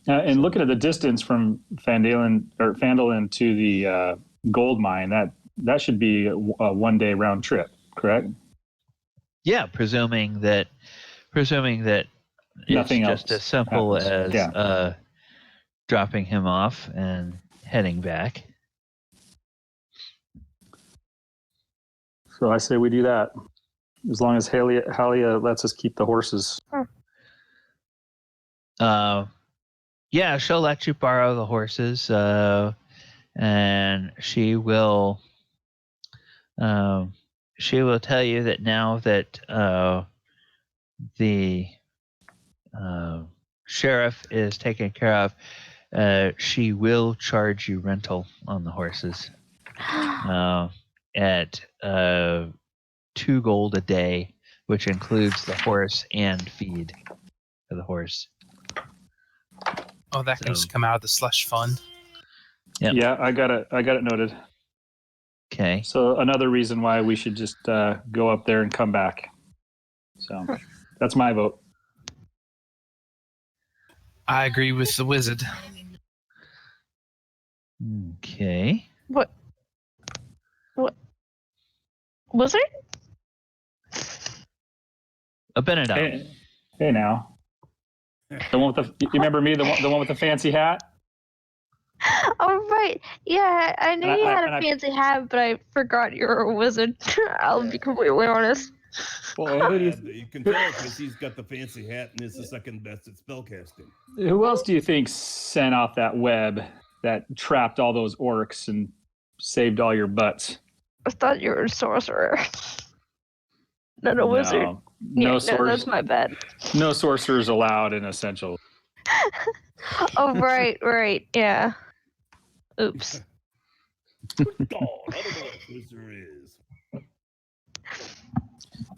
And looking at the distance from Phandalin to the gold mine, that should be a 1 day round trip, correct? Yeah, presuming that Nothing it's just else as simple happens. as dropping him off and heading back. So I say we do that, as long as Halia lets us keep the horses. Yeah, she'll let you borrow the horses, and she will tell you that now that the sheriff is taken care of, she will charge you rental on the horses at 2 gold a day, which includes the horse and feed for the horse. Oh, that can just come out of the slush fund. Yep. Yeah, I got it noted. Okay. So another reason why we should just go up there and come back. So that's my vote. I agree with the wizard. Okay. What? Wizard? Abinadom. Hey now. The one with you remember me, the one with the fancy hat? Oh, right. Yeah, I knew you had a fancy hat, but I forgot you were a wizard. I'll be completely honest. Well, you can tell because he's got the fancy hat and is the second best at spellcasting. who else do you think sent off that web that trapped all those orcs and saved all your butts? I thought you were a sorcerer. Not a wizard. No, that's my bad. No sorcerers allowed in Essential. Oh, right. Yeah. Oops. God, I don't know what wizard is.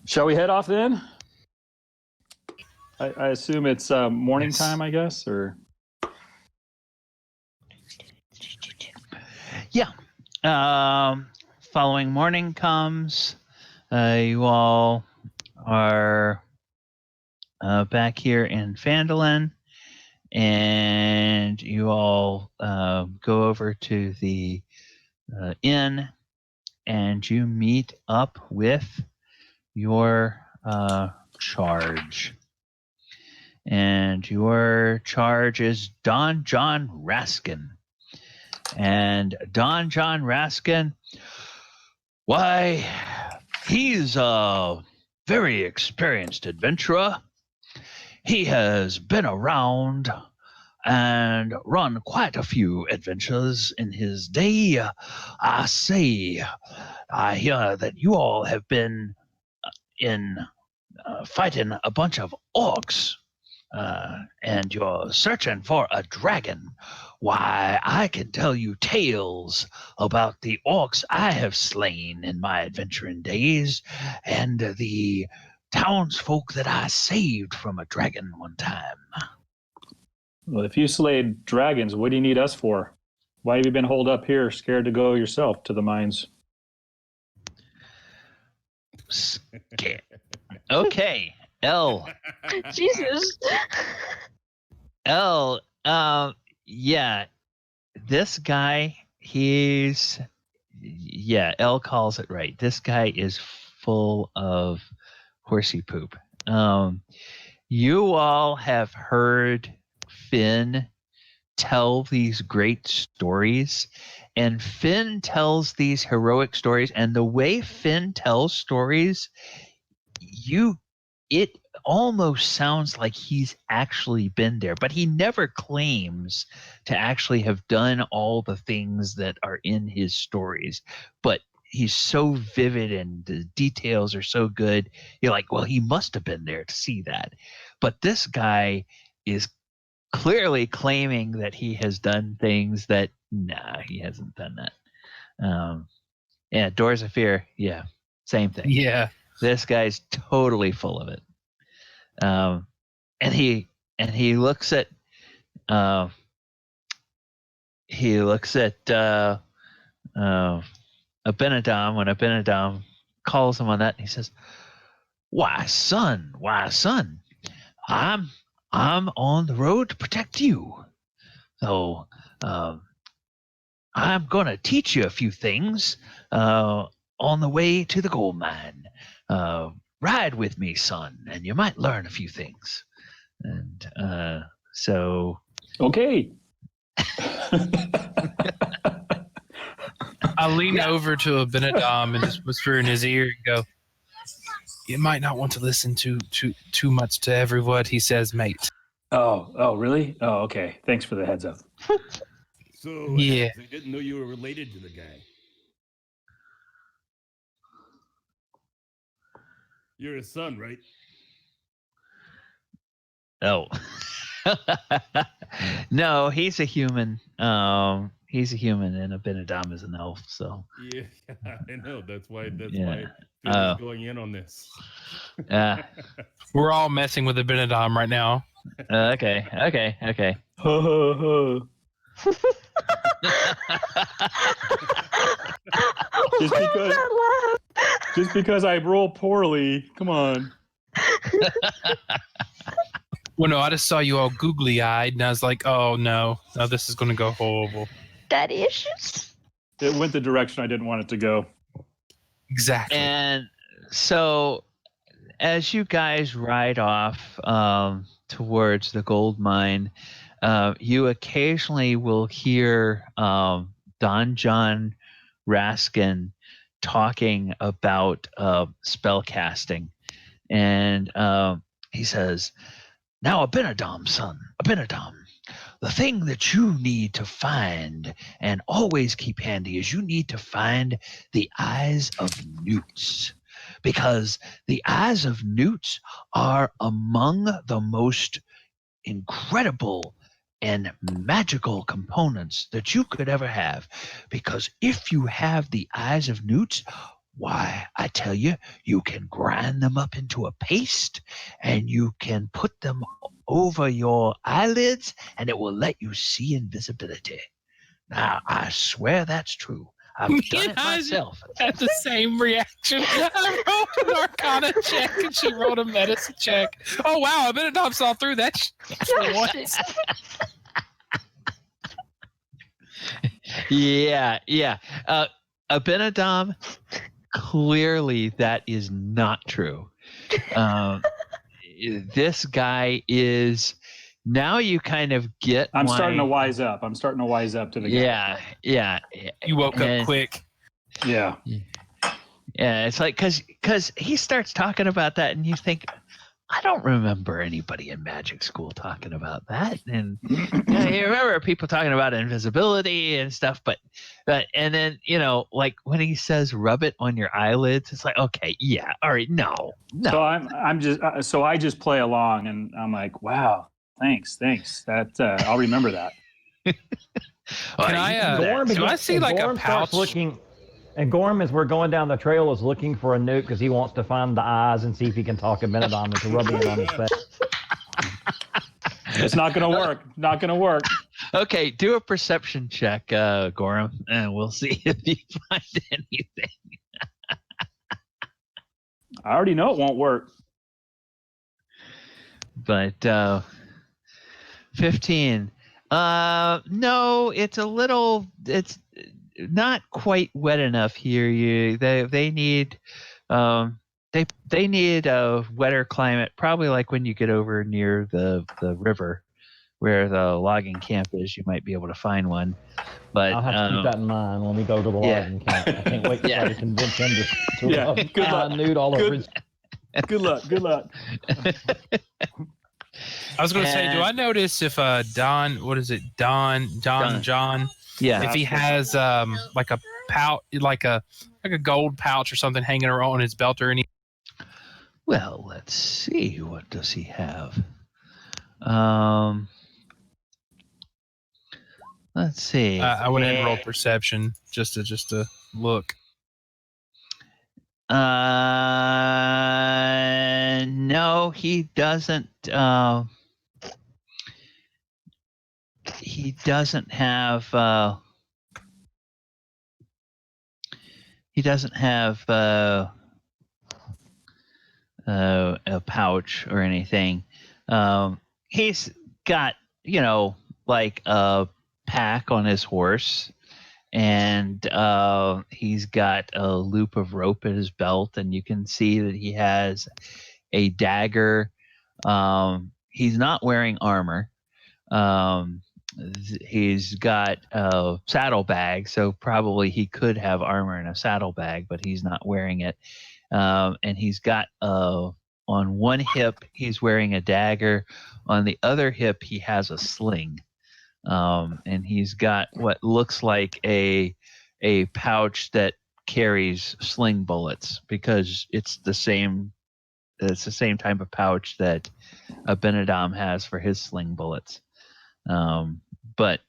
Shall we head off then? I assume it's morning time, I guess, or Yeah. Following morning comes. You all are back here in Phandalin, and you all go over to the inn, and you meet up with your charge. And your charge is Don John Raskin. And Don John Raskin, why, he's a very experienced adventurer. He has been around and run quite a few adventures in his day. I hear that you all have been fighting a bunch of orcs, and you're searching for a dragon. Why, I can tell you tales about the orcs I have slain in my adventuring days, and the townsfolk that I saved from a dragon one time. well, if you slayed dragons, what do you need us for? Why have you been holed up here, scared to go yourself to the mines? Okay, L. Jesus. L. Yeah, this guy, Elle calls it right. This guy is full of horsey poop. You all have heard Finn tell these great stories, and Finn tells these heroic stories, and the way Finn tells stories, it almost sounds like he's actually been there, but he never claims to actually have done all the things that are in his stories. But he's so vivid and the details are so good. You're like, well, he must have been there to see that. But this guy is clearly claiming that he has done things that, nah, he hasn't done that. Dorzaphir, same thing. Yeah. This guy's totally full of it. And he looks at Abinadom when Abinadom calls him on that, and he says, why son, I'm on the road to protect you. So I'm gonna teach you a few things on the way to the gold mine. Ride with me, son, and you might learn a few things. And so Okay. I lean over to Abinadom and just whisper in his ear and go, you might not want to listen too much to every word he says, mate. Oh, really? Oh, okay. Thanks for the heads up. So, Yeah. I didn't know you were related to the guy. You're his son, right? Oh. No, he's a human. He's a human, and Abinadom is an elf. So Yeah, I know. That's why Finn is going in on this. We're all messing with Abinadom right now. Okay. Ho, ho, ho. Just because I roll poorly, come on. Well, no, I just saw you all googly-eyed, and I was like, oh, no, this is going to go horrible. Daddy issues? It went the direction I didn't want it to go. Exactly. And so as you guys ride off towards the gold mine, you occasionally will hear Don John Raskin talking about spell casting. And he says, now, Abinadom, son, Abinadom, the thing that you need to find and always keep handy is you need to find the eyes of newts, because the eyes of newts are among the most incredible and magical components that you could ever have. Because if you have the eyes of newts, why, I tell you, you can grind them up into a paste and you can put them over your eyelids and it will let you see invisibility. Now, I swear that's true. I've done it myself. Had the same reaction. I rolled an Arcana check and she rolled a medicine check. Oh, wow, Abinadom saw through that once. Yeah. Abinadom, clearly that is not true. This guy is, now you kind of get I'm starting to wise up. I'm starting to wise up to the guy. Yeah. You woke up quick. Yeah. Yeah, it's like, because he starts talking about that and you think, I don't remember anybody in magic school talking about that. And you remember people talking about invisibility and stuff, but and then, like when he says rub it on your eyelids, it's like, okay, yeah, all right, no. So I just play along and I'm like, wow, thanks. That I'll remember that. Can I do I see like a pouch? And Gorrim, as we're going down the trail, is looking for a newt because he wants to find the eyes and see if he can talk Abinadom into rubbing it on his face. It's not going to work. Not going to work. Okay, do a perception check, Gorrim, and we'll see if you find anything. I already know it won't work. But 15. No, it's a little. not quite wet enough here. They need they need a wetter climate, probably like when you get over near the river where the logging camp is. You might be able to find one. But I'll have to keep that in mind when we go to the logging camp. I can't wait to try to convince him to good luck. nude all over his. Good luck. Good luck. I was going to say, do I notice if John? Yeah. If he has like a pouch, like a gold pouch or something hanging around on his belt or any. Well, let's see. What does he have? Let's see. I went and rolled perception just to look. No, he doesn't. He doesn't have. He doesn't have a pouch or anything. He's got, like a pack on his horse, and he's got a loop of rope at his belt, and you can see that he has a dagger. He's not wearing armor. He's got a saddlebag, so probably he could have armor in a saddlebag, but he's not wearing it. And he's got on one hip he's wearing a dagger, on the other hip he has a sling, and he's got what looks like a pouch that carries sling bullets, because it's the same type of pouch that Abinadom has for his sling bullets. But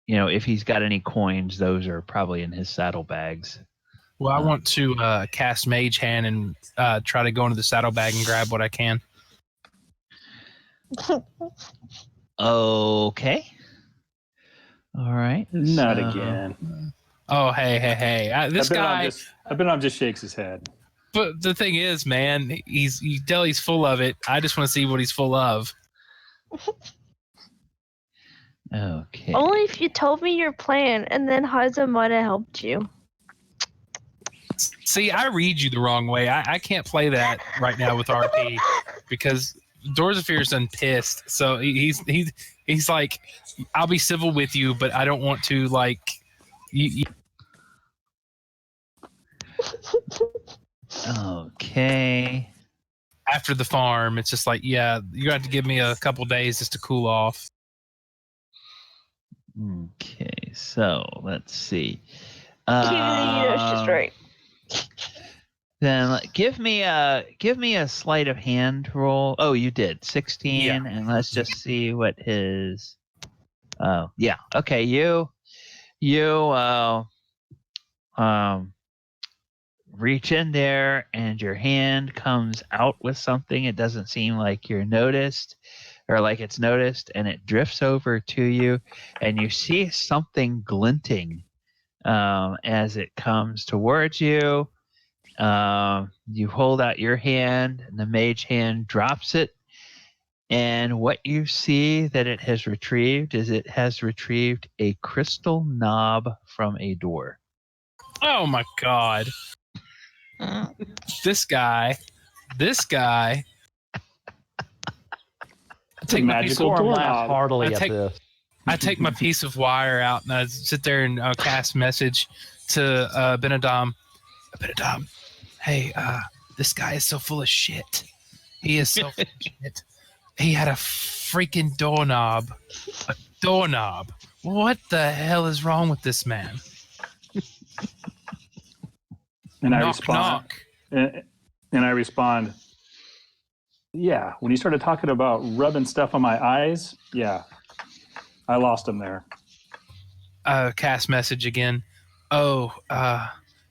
if he's got any coins, those are probably in his saddlebags. Well, I want to cast Mage Hand and try to go into the saddlebag and grab what I can. Okay. All right. Not again. Oh, hey! This guy. Abinadom just shakes his head. But the thing is, man, you tell he's full of it. I just want to see what he's full of. Okay. Only if you told me your plan, and then Hyza might have helped you. See, I read you the wrong way. I can't play that right now with RP because Dorzaphir's done pissed. So he's like, I'll be civil with you, but I don't want to like. Okay. After the farm, it's just like, yeah, you have to give me a couple days just to cool off. Okay, so let's see. She's right. Then give me a sleight of hand roll. Oh, you did 16, yeah. And let's just see what his. Oh, yeah. Okay, you reach in there, and your hand comes out with something. It doesn't seem like you're noticed, or like it's noticed, and it drifts over to you, and you see something glinting as it comes towards you. You hold out your hand, and the mage hand drops it, and what you see that it has retrieved is it has retrieved a crystal knob from a door. Oh my god. This guy. I take my piece of laugh heartily at this. I take my piece of wire out and I sit there and cast message to Abinadom. Abinadom, hey, this guy is so full of shit. He is so full of shit. He had a freaking doorknob. A doorknob. What the hell is wrong with this man? And I knock. And I respond, yeah, when you started talking about rubbing stuff on my eyes, yeah, I lost him there. Cast message again. Oh,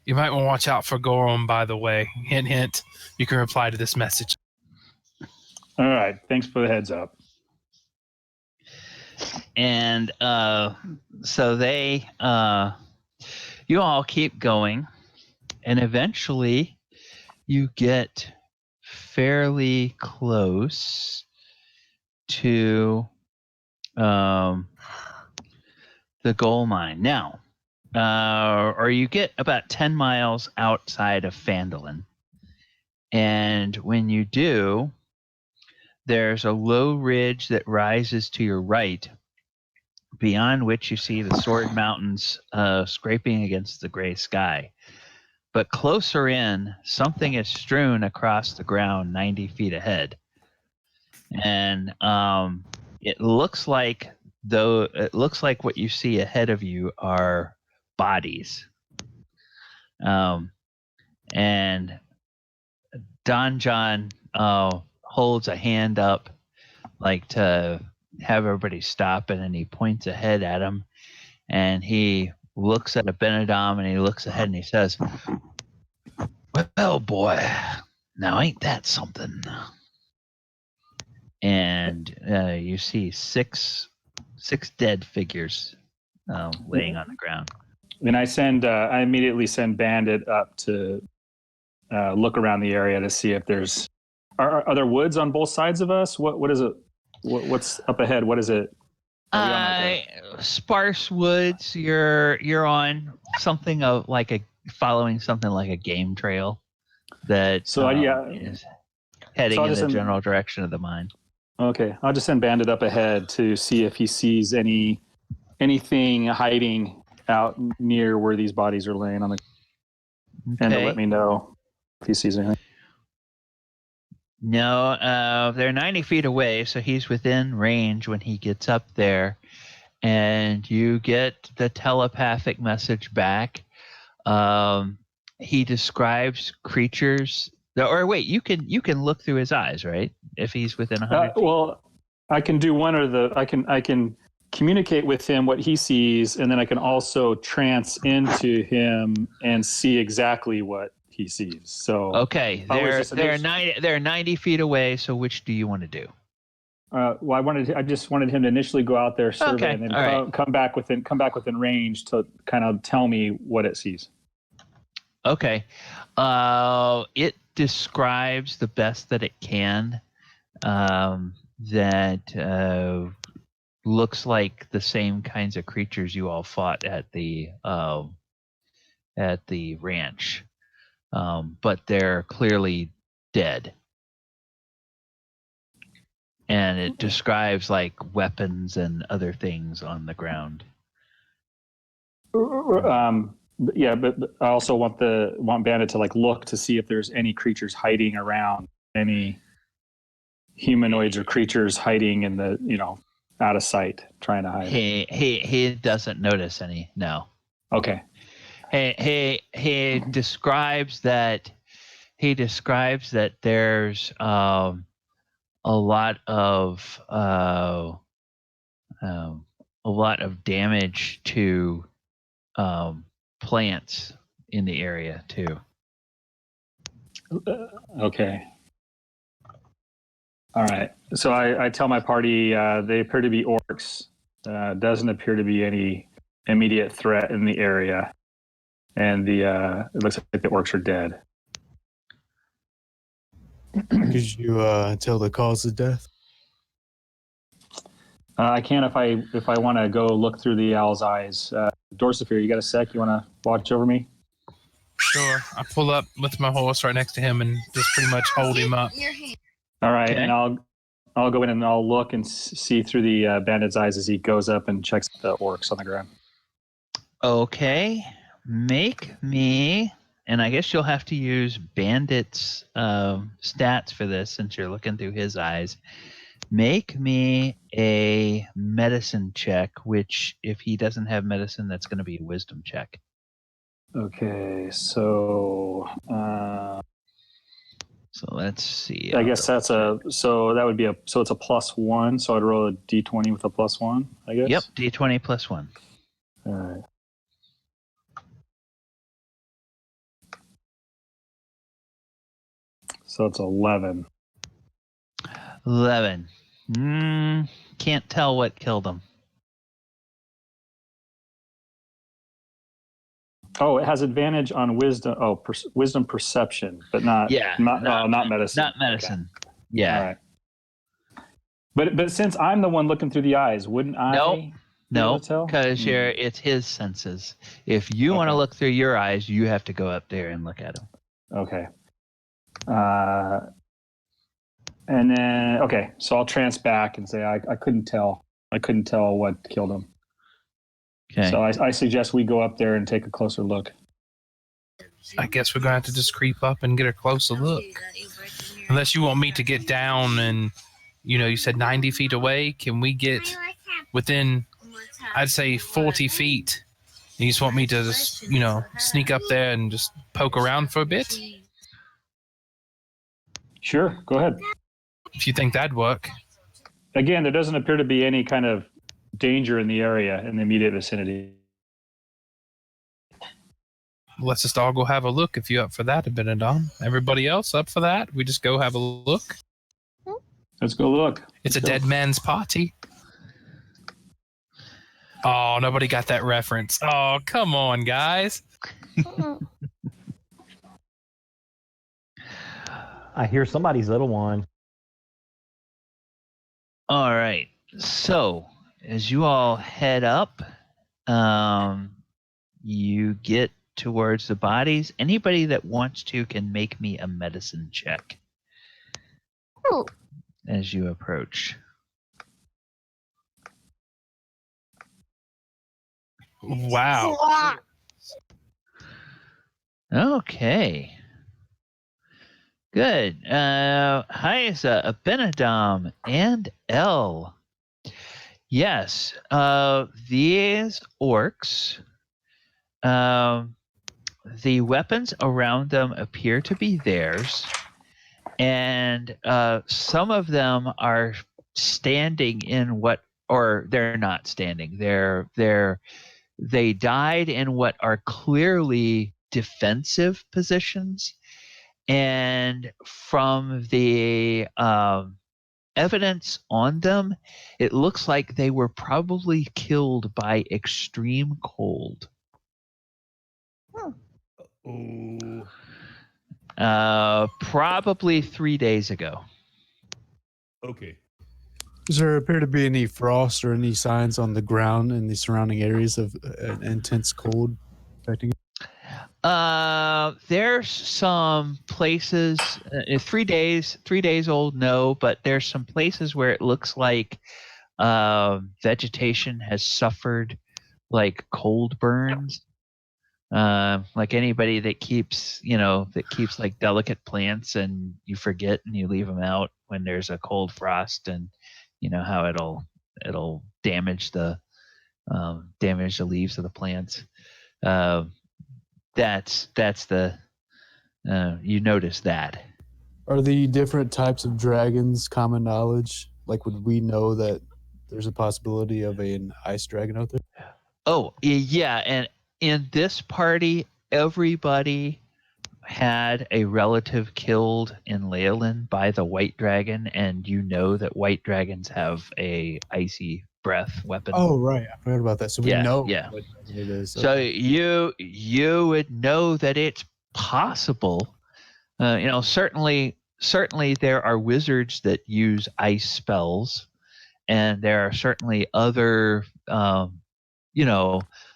you might want to watch out for Gorrim, by the way. Hint, hint. You can reply to this message. All right. Thanks for the heads up. And so they, you all keep going, and eventually you get fairly close to the gold mine. Now, or you get about 10 miles outside of Phandalin. And when you do, there's a low ridge that rises to your right, beyond which you see the Sword Mountains scraping against the gray sky. But closer in, something is strewn across the ground 90 feet ahead. And it looks like what you see ahead of you are bodies. And Don John holds a hand up like to have everybody stop, and then he points ahead at him, and he looks at Abinadom, and he looks ahead and he says, "Well, boy, now ain't that something?" And you see six dead figures laying on the ground. Then I immediately send Bandit up to look around the area to see if there's are there woods on both sides of us? What is it? What's up ahead? What is it? Sparse woods. You're on something of following something like a game trail that is heading in the general direction of the mine. Okay, I'll just send Bandit up ahead to see if he sees anything hiding out near where these bodies are laying on the, and to let me know if he sees anything. No, they're 90 feet away, so he's within range when he gets up there, and you get the telepathic message back. He describes creatures. Or wait, you can look through his eyes, right? If he's within 100 feet. Well, I can do one or the. I can communicate with him what he sees, and then I can also trance into him and see exactly what he sees. So okay, they're 90 feet away. So which do you want to do? Well, I just wanted him to initially go out there, survey, and then come back within range to kind of tell me what it sees. Okay, it describes the best that it can. That looks like the same kinds of creatures you all fought at the ranch, but they're clearly dead. And it describes like weapons and other things on the ground. Yeah, but I also want Bandit to look to see if there's any creatures hiding around, any humanoids or creatures hiding in the out of sight, trying to hide. He doesn't notice any. No. Okay. He describes that there's a lot of damage to plants in the area too. Okay. All right. So I tell my party they appear to be orcs. Doesn't appear to be any immediate threat in the area, and it looks like the orcs are dead. Could you tell the cause of death? I can if I want to go look through the owl's eyes. Dorzaphir, you got a sec? You want to watch over me? Sure. I pull up with my horse right next to him and just pretty much hold him up. All right, okay. And I'll go in and I'll look and see through the bandit's eyes as he goes up and checks the orcs on the ground. Okay, make me, and I guess you'll have to use Bandit's stats for this since you're looking through his eyes. Make me a medicine check, which if he doesn't have medicine, that's going to be a wisdom check. Okay, so let's see. I guess it's a +1. So I'd roll a d20 with a +1, I guess. Yep, d20 +1. All right. So it's 11. 11. Can't tell what killed him. Oh, it has advantage on wisdom. Oh, wisdom perception, but not medicine. Not medicine. Okay. Yeah. All right. But since I'm the one looking through the eyes, wouldn't I? be No, able to tell? because it's his senses. If you want to Okay. look through your eyes, you have to go up there and look at him. Okay. And then so I'll trance back and say I couldn't tell. I couldn't tell what killed him. Okay. So I suggest we go up there and take a closer look. I guess we're gonna have to just creep up and get a closer look. Unless you want me to get down and, you said 90 feet away. Can we get within, I'd say 40 feet? You just want me to just, sneak up there and just poke around for a bit? Sure, go ahead. If you think that'd work. Again, there doesn't appear to be any kind of danger in the area in the immediate vicinity. Let's just all go have a look if you're up for that, Abinadom. Everybody else up for that? We just go have a look? Let's go look. It's a dead man's party. Oh, nobody got that reference. Oh, come on, guys. I hear somebody's little one. All right. So, as you all head up, you get towards the bodies. Anybody that wants to can make me a medicine check Ooh. as you approach. Wow. Okay. Good. Hyza, Abinadom, and L. Yes. These orcs, the weapons around them appear to be theirs, and some of them are standing in or they're not standing. They died in what are clearly defensive positions, and from the evidence on them, it looks like they were probably killed by extreme cold. Oh. Probably 3 days ago. Okay. Does there appear to be any frost or any signs on the ground in the surrounding areas of an intense cold affecting it? There's some places, 3 days old, no, but there's some places where it looks like vegetation has suffered like cold burns. Like anybody that keeps like delicate plants and you forget and you leave them out when there's a cold frost, and how it'll damage the leaves of the plants. That's the you notice that. Are the different types of dragons common knowledge? Like, would we know that there's a possibility of an ice dragon out there? Oh, yeah, and in this party, everybody had a relative killed in Leyland by the white dragon, and that white dragons have a icy breath weapon. Oh, right. I forgot about that. So we know Yeah. what it is. So you would know that it's possible. Certainly there are wizards that use ice spells, and there are certainly other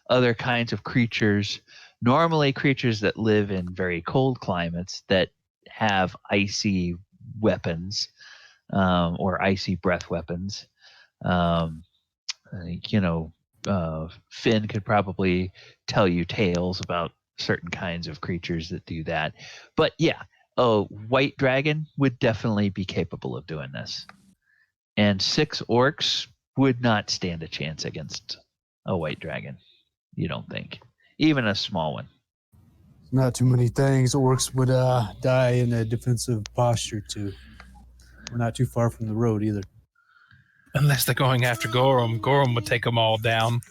other kinds of creatures, normally creatures that live in very cold climates, that have icy weapons or icy breath weapons. Finn could probably tell you tales about certain kinds of creatures that do that. But yeah, a white dragon would definitely be capable of doing this. And 6 orcs would not stand a chance against a white dragon, you don't think? Even a small one. Not too many things orcs would die in a defensive posture to. We're not too far from the road either. Unless they're going after Gorrim. Gorrim would take them all down.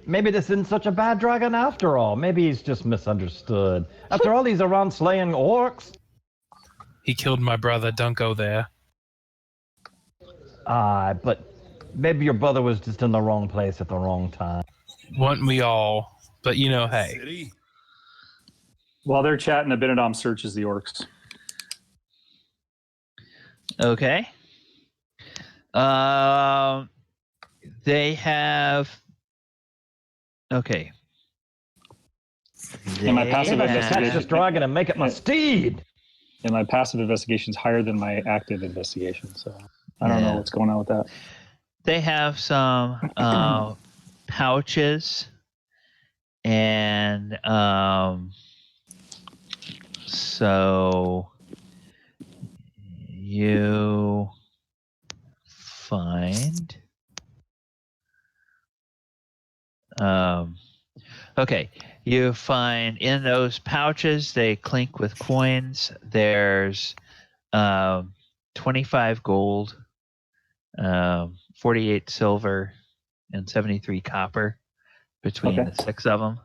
Maybe this isn't such a bad dragon after all. Maybe he's just misunderstood. After all, he's around slaying orcs. He killed my brother. Don't go there. But maybe your brother was just in the wrong place at the wrong time. Weren't we all? But hey. City? While they're chatting, Abinadom searches the orcs. Okay. They have. Okay. And my passive Maybe I should catch investigation. this dragon and make it my steed. And my passive investigation is higher than my active investigation, so I don't know what's going on with that. They have some pouches, and so you find. Okay, you find in those pouches, they clink with coins. There's 25 gold, 48 silver, and 73 copper between the 6 of them.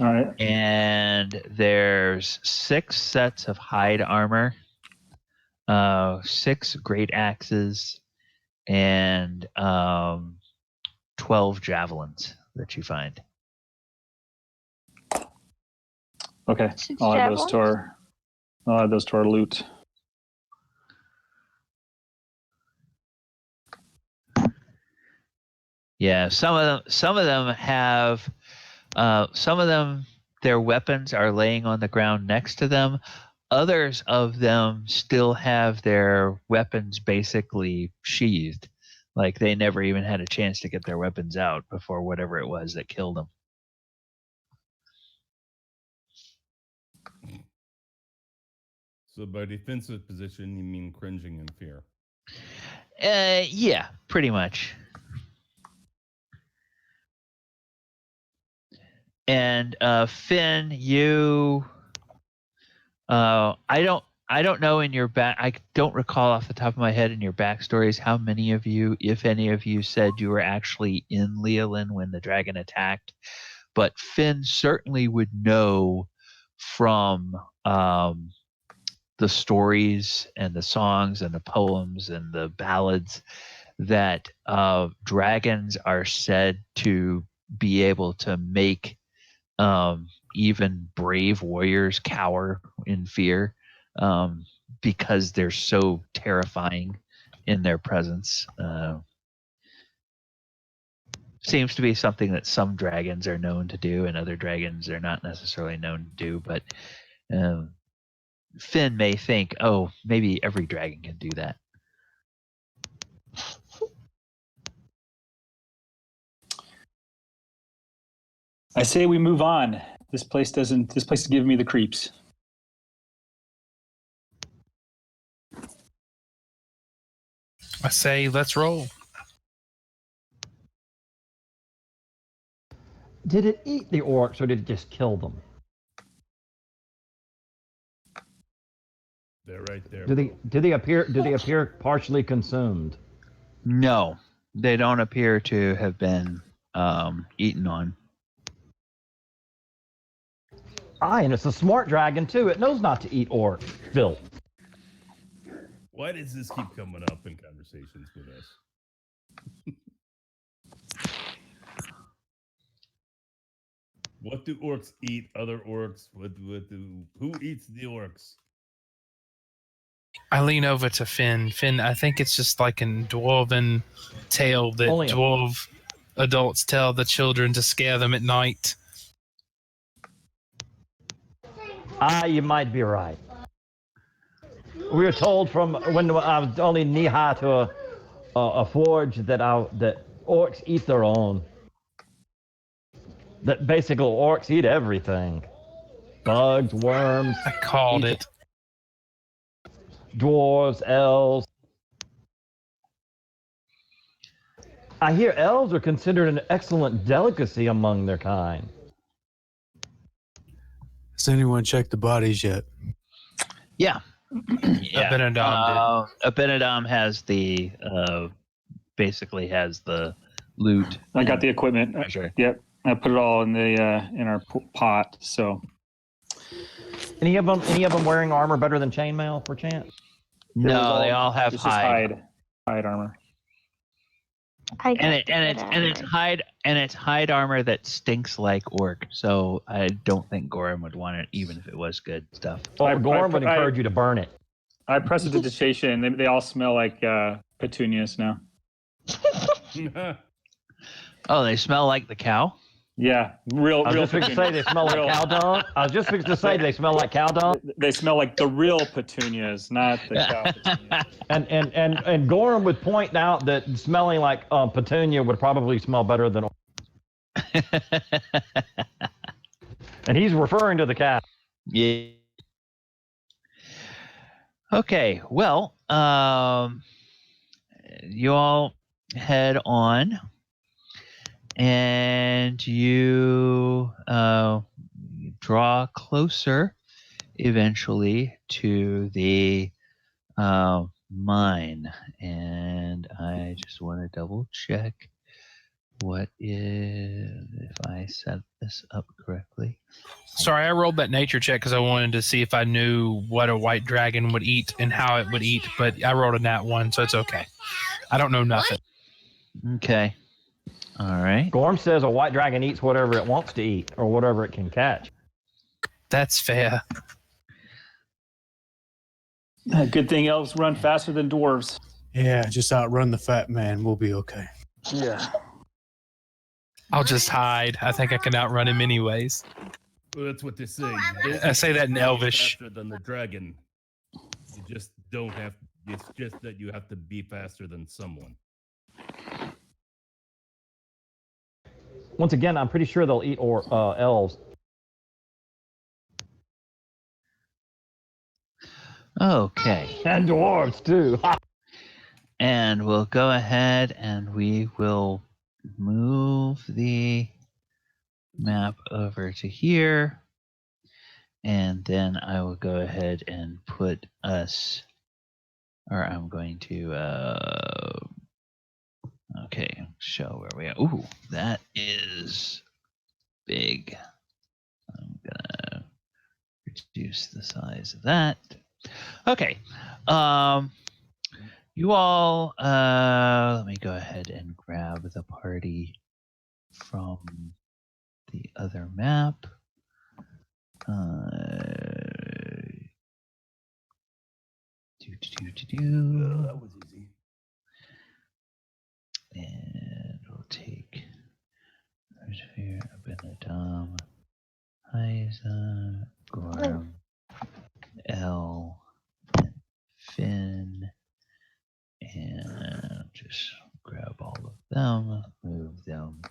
All right. And there's 6 sets of hide armor, 6 great axes, and 12 javelins that you find. Okay. I'll add those to our loot. Yeah, some of them have some of them, their weapons are laying on the ground next to them. Others of them still have their weapons basically sheathed, like they never even had a chance to get their weapons out before whatever it was that killed them. So by defensive position, you mean cringing in fear? Yeah, pretty much. And Finn, you, I don't know in your back. I don't recall off the top of my head in your backstories how many of you, if any of you, said you were actually in Leolin when the dragon attacked. But Finn certainly would know from the stories and the songs and the poems and the ballads that dragons are said to be able to make even brave warriors cower in fear because they're so terrifying in their presence. Seems to be something that some dragons are known to do and other dragons are not necessarily known to do, but Finn may think, oh, maybe every dragon can do that. I say we move on. This place is giving me the creeps. I say let's roll. Did it eat the orcs or did it just kill them? They're right there. Do they appear partially consumed? No, they don't appear to have been eaten on. Aye, and it's a smart dragon too. It knows not to eat orc filth. Why does this keep coming up in conversations with us? What do orcs eat? Other orcs? Who eats the orcs? I lean over to Finn. Finn, I think it's just like a dwarven tale that dwarf adults tell the children to scare them at night. You might be right. We were told from when I was only knee-high to a forge that orcs eat their own. That basically orcs eat everything. Bugs, worms. I called it. Dwarves, elves. I hear elves are considered an excellent delicacy among their kind. Has anyone checked the bodies yet? Yeah. Abinadom did. Abinadom has the basically has the loot. I got the equipment. Sure. Yep. I put it all in our pot. So, Any of them wearing armor better than chainmail, perchance? No, they all have hide armor. It's hide armor that stinks like orc. So I don't think Gorrim would want it, even if it was good stuff. Gorrim would encourage you to burn it. I prestidigitation. They all smell like petunias now. Oh, they smell like the cow? Yeah, real. I was just fixing to say they smell like cow dung. I was just fixing to say they smell like cow dung. They smell like the real petunias, not the cow petunias. And Gorrim would point out that smelling like petunia would probably smell better than. And he's referring to the cow. Yeah. Okay, well, you all head on, and you draw closer eventually to the mine. And I just want to double check what is, if I set this up correctly. Sorry, I rolled that nature check because I wanted to see if I knew what a white dragon would eat and how it would eat, but I rolled a nat 1, so it's okay. I don't know nothing. Okay. All right. Gorm says a white dragon eats whatever it wants to eat or whatever it can catch. That's fair. Good thing elves run faster than dwarves. Yeah, just outrun the fat man. We'll be okay. Yeah. I'll just hide. I think I can outrun him anyways. Well, that's what they say. I say that in Elvish. Faster than the dragon. You just don't have. It's just that you have to be faster than someone. Once again, I'm pretty sure they'll eat elves. Okay. And dwarves, too. And we'll go ahead and we will move the map over to here. And then I will go ahead and put us, or I'm going to, okay, show where we are. Ooh, that is big. I'm gonna reduce the size of that. Okay. You all, let me go ahead and grab the party from the other map. That was easy. And we'll take Dorzaphir, Abinadom, Hyza, Gorrim, L, and Finn. And just grab all of them, move them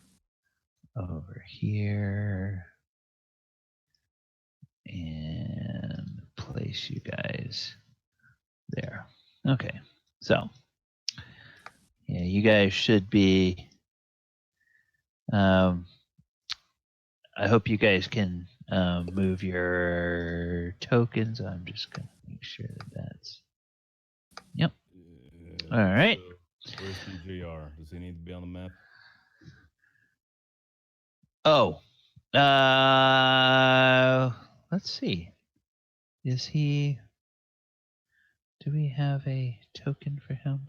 over here, and place you guys there. Okay, so yeah, you guys should be. I hope you guys can move your tokens. I'm just gonna make sure that that's. Yep. All right. So where's DJR? Does he need to be on the map? Oh, let's see. Is he? Do we have a token for him?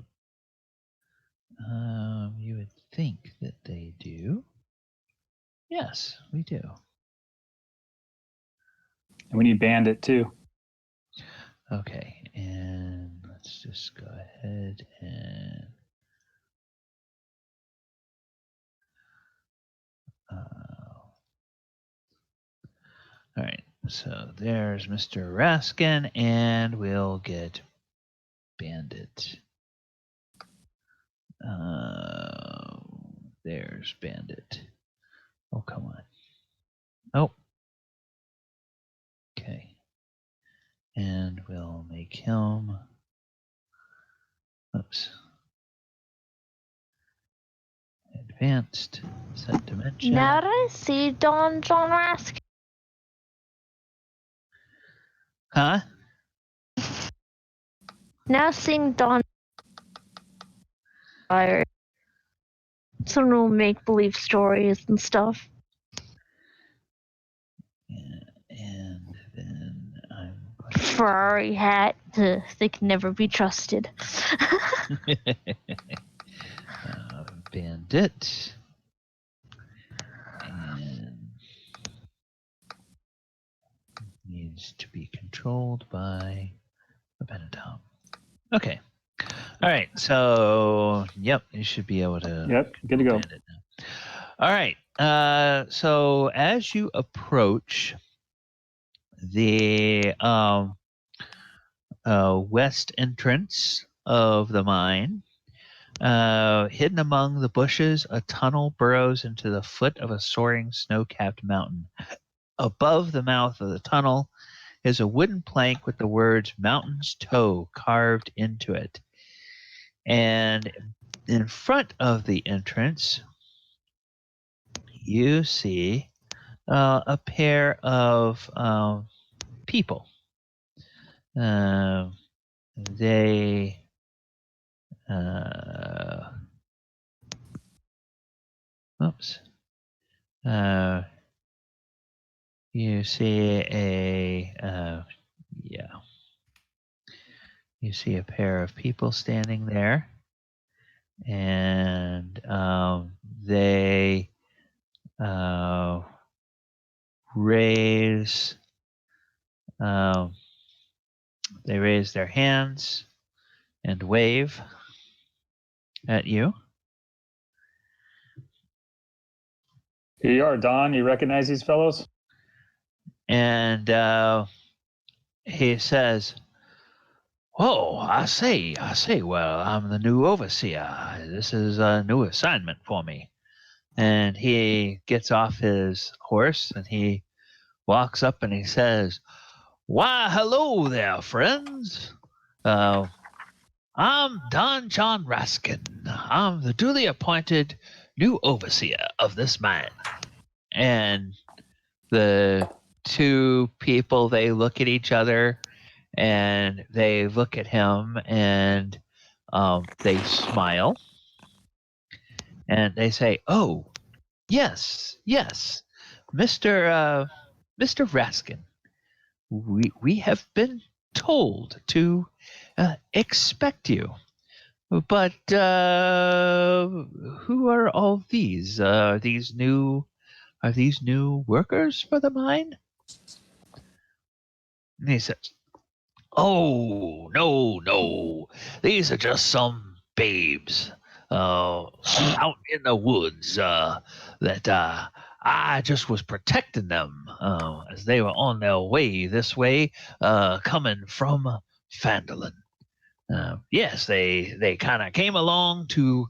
You would think that they do. Yes, we do. And we need Bandit too. Okay, and let's just go ahead and all right, so there's Mr. Raskin, and we'll get Bandit. There's Bandit. Oh, come on. Oh. Okay. And we'll make him. Oops. Advanced. Set dimension. Now that I see Don John Rask. Huh? Now seeing Don Fire. Some little make-believe stories and stuff. Yeah, and then I'm Ferrari hat. They can never be trusted. Bandit. And needs to be controlled by Abinadom. Okay. All right. So, yep, you should be able to. Yep, good to go. land it now. All right. So as you approach the west entrance of the mine, hidden among the bushes, a tunnel burrows into the foot of a soaring snow-capped mountain. Above the mouth of the tunnel is a wooden plank with the words Mountain's Toe carved into it. And in front of the entrance, you see a pair of people. They oops. You see you see a pair of people standing there, and they raise their hands and wave at you. Here you are, Don. You recognize these fellows? And he says, "Oh, I say. Well, I'm the new overseer. This is a new assignment for me." And he gets off his horse and he walks up and he says, "Why, hello there, friends. I'm Don John Raskin. I'm the duly appointed new overseer of this mine." And the two people, they look at each other and they look at him and they smile and they say, "Oh, yes, Mr. Raskin. We have been told to expect you. But who are all these? Are these new workers for the mine?" And he says, "Oh, no. These are just some babes out in the woods that I just was protecting them as they were on their way this way, coming from Phandalin. Yes, they kind of came along to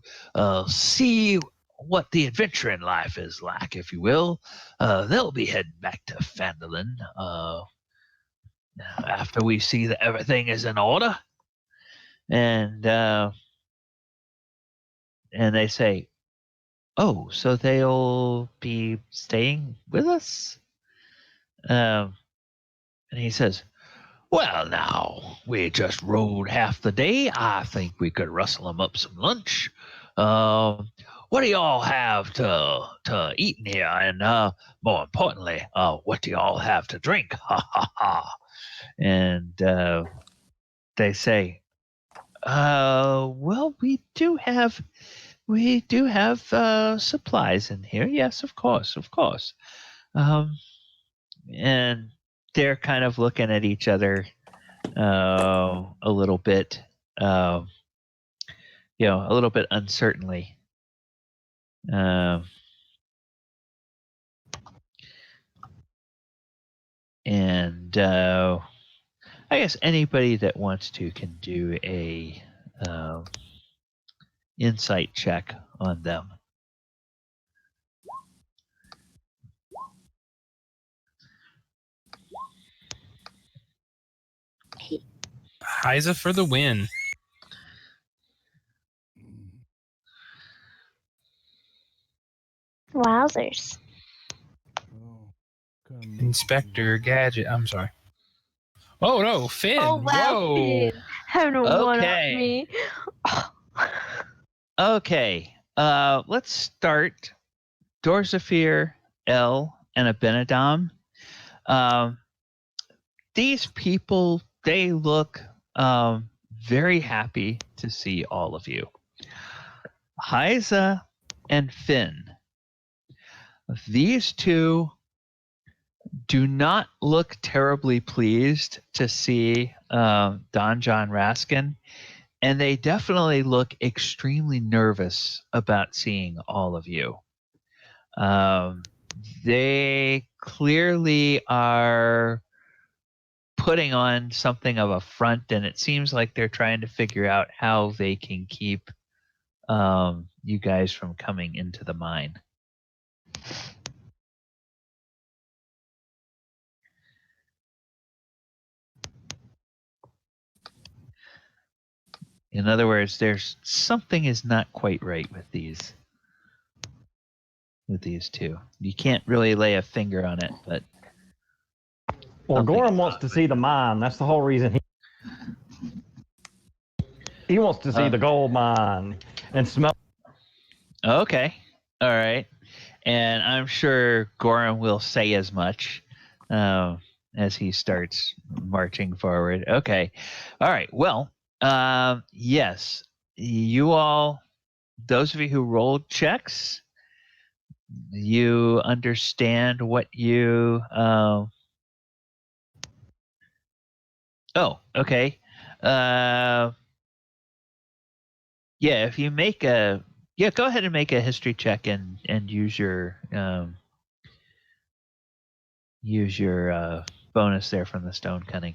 see what the adventuring life is like, if you will. They'll be heading back to Phandalin after we see that everything is in order." And they say, "Oh, so they'll be staying with us?" And he says, "Well, now, we just rode half the day. I think we could rustle them up some lunch. What do y'all have to eat in here? And more importantly, what do y'all have to drink?" Ha ha ha. And they say, "Well, we do have supplies in here. Yes, of course. And they're kind of looking at each other a little bit, a little bit uncertainly. And I guess anybody that wants to can do a insight check on them. Hyza for the win. Wowzers. Inspector Gadget. I'm sorry. Oh no, Finn. Oh wow, Whoa. Finn. Having one up Okay. me. Okay. Let's start. Dorzaphir, L, and Abinadom. These people, they look very happy to see all of you. Hyza and Finn. These two do not look terribly pleased to see Don John Raskin. and they definitely look extremely nervous about seeing all of you. They clearly are putting on something of a front, and it seems like they're trying to figure out how they can keep you guys from coming into the mine. In other words, there's something is not quite right with these two. You can't really lay a finger on it, but Well, Gorrim wants to see the mine. That's the whole reason he wants to see the gold mine and smell. Okay, all right, and I'm sure Gorrim will say as much as he starts marching forward. Okay, all right. Well, yes, you all, those of you who rolled checks, you understand what you. Oh, okay. Yeah, if you make a go ahead and make a history check and use your bonus there from the stone cutting.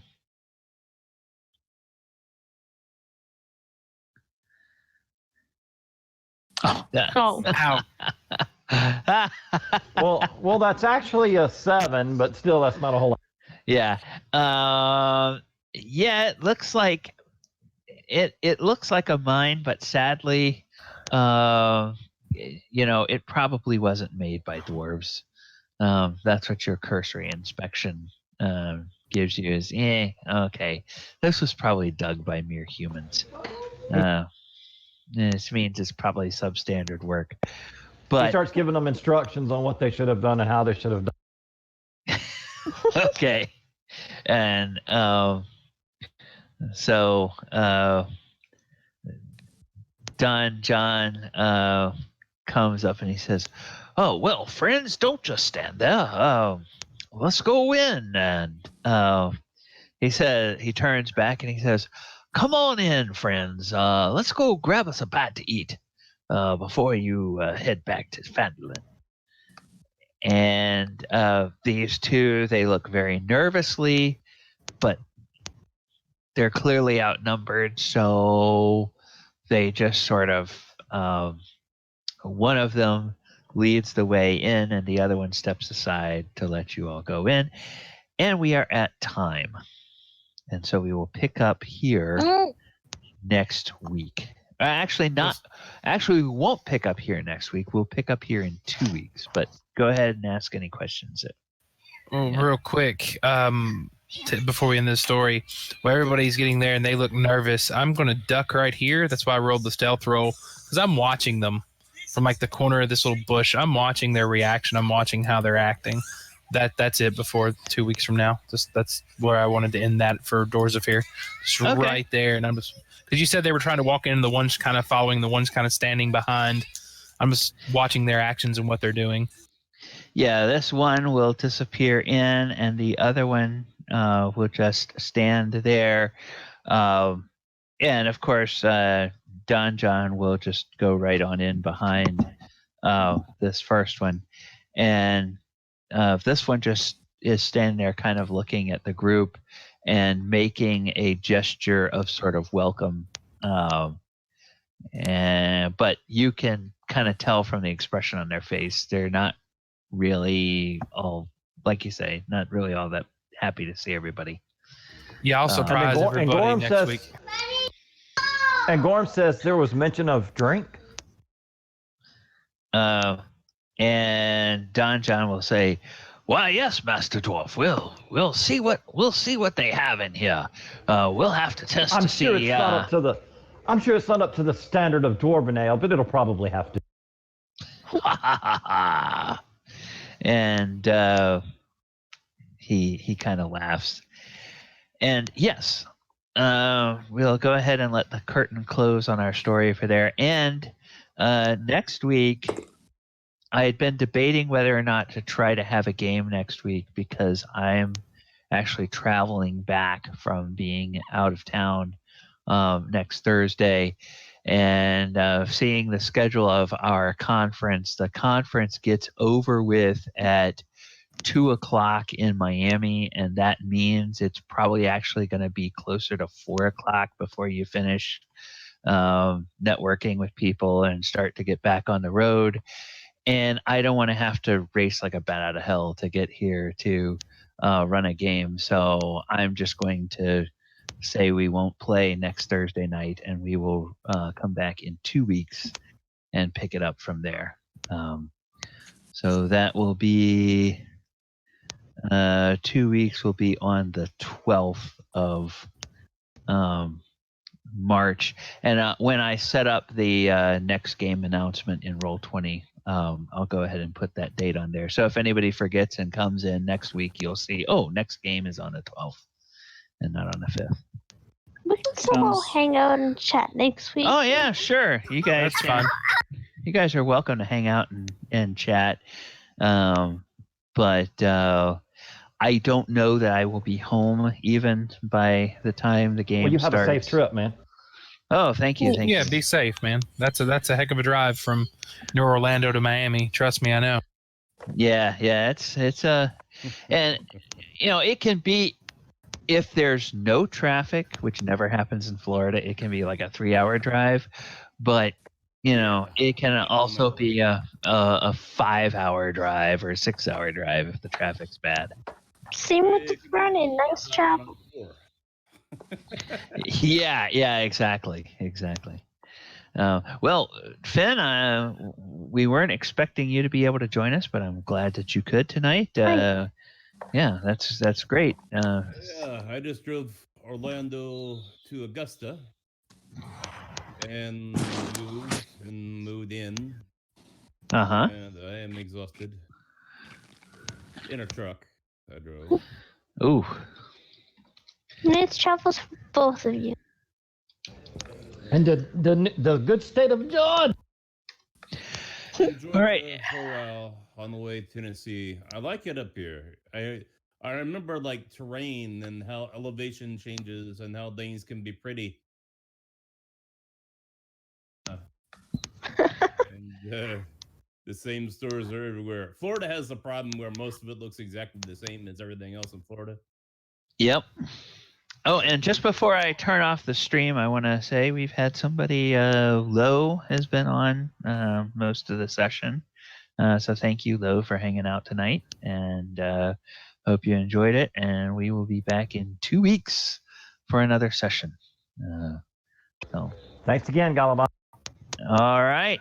Oh. well, that's actually a 7, but still, that's not a whole lot. Yeah. Yeah, it looks like it looks like a mine, but sadly, it probably wasn't made by dwarves. That's what your cursory inspection gives you is, okay, this was probably dug by mere humans. This means it's probably substandard work. But he starts giving them instructions on what they should have done and how they should have done. Okay. And so Don John comes up and he says, "Oh, well, friends, don't just stand there. Let's go in." And he turns back and he says, "Come on in, friends. Let's go grab us a bite to eat before you head back to Fandolin." And these two, they look very nervously, but they're clearly outnumbered, so they just sort of, one of them leads the way in and the other one steps aside to let you all go in. And we are at time. And so we will pick up here next week. Actually, we won't pick up here next week. We'll pick up here in 2 weeks, but go ahead and ask any questions. Real quick, before we end this story, where everybody's getting there and they look nervous, I'm going to duck right here. That's why I rolled the stealth roll, because I'm watching them from like the corner of this little bush. I'm watching their reaction. I'm watching how they're acting. That's it before 2 weeks from now. That's where I wanted to end that for Dorzaphir. Just okay. Right there. And I'm just, because you said they were trying to walk in, the ones kind of following, the ones kind of standing behind. I'm just watching their actions and what they're doing. Yeah, this one will disappear in, and the other one will just stand there. And of course, Don John will just go right on in behind this first one. And this one just is standing there kind of looking at the group and making a gesture of sort of welcome. But you can kind of tell from the expression on their face, they're not really all, like you say, not really all that happy to see everybody. Yeah, I'll surprise everybody next week. And Gorrim says there was mention of drink. And Don John will say, "Why, yes, Master Dwarf. We'll see what they have in here. We'll have to test to see." I'm sure it's not up to the standard of dwarven ale, but it'll probably have to. And he kind of laughs. And yes, we'll go ahead and let the curtain close on our story for there. And next week, I had been debating whether or not to try to have a game next week, because I'm actually traveling back from being out of town next Thursday. And seeing the schedule of our conference, the conference gets over with at 2:00 in Miami, and that means it's probably actually going to be closer to 4:00 before you finish networking with people and start to get back on the road. And I don't want to have to race like a bat out of hell to get here to run a game. So I'm just going to say we won't play next Thursday night, and we will come back in 2 weeks and pick it up from there. So that will be 2 weeks will be on the 12th of March. And when I set up the next game announcement in Roll20, I'll go ahead and put that date on there. So if anybody forgets and comes in next week, you'll see, oh, next game is on the 12th and not on the 5th. We can still all hang out and chat next week. Oh, yeah, sure. You guys That's fine. You guys are welcome to hang out and chat. But I don't know that I will be home even by the time the game starts. Well, you have a safe trip, man. Oh, thank you. Thank you. Be safe, man. That's a heck of a drive from New Orlando to Miami. Trust me, I know. Yeah, it's and it can be, if there's no traffic, which never happens in Florida, it can be like a 3-hour drive, but it can also be a 5-hour drive or a 6-hour drive if the traffic's bad. Same with the Vernon. Nice travel. Yeah, exactly. Well, Finn, we weren't expecting you to be able to join us, but I'm glad that you could tonight. Yeah, that's great. Yeah, I just drove Orlando to Augusta and moved in. Uh-huh. And I am exhausted. In a truck, I drove. Ooh. Nice travels for both of you. And the good state of John. Enjoyed All right. for a while on the way to Tennessee. I like it up here. I remember like terrain and how elevation changes and how things can be pretty. And the same stores are everywhere. Florida has the problem where most of it looks exactly the same as everything else in Florida. Yep. Oh, and just before I turn off the stream, I want to say we've had somebody, Lo has been on most of the session. So thank you, Lo, for hanging out tonight. And hope you enjoyed it. And we will be back in 2 weeks for another session. So Thanks again, Gallibond. all right.